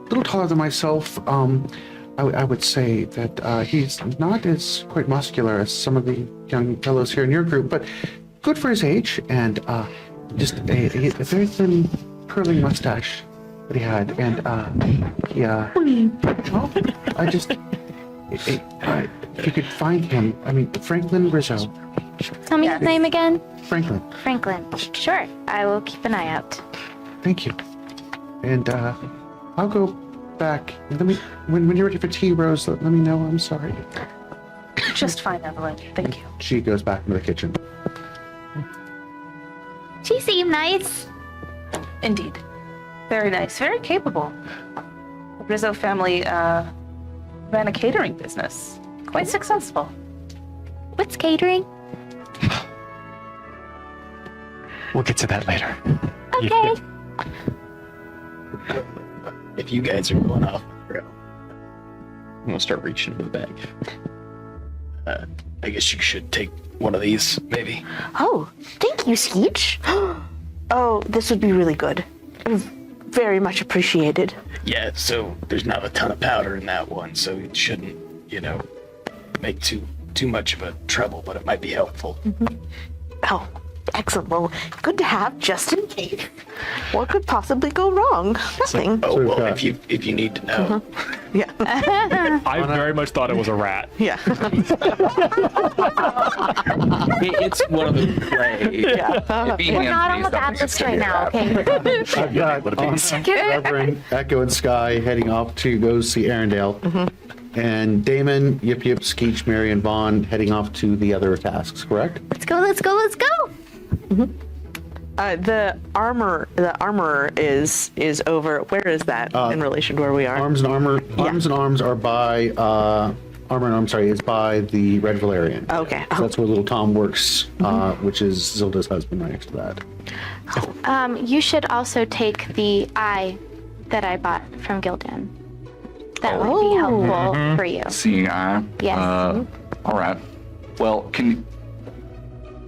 little taller than myself. I would say that he's not as quite muscular as some of the young fellows here in your group, but good for his age, and just a very thin, curling mustache that he had, and if you could find him, I mean, Franklin Rizzo. Tell me his name again. Franklin. Franklin. Sure. I will keep an eye out. Thank you. And I'll go back. When you're ready for tea, Rose, let me know. I'm sorry. Just fine, Evelyn. Thank you. She goes back into the kitchen. She seemed nice. Indeed. Very nice. Very capable. The Rizzo family ran a catering business. Quite successful. What's catering? We'll get to that later. Okay. If you guys are going off, I'm gonna start reaching into the bag. I guess you should take one of these, maybe. Oh, thank you, Skeech. Oh, this would be really good. Very much appreciated. Yeah, so there's not a ton of powder in that one, so it shouldn't, make too much of a trouble, but it might be helpful. Mm-hmm. Oh, excellent. Well, good to have just in case. What could possibly go wrong? Nothing. If you need to know. Yeah. I very much thought it was a rat. Yeah. It's one of the gray. Yeah. We're not on the bad list right now, okay? I've got Reverend, Echo, and Sky heading off to go see Erindale. And Damon, Yip, Skeech, Mary, and Vaughn heading off to the other tasks, correct? Let's go, let's go, let's go! The armor is over. Where is that in relation to where we are? Arms and Arms are by is by the Red Valerian. Okay. So that's where little Tom works, which is Zilda's husband right next to that. You should also take the eye that I bought from Gildan. That would be helpful for you. Seeing eye? Yes. All right. Well, can you...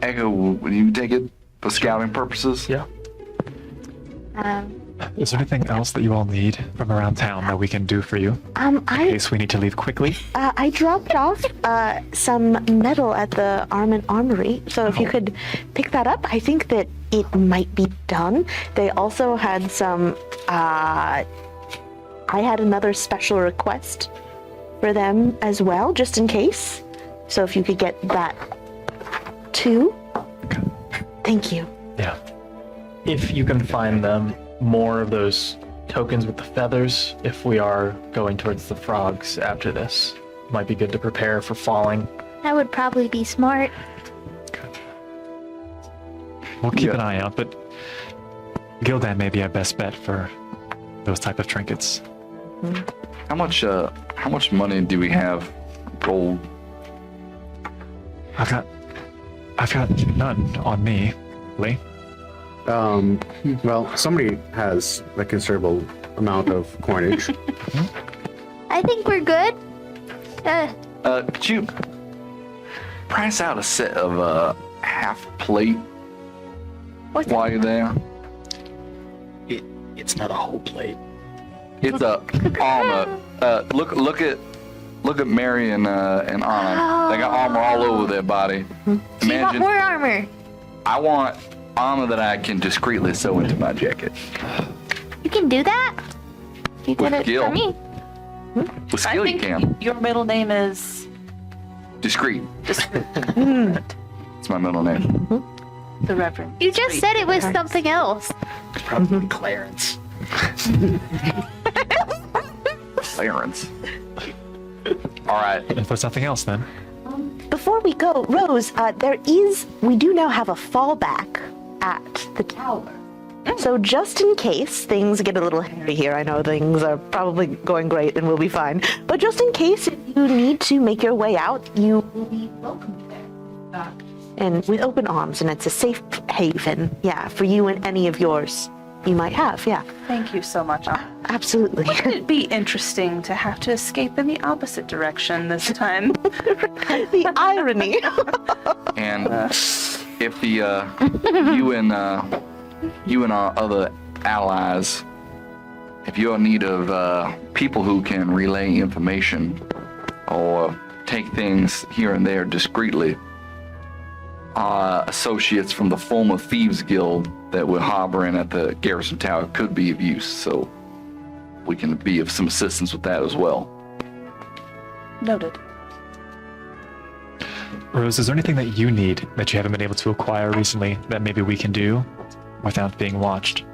Echo, will you take it for scouting purposes? Yeah. Is there anything else that you all need from around town that we can do for you? In case we need to leave quickly? I dropped off some metal at the Armory, so if you could pick that up, I think that it might be done. They also had some, I had another special request for them as well, just in case. So if you could get that too. Okay. Thank you. Yeah. If you can find them, more of those tokens with the feathers, if we are going towards the frogs after this, might be good to prepare for falling. That would probably be smart. We'll keep an eye out, but Gildan may be our best bet for those type of trinkets. How much money do we have? Gold. I've got none on me, Lee. Well, somebody has a considerable amount of coinage. I think we're good. Could you price out a set of half plate while you're there? It's not a whole plate. It's a armor. Look at Mary and Ana. They got armor all over their body. You want more armor? I want armor that I can discreetly sew into my jacket. You can do that? You did With it skill. for me. With skill, I you think can. your middle name is Discreet. Discreet. It's my middle name. The Reverend. You just said it was something else. It's probably Clarence. Clarence. All right. If there's nothing else, then. Before we go, Rose, we do now have a fallback at the tower. So just in case things get a little hairy here, I know things are probably going great and we'll be fine, but just in case if you need to make your way out, you will be welcome there. And with open arms, and it's a safe haven, yeah, for you and any of yours you might have, yeah. Thank you so much. Absolutely. Wouldn't it be interesting to have to escape in the opposite direction this time? The irony. And if you and our other allies, if you're in need of people who can relay information or take things here and there discreetly, our associates from the former Thieves Guild that we're harboring at the Garrison Tower could be of use, so we can be of some assistance with that as well. Noted. Rose, is there anything that you need that you haven't been able to acquire recently that maybe we can do without being watched?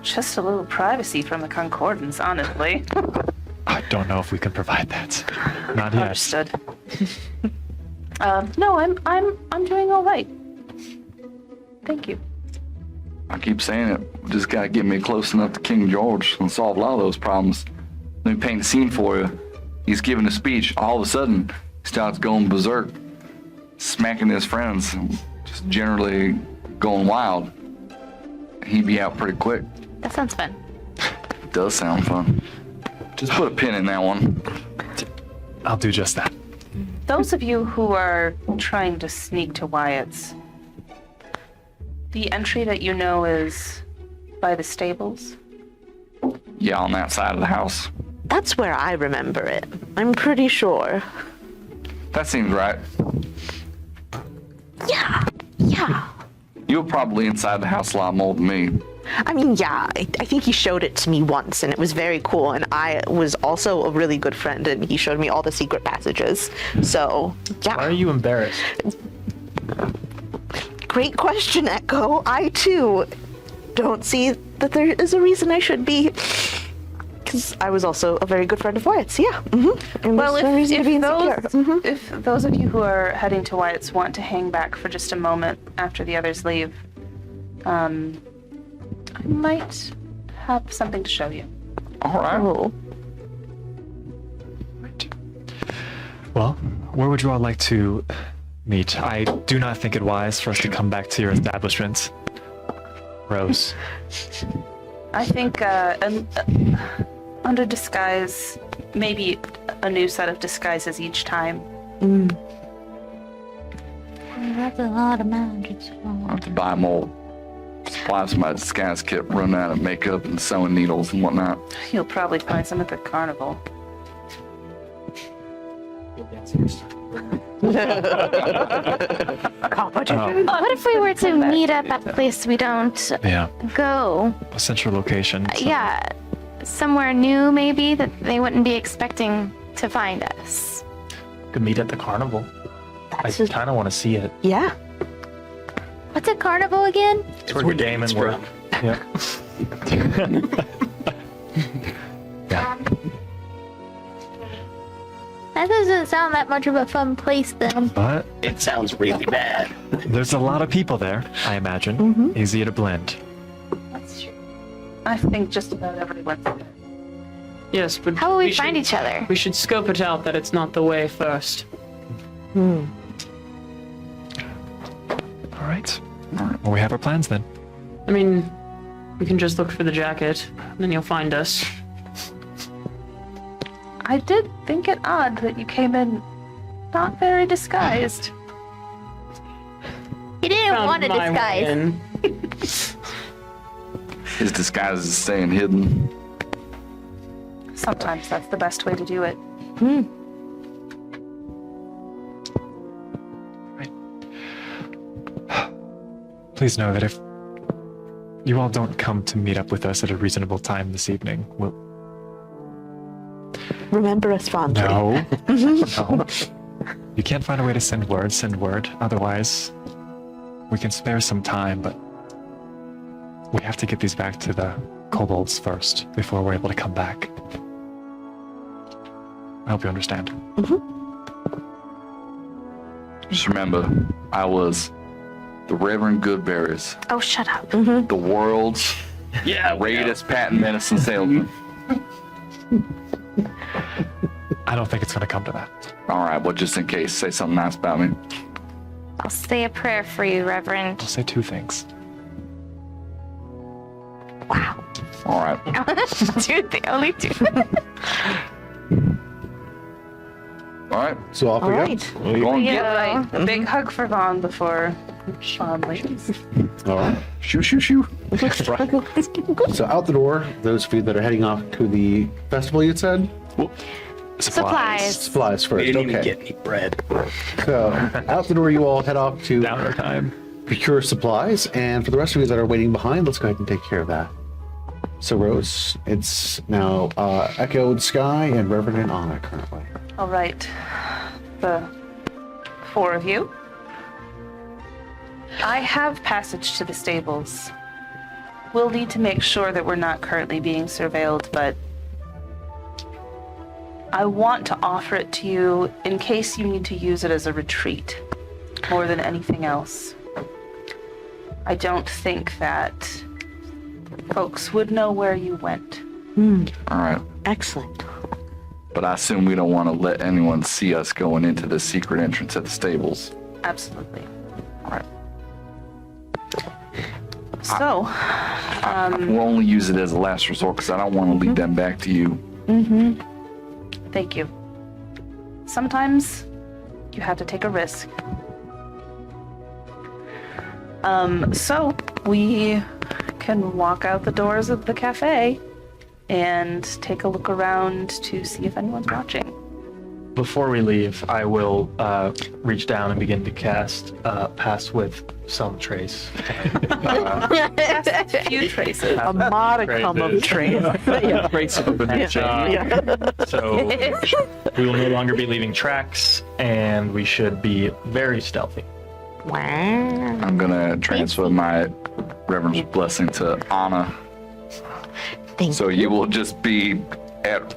Just a little privacy from the Concordance, honestly. I don't know if we can provide that. Not yet. Understood. No, I'm doing all right. Thank you. I keep saying it. We just gotta get me close enough to King George and solve a lot of those problems. Let me paint a scene for you. He's giving a speech. All of a sudden, he starts going berserk, smacking his friends, just generally going wild. He'd be out pretty quick. That sounds fun. It does sound fun. Just put a pin in that one. I'll do just that. Those of you who are trying to sneak to Wyatt's, the entry that you know is by the stables? Yeah, on that side of the house. That's where I remember it. I'm pretty sure. That seems right. Yeah. You were probably inside the house a lot more than me. I mean, yeah, I think he showed it to me once, and it was very cool, and I was also a really good friend, and he showed me all the secret passages. So, yeah. Why are you embarrassed? Great question, Echo. I, too, don't see that there is a reason I should be, because I was also a very good friend of Wyatt's, yeah. And Well, there's no reason to be insecure. if those of you who are heading to Wyatt's want to hang back for just a moment after the others leave, I might have something to show you. All right. Oh. Well, where would you all like to meet? I do not think it wise for us to come back to your establishment. Rose. I think under disguise, maybe a new set of disguises each time. That's a lot of magic. I'll have to buy more. supplies for my disguise kit, run out of makeup and sewing needles and whatnot. You'll probably find some at the carnival. What if we were to meet up at a place we don't Yeah. go? A central location. so- Yeah, somewhere new maybe that they wouldn't be expecting to find us. Could meet at the carnival. I That's just- kind of want to see it. Yeah. What's a carnival again? It's where Damon work. Yeah. Yeah. That doesn't sound that much of a fun place then. But It sounds really bad. there's a lot of people there, I imagine. Easier to blend. That's true. I think just about everyone's there. Yes, but How will we should- find each other? We should scope it out that it's not the way first. All right. Well, we have our plans then. I mean, we can just look for the jacket, and then you'll find us. I did think it odd that you came in not very disguised. He didn't Found want to my way disguise. in. His disguise is staying hidden. Sometimes that's the best way to do it. Please know that if you all don't come to meet up with us at a reasonable time this evening, we'll... Remember us fondly. No. No. You can't find a way to send word. Otherwise, we can spare some time, but we have to get these back to the Kobolds first before we're able to come back. I hope you understand. Just remember, I was the Reverend Goodberries, Oh, shut up. the world's greatest patent medicine salesman. I don't think it's going to come to that. All right, well, just in case, say something nice about me. I'll say a prayer for you, Reverend. I'll say two things. All right. Dude, the only two. All right. So off All we go. right. We're going. Yeah. Right. A big hug for Vaughn before Sean leaves. All right. Shoo, shoo, shoo. So out the door, those of you that are heading off to the festival, you said? Supplies. Supplies We first. didn't even Okay. get any bread. So out the door, you all head off to Downer time. procure supplies. And for the rest of you that are waiting behind, let's go ahead and take care of that. So Rose, it's now Echoed Sky and Reverend and Ana currently. All right. The four of you. I have passage to the stables. We'll need to make sure that we're not currently being surveilled, but I want to offer it to you in case you need to use it as a retreat more than anything else. I don't think that folks would know where you went. All right. Excellent. But I assume we don't want to let anyone see us going into the secret entrance at the stables. Absolutely. All right. So, We'll only use it as a last resort because I don't want to lead them back to you. thank you. Sometimes you have to take a risk. So we can walk out the doors of the cafe and take a look around to see if anyone's watching. Before we leave, I will reach down and begin to cast Pass with some trace. A few traces. A modicum of trace. Trace of a So we will no longer be leaving tracks, and we should be very stealthy. Wow. I'm going to transfer my Reverend's blessing to Ana. So you will just be at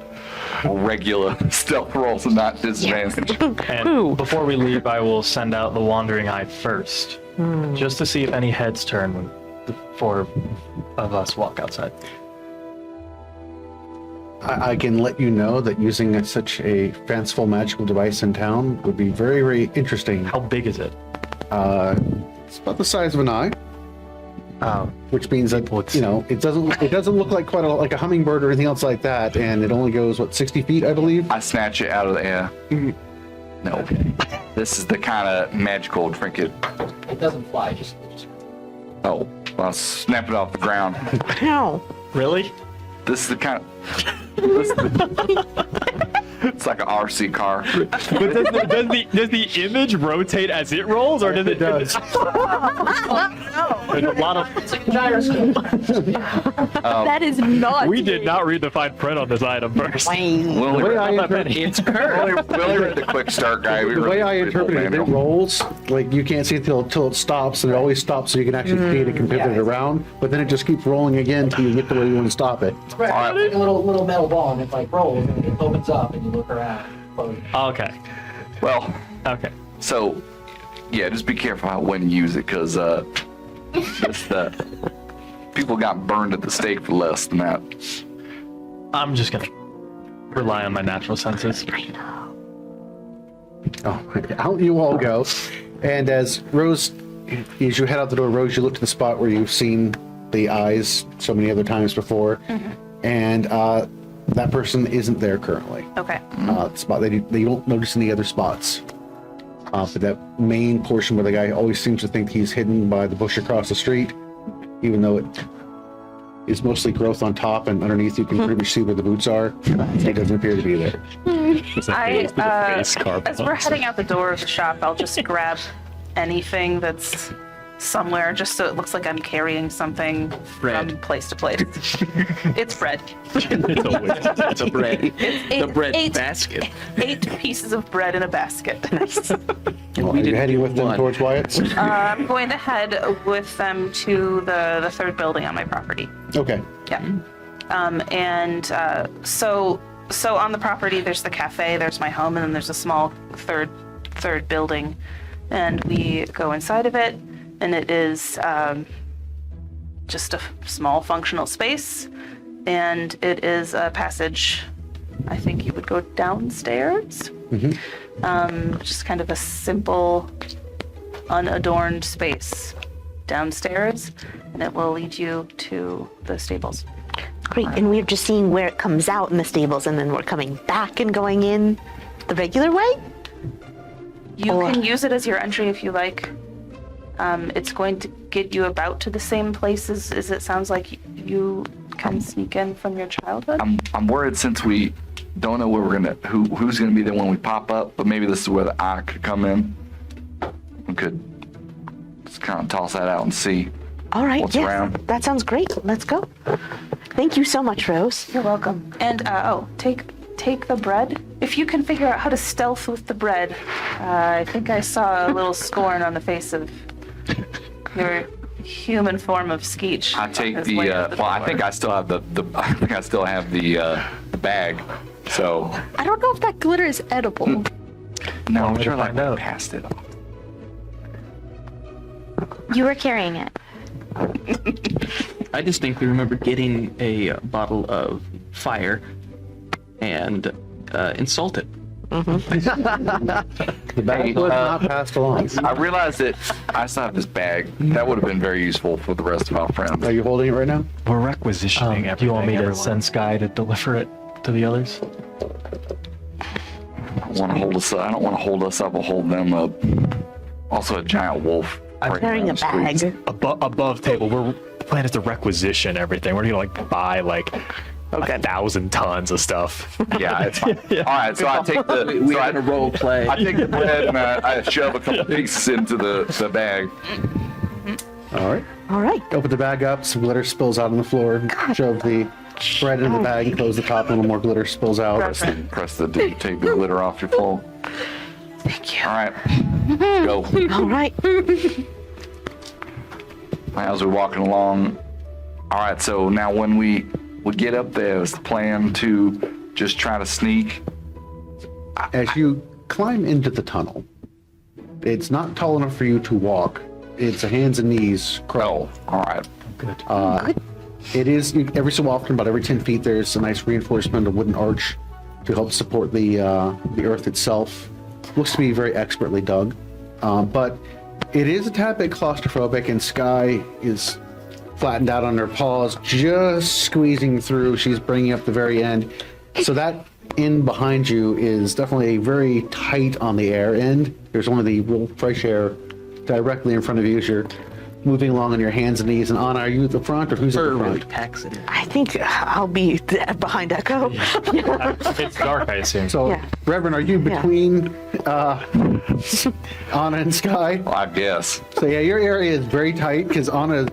regular stealth rolls and not disadvantage. And before we leave, I will send out the Wandering Eye first, just to see if any heads turn when the four of us walk outside. I can let you know that using such a fanciful magical device in town would be very, very interesting. How big is it? It's about the size of an eye. Which means that it doesn't look like quite like a hummingbird or anything else like that, and it only goes 60 feet, I believe. I snatch it out of the air. No, this is the kind of magical trinket. It doesn't fly, just Oh, I'll snap it off the ground. Ow. Really? This is the kind of. It's like an RC car. But does the image rotate as it rolls, or does it? does. There's a lot of. It's like a gyroscope. That is not. We did not read the fine print on this item first. We only The way I read, interpret It's curved. we only read the quick start guide. We the way I read the interpret it, manual. it rolls, like you can't see it till it stops, and it always stops so you can actually see it and can pivot it around, but then it just keeps rolling again until you get to where you want to stop it. Right. Alright. It's like a little metal ball, and it like rolls, and it opens up, and you look around. Close. Okay. Well, Okay. so yeah, just be careful when you use it, because people got burned at the stake for less than that. I'm just gonna rely on my natural senses. Oh, out you all go. And as you head out the door, Rose, you look to the spot where you've seen the eyes so many other times before, and that person isn't there currently. Okay. Spot they don't notice any other spots. But that main portion where the guy always seems to think he's hidden by the bush across the street, even though it is mostly growth on top and underneath you can pretty much see where the boots are. He doesn't appear to be there. As we're heading out the door of the shop, I'll just grab anything that's somewhere, just so it looks like I'm carrying something Bread. from place to place. It's bread. It's a bread. The bread eight- basket. 8 pieces of bread in a basket. Are you heading with them towards Wyatt's? I'm going to head with them to the third building on my property. Okay. Yeah. So on the property, there's the cafe, there's my home, and then there's a small third building. And we go inside of it, and it is just a small functional space. And it is a passage, I think you would go downstairs. Just kind of a simple, unadorned space downstairs, and it will lead you to the stables. Great. And we're just seeing where it comes out in the stables, and then we're coming back and going in the regular way? You can use it as your entry if you like. It's going to get you about to the same places as it sounds like you can sneak in from your childhood. I'm worried, since we don't know where who's gonna be there when we pop up, but maybe this is where the eye could come in. We could just kind of toss that out and see. All right, What's yes. around? That sounds great. Let's go. Thank you so much, Rose. You're welcome. And take the bread. If you can figure out how to stealth with the bread, I think I saw a little scorn on the face of your human form of Skeech. I take as the way out well, I door. think I still have the bag. So I don't know if that glitter is edible. no, I'm way to sure find I out. passed it off. You were carrying it. I distinctly remember getting a bottle of fire and insult it. The bag was not passed along. I realized that I still have this bag. That would have been very useful for the rest of our friends. Are you holding it right now? We're requisitioning everything. Do you want me to everyone. send Sky to deliver it to the others? I don't want to hold us up. I don't want to hold us up or hold them up. Also, a giant wolf. I'm carrying a bag. Above table, the plan is to requisition everything. We're gonna buy 1,000 tons of stuff. Yeah, it's fine. All right, so I take the We so had a role play. I take the bread and I shove a couple pieces into the bag. All right. Open the bag up, some glitter spills out on the floor. Shove the bread in the bag and close the top, and a little more glitter spills out. Press the take the glitter off your floor. Thank you. All right, go. All right. As we're walking along. All right, so now when we get up there, is the plan to just try to sneak? As you climb into the tunnel, it's not tall enough for you to walk. It's a hands and knees crawl. Oh, all right. Good. It is every so often, about every 10 feet, there's a nice reinforcement, a wooden arch to help support the earth itself. Looks to be very expertly dug, but it is a tad bit claustrophobic, and Sky is flattened out on her paws, just squeezing through. She's bringing up the very end. So that end behind you is definitely very tight on the air end. There's only the real fresh air directly in front of you as you're moving along on your hands and knees. And Ana, are you at the front or who's at the front? I think I'll be behind Echo. It's dark, I assume. So, Yeah. Reverend, are you between Ana and Sky? Well, I guess. So yeah, your area is very tight because Anna's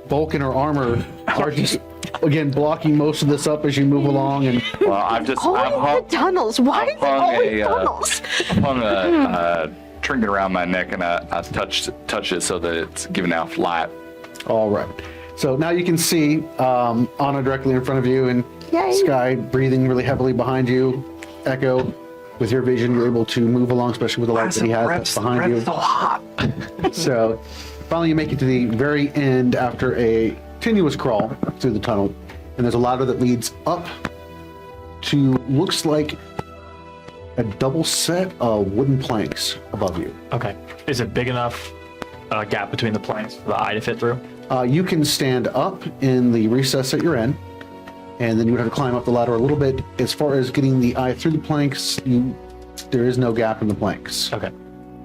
bulk and her armor are just, again, blocking most of this up as you move along. And Well, I've Always the tunnels. Why is it always tunnels? I hung a trinket around my neck and I touched it so that it's giving out light. all right. So now you can see Anna directly in front of you and Yay. Sky breathing really heavily behind you. Echo, with your vision, you're able to move along, especially with the light that he has that's behind you. So hot. So finally you make it to the very end after a continuous crawl through the tunnel. And there's a ladder that leads up to, looks like a double set of wooden planks above you. Okay. Is it big enough gap between the planks for the eye to fit through? You can stand up in the recess that you're in, and then you would have to climb up the ladder a little bit. As far as getting the eye through the planks, there is no gap in the planks. Okay.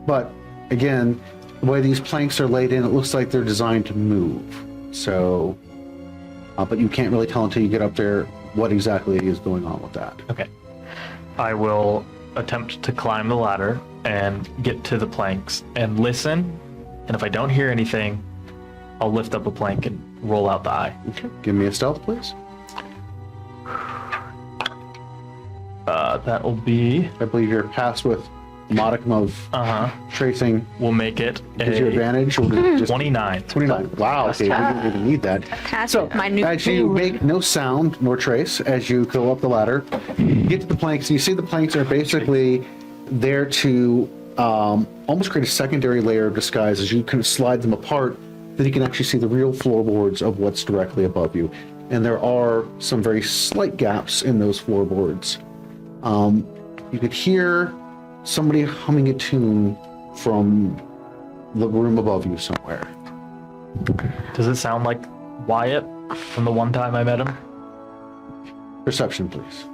But again, the way these planks are laid in, it looks like they're designed to move. So, but you can't really tell until you get up there what exactly is going on with that. Okay. I will attempt to climb the ladder and get to the planks and listen. And if I don't hear anything, I'll lift up a plank and roll out the eye. Okay. Give me a stealth, please. That'll be... I believe you're passed with a modicum of tracing. We'll make it Gives you advantage. Or just 29. 29. Wow. Okay, we don't even need that. So, my new as you make no sound nor trace as you go up the ladder, you get to the planks, and you see the planks are basically there to almost create a secondary layer of disguise as you kind of slide them apart, then you can actually see the real floorboards of what's directly above you. And there are some very slight gaps in those floorboards. You could hear somebody humming a tune from the room above you somewhere. Does it sound like Wyatt from the one time I met him? Perception, please.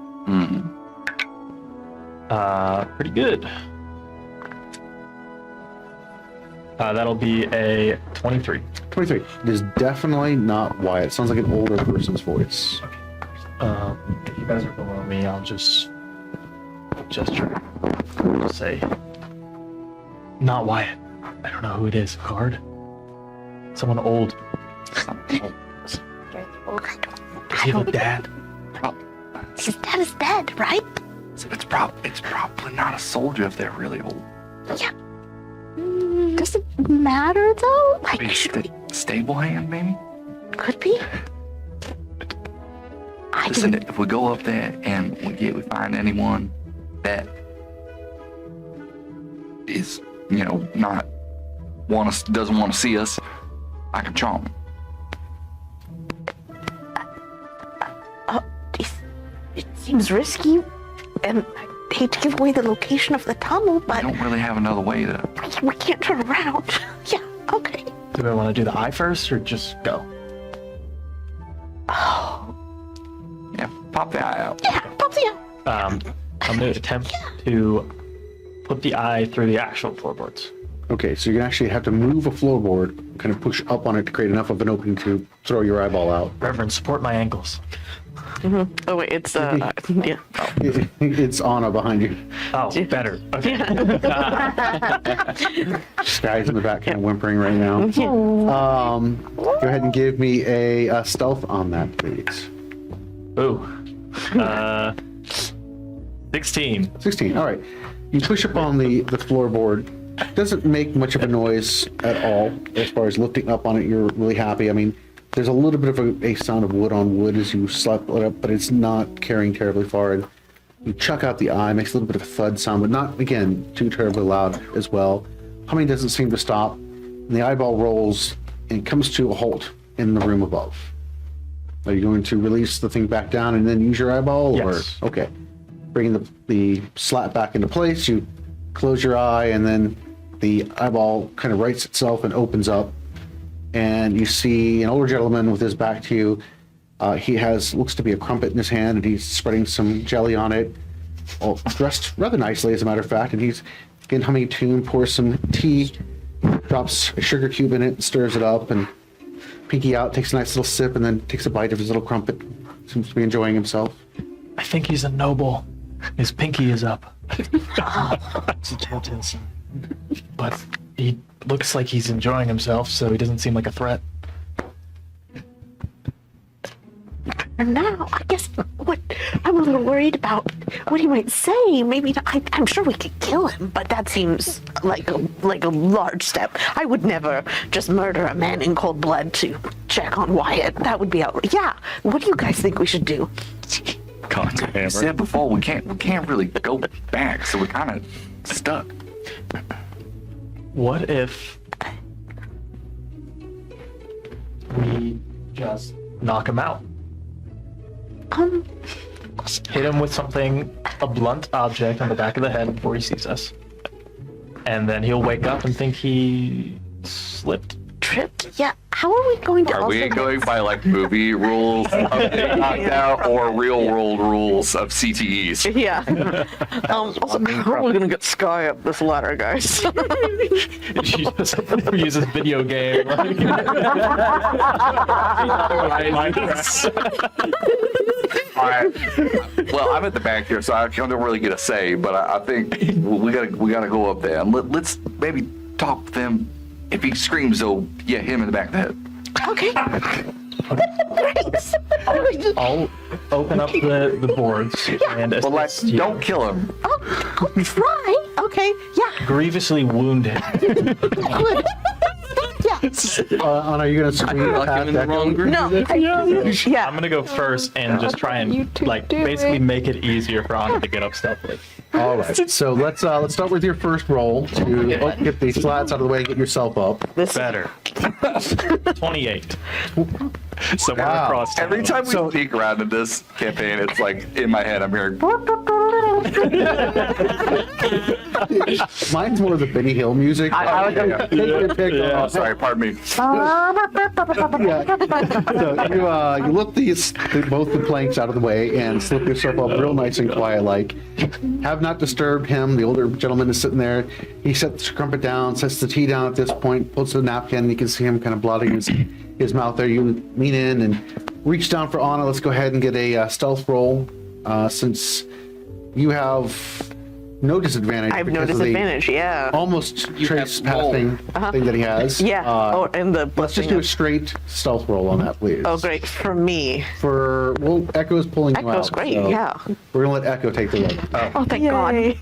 Pretty good. That'll be a 23. 23. It is definitely not Wyatt. It sounds like an older person's voice. If you guys are below me, I'll just gesture. I'll say, not Wyatt. I don't know who it is. Guard? Someone old. Does he look dead? His dad is dead, right? It's probably not a soldier if they're really old. Yeah. Does it matter though? Like, Maybe stable hand, maybe? could be. Listen, if we go up there and we find anyone that is, not doesn't want to see us, I can charm them. It seems risky, and I hate to give away the location of the tunnel, I but don't really have another way to. we can't turn around. Yeah, okay. Do I want to do the eye first or just go? Yeah, pop the eye out. Yeah, pop the I'm going to attempt to put the eye through the actual floorboards. Okay, so you're gonna actually have to move a floorboard, kind of push up on it to create enough of an opening to throw your eyeball out. Reverend, support my ankles. Oh wait, it's yeah. It's Anna behind you. Oh, better. Okay. Sky's in the back, kind of whimpering right now. Go ahead and give me a stealth on that, please. Ooh. 16. 16. All right. You push up on the floorboard. Doesn't make much of a noise at all. As far as lifting up on it, you're really happy. I mean, there's a little bit of a sound of wood on wood as you slap it up, but it's not carrying terribly far. And you chuck out the eye, makes a little bit of a thud sound, but not, again, too terribly loud as well. Humming doesn't seem to stop. And the eyeball rolls and comes to a halt in the room above. Are you going to release the thing back down and then use your eyeball? Yes. Or okay. Bringing the slat back into place, you close your eye, and then the eyeball kind of rights itself and opens up. And you see an older gentleman with his back to you. He looks to be a crumpet in his hand, and he's spreading some jelly on it. Dressed rather nicely, as a matter of fact. And he's again humming a tune, pours some tea drops a sugar cube in it, stirs it up, and Pinky out, takes a nice little sip, and then takes a bite of his little crumpet. Seems to be enjoying himself. I think he's a noble. His pinky is up. But he looks like he's enjoying himself, so he doesn't seem like a threat. And now, I guess what I'm a little worried about what he might say. Maybe I'm sure we could kill him, but that seems like a large step. I would never just murder a man in cold blood to check on Wyatt. That would be outrageous. Yeah. What do you guys think we should do? I said before, we can't really go back, so we're kind of stuck. What if we just knock him out? Hit him with something, a blunt object on the back of the head before he sees us. And then he'll wake up and think he slipped. Tripped? Yeah. How are we going to Are we going by like movie rules of getting knocked out or real world rules of CTEs? Yeah. Also, how are we going to get Sky up this ladder, guys? She just uses video game. All right. Well, I'm at the back here, so I don't really get a say. But I think we gotta go up there and let's maybe talk to them. If he screams, though, yeah, hit him in the back of the head. Okay. I'll open up the boards and But like, assist you. don't kill him. I'll try. Okay. Yeah. Grievously wounded. Good. Yeah. Anna, are you going to scream past in the Echo? wrong group. No. Yeah. I'm gonna go first and just try and like basically make it easier for Anna to get up stealthily. All right. So let's start with your first roll to get these slats out of the way and get yourself up. Better. 28. Somewhere Wow. across town. Every time we sneak around in this campaign, it's like in my head, I'm hearing. Mine's more of the Benny Hill music. I was gonna- Take your pick. Oh, sorry, pardon me. Yeah. So you lift both the planks out of the way and slip yourself up real nice and quiet like. Have not disturbed him. The older gentleman is sitting there. He sets the crumpet down, sets the tea down at this point, puts the napkin, and you can see him kind of blotting his mouth there. You lean in and reach down for Anna. Let's go ahead and get a stealth roll since you have no disadvantage. I have no because of the disadvantage. Yeah. Almost trace have passing thing that he has. Yeah. And the Let's just do a straight stealth roll on that, please. Oh, great. For me. Well, Echo's pulling you out. Echo's great. so Yeah. We're gonna let Echo take the lead. Oh, thank God.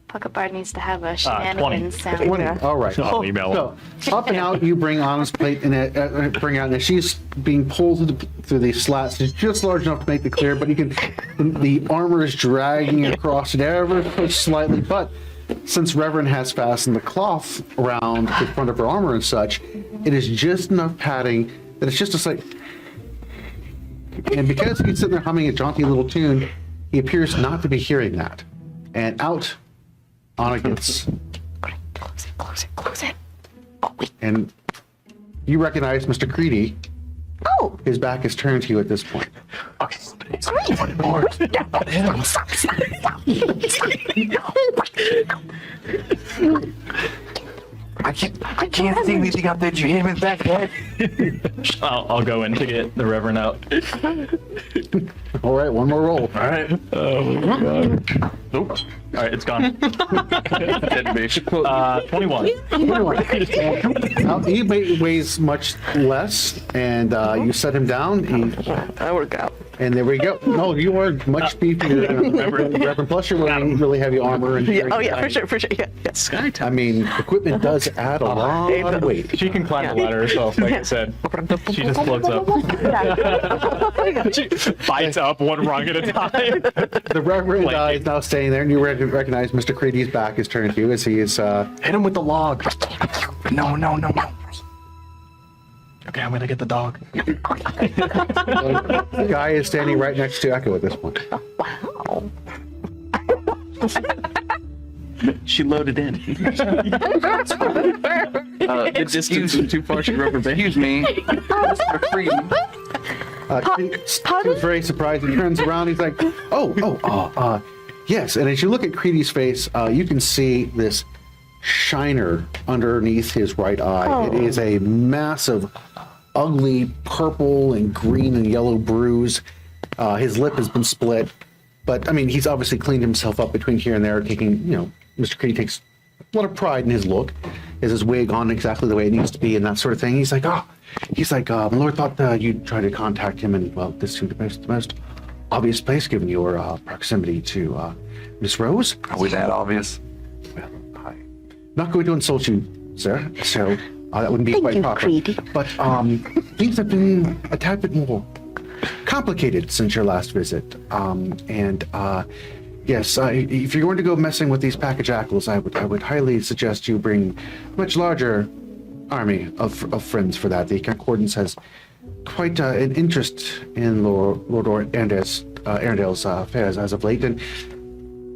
Pocket Bard needs to have a 20. shenanigans sound. 20. All right. I'll email him. So up and out, you bring Anna's plate and bring out, and she's being pulled through these slats. It's just large enough to make the clear, but you can. The armor is dragging across it ever so slightly, but since Reverend has fastened the cloth around the front of her armor and such, it is just enough padding that it's just a slight. And because he's sitting there humming a jaunty little tune, he appears not to be hearing that. And out Anna gets. Close it. And you recognize Mr. Creedy. Oh. His back is turned to you at this point. Okay. I can't see anything out there. Did you hit him in the back of the head? I'll go in to get the Reverend out. All right, one more roll. All right. Oh my God. Nope. All right, it's gone. Didn't be. 21. He weighs much less, and you set him down. I work out. And there we go. No, you are much beefier than Reverend. Plus, you're wearing really heavy armor. And Yeah, oh, yeah, for sure. Yeah. Sky I mean, equipment does add a lot of weight. She can climb the ladder herself, like I said. She just floats up. She bites up one rung at a time. The Reverend is now staying there, and you recognize Mr. Creedy's back is turned to you as he is. Hit him with the log. No. Okay, I'm gonna get the dog. The guy is standing right next to Echo at this point. Wow. She loaded in. The distance was too far. She rubber band. Excuse me, Mr. Creedy. He was very surprised. He turns around. He's like, yes. And as you look at Creedy's face, you can see this shiner underneath his right eye. It is a massive, ugly purple and green and yellow bruise. His lip has been split, but I mean, he's obviously cleaned himself up between here and there, taking, Mr. Creedy takes a lot of pride in his look. Is his wig on exactly the way it needs to be and that sort of thing. He's like, my lord thought you'd try to contact him, and well, this seemed the most obvious place given your proximity to Miss Rose. Are we that obvious? Well, I'm not going to insult you, sir, so that wouldn't be quite proper. Creedy. But things have been a tad bit more complicated since your last visit. Yes, if you're going to go messing with these pack of jackals, I would highly suggest you bring a much larger army of friends for that. The Concordance has quite an interest in Lord Erindale's affairs as of late, and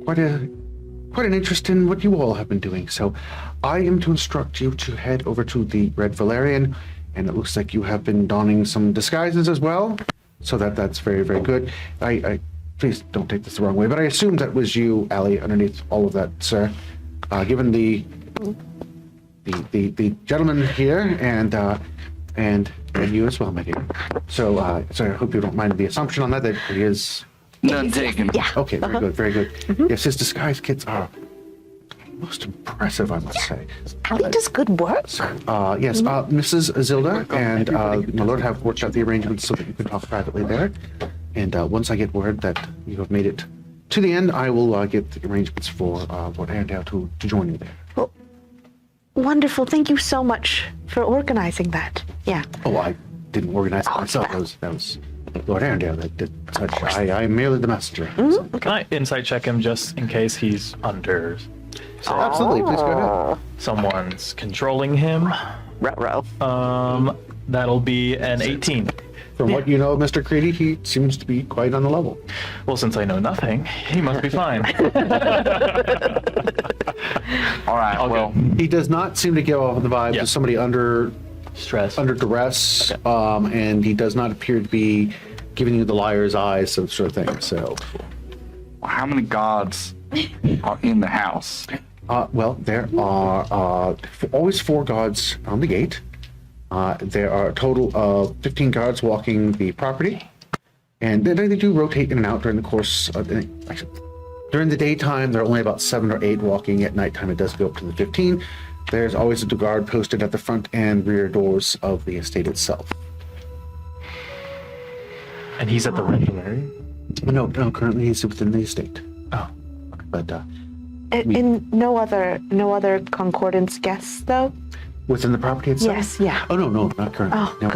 quite an interest in what you all have been doing. So I am to instruct you to head over to the Red Valerian, and it looks like you have been donning some disguises as well. So that's very, very good. I please don't take this the wrong way, but I assume that was you, Allie, underneath all of that, sir. Given the gentleman here and you as well, my dear. So I hope you don't mind the assumption on that he is. None taken. Yeah. Okay, very good, very good. Mm-hmm. Yes, his disguise kits are most impressive, I must say. Allie does good work. Yes, Mrs. Zilda and my lord have worked out the arrangements so that you can talk privately there. And once I get word that you have made it to the end, I will get the arrangements for Lord Erindale to join you there. Well, wonderful. Thank you so much for organizing that. Yeah. Oh, I didn't organize it myself. That was Lord Erindale that did such. I'm merely the messenger. Mm-hmm. Can I insight check him just in case he's under? Absolutely, please go ahead. Someone's controlling him. Ruh-roh. That'll be an 18. From what you know of Mr. Creedy, he seems to be quite on the level. Well, since I know nothing, he must be fine. All right, well. He does not seem to give off the vibe of somebody under stress, under duress, and he does not appear to be giving you the liar's eyes, sort of thing. So, How many guards are in the house? Well, there are always 4 guards on the gate. There are a total of 15 guards walking the property, and they do rotate in and out during the course of during the daytime. There are only about 7 or 8 walking. At nighttime, it does go up to the 15. There's always a guard posted at the front and rear doors of the estate itself. And he's at the Red Valerian? No, currently he's within the estate. Oh. But And no other Concordance guests, though? within the property itself? Yes, yeah. Oh, no, not currently. Oh, No.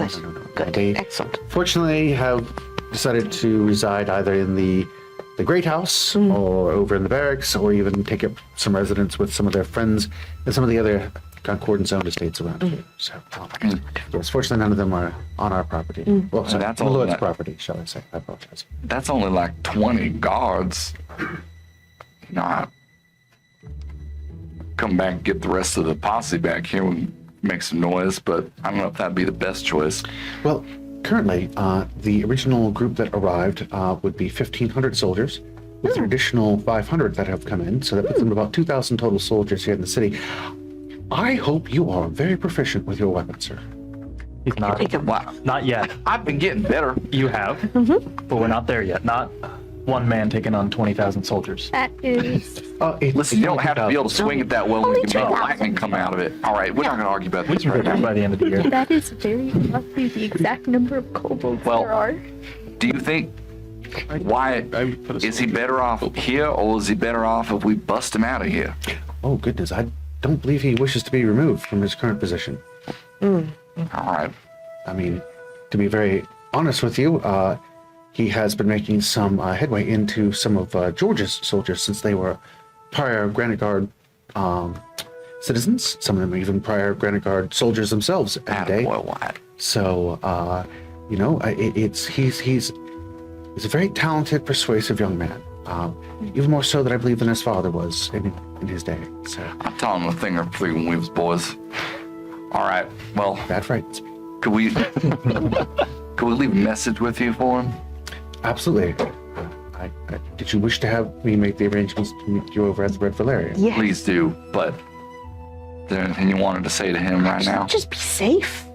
good. They Excellent. fortunately have decided to reside either in the Great House or over in the barracks, or even take up some residence with some of their friends and some of the other Concordance-owned estates around here. So, yes, fortunately, none of them are on our property. Well, sorry, that's on the all Lord's that- property, shall I say. I apologize. That's only like 20 guards. I come back and get the rest of the posse back here and make some noise, but I don't know if that'd be the best choice. Well, currently, the original group that arrived would be 1,500 soldiers, with an additional 500 that have come in, so that puts them about 2,000 total soldiers here in the city. I hope you are very proficient with your weapons, sir. He's not. Wow. Not yet. I've been getting better. You have, but we're not there yet. Not one man taking on 20,000 soldiers. That is. Listen, you don't have to be able to swing it that well when you can make lightning come out of it. All right, we're not going to argue about We this can right get there now. by the end of the year. That is very roughly the exact number of kobolds Well, there are. Do you think why is he better off here, or is he better off if we bust him out of here? Oh, goodness, I don't believe he wishes to be removed from his current position. All right. I mean, to be very honest with you, he has been making some headway into some of George's soldiers since they were prior Granitegard citizens. Some of them even prior Granitegard soldiers themselves at the day. So, he's a very talented, persuasive young man. Even more so than I believe than his father was in his day. So I taught him a thing or three when we was boys. All right. Well, that right. Could we leave a message with you for him? Absolutely. Did you wish to have me make the arrangements to meet you over at the Red Valerian? Yes. Please do, but there anything you wanted to say to him right now? Just be safe.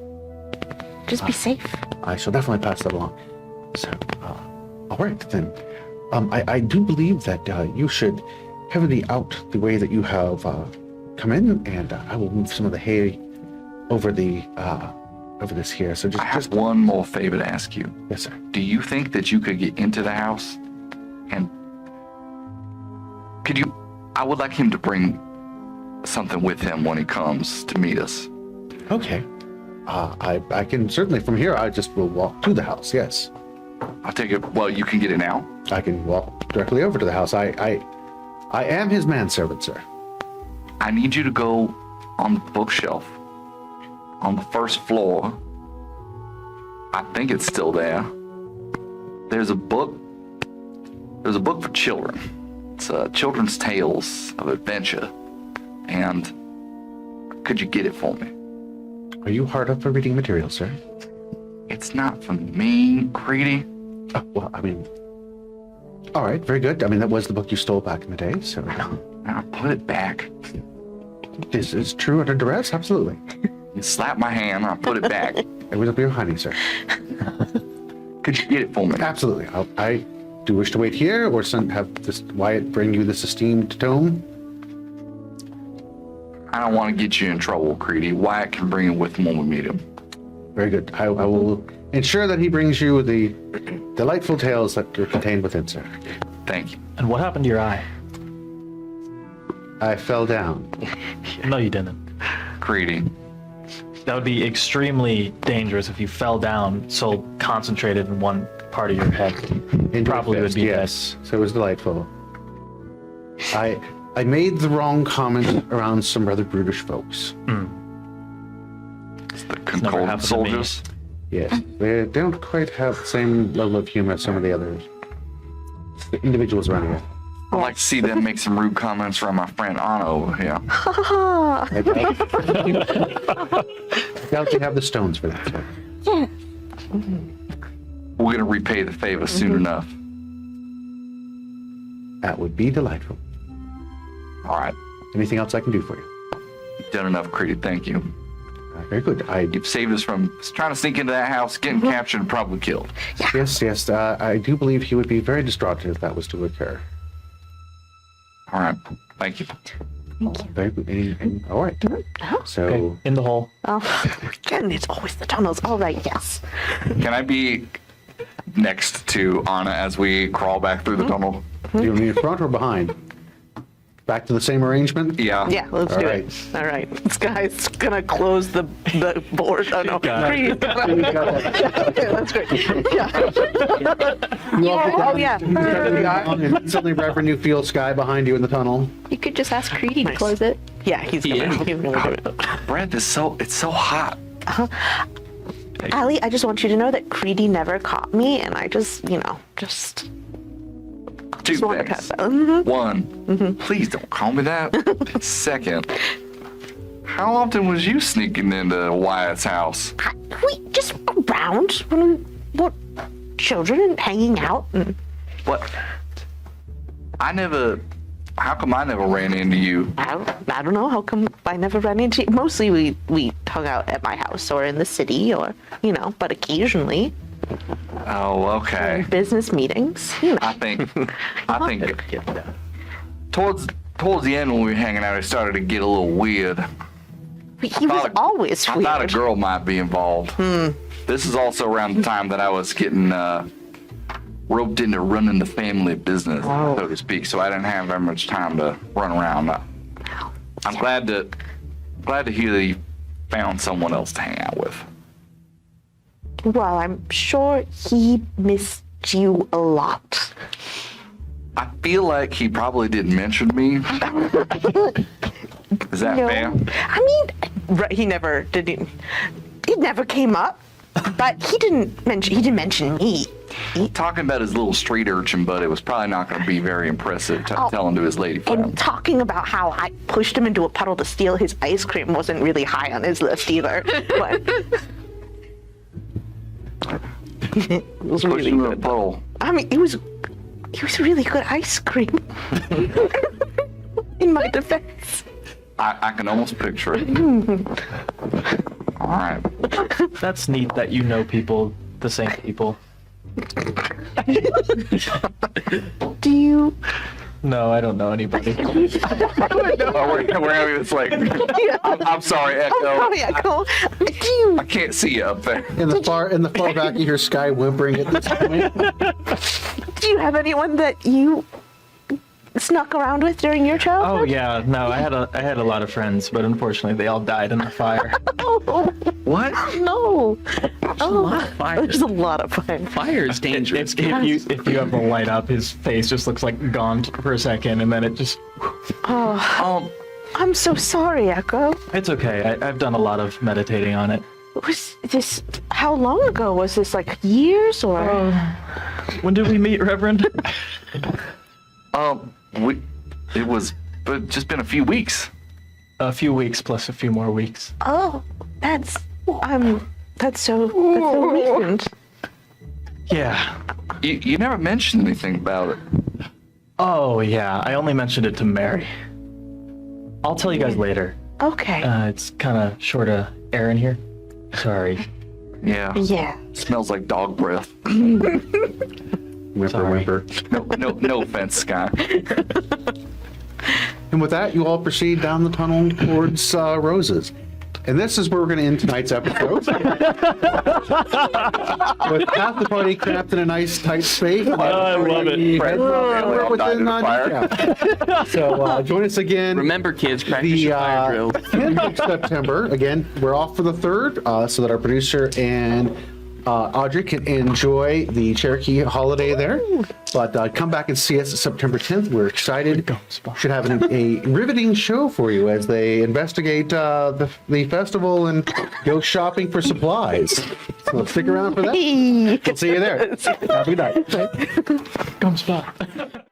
Just be safe. I shall definitely pass that along. So, all right then. I do believe that you should heavily out the way that you have come in, and I will move some of the hay over this here. So I have one more favor to ask you. Yes, sir. Do you think that you could get into the house? And I would like him to bring something with him when he comes to meet us. Okay. I can certainly, from here, I just will walk to the house, yes. I'll take it. Well, you can get it now. I can walk directly over to the house. I am his manservant, sir. I need you to go on the bookshelf on the first floor. I think it's still there. There's a book for children. It's children's tales of adventure. And could you get it for me? Are you hard up for reading material, sir? It's not for me, Greedy. Oh, well, I mean, all right, very good. I mean, that was the book you stole back in the day, so. I'll put it back. This is true under duress, absolutely. You slap my hand, I'll put it back. It was up your honey, sir. Could you get it for me? Absolutely. I do wish to wait here, or have this Wyatt bring you this esteemed tome. I don't want to get you in trouble, Greedy. Wyatt can bring it with him when we meet him. Very good. I will ensure that he brings you the delightful tales that are contained within, sir. Thank you. And what happened to your eye? I fell down. No, you didn't. Greedy. That would be extremely dangerous if you fell down so concentrated in one part of your head. Probably would be yes. So it was delightful. I made the wrong comment around some rather brutish folks. It's the Kobold soldiers. Yes, they don't quite have the same level of humor as some of the others. The individuals around here. I'd like to see them make some rude comments from my friend Ana over here. I doubt you have the stones for that, sir. Yeah. We're going to repay the favor soon enough. That would be delightful. All right. Anything else I can do for you? You've done enough, Greedy. Thank you. Very good. You've saved us from trying to sneak into that house, getting captured, and probably killed. Yes. I do believe he would be very distraught if that was to occur. All right. Thank you. Very good. All right. So Okay, in the hole. Oh, again, it's always the tunnels. All right, yes. Can I be next to Ana as we crawl back through the tunnel? You mean front or behind? Back to the same arrangement? Yeah. Yeah, let's do it. All right. This guy's gonna close the board. Oh no. Creed. Okay, that's great. Yeah. Oh yeah. And suddenly, Reverend, you feel Sky behind you in the tunnel. You could just ask Creedy to close it. Yeah, he's gonna do it. Breath is it's so hot. Allie, I just want you to know that Creedy never caught me, and I just Two wanted to things. have that. One, please don't call me that. Second, how often was you sneaking into Wyatt's house? We just around when we were children and hanging out. And What? How come I never ran into you? I don't know how come I never ran into you. Mostly we hung out at my house or in the city or but occasionally. Oh, okay. Business meetings. I think towards the end when we were hanging out, it started to get a little weird. He was always I weird. thought a girl might be involved. This is also around the time that I was getting roped into running the family business, so to speak. So I didn't have very much time to run around. I'm glad to hear that you found someone else to hang out with. Well, I'm sure he missed you a lot. I feel like he probably didn't mention me. Is that fair? I mean, he never didn't. It never came up, but he didn't mention me. Talking about his little street urchin, but it was probably not going to be very impressive telling to his lady friend. And talking about how I pushed him into a puddle to steal his ice cream wasn't really high on his list either. But it was really good. I mean, it was really good ice cream. In my defense. I can almost picture it. All right. That's neat that you know people, the same people. Do you? No, I don't know anybody. We're having this like. I'm sorry, Echo. Oh, yeah, cool. Do you? I can't see you up there. In the far back, you hear Sky whimpering at this point. Do you have anyone that you snuck around with during your Oh childhood? yeah, no, I had a lot of friends, but unfortunately they all died in the fire. Oh, What? no. A lot of fire. There's a lot of fire. Fire is dangerous. If you have the light up, his face just looks like gaunt for a second, and then it just. Oh, I'm so sorry, Echo. It's okay. I've done a lot of meditating on it. Was this, how long ago? Was this like years or? When did we meet, Reverend? It was just been a few weeks. A few weeks plus a few more weeks. Oh, that's so recent. Yeah. You never mentioned anything about it. Oh yeah, I only mentioned it to Mary. I'll tell you guys later. Okay. It's kind of short of air in here. Sorry. Yeah. Yeah. Smells like dog breath. Whimper, Sorry. whimper. No offense, Sky. And with that, you all proceed down the tunnel towards Roses. And this is where we're going to end tonight's episode. With half the party trapped in a nice tight space. I love it. We're within decap. So join us again. Remember, kids, practice your fire drill. 10th of September. Again, we're off for the 3rd, so that our producer and Audrey can enjoy the Cherokee holiday there. But come back and see us September 10th. We're excited. Should have a riveting show for you as they investigate the festival and go shopping for supplies. So stick around for that. We'll see you there. Have a good night. Come spot.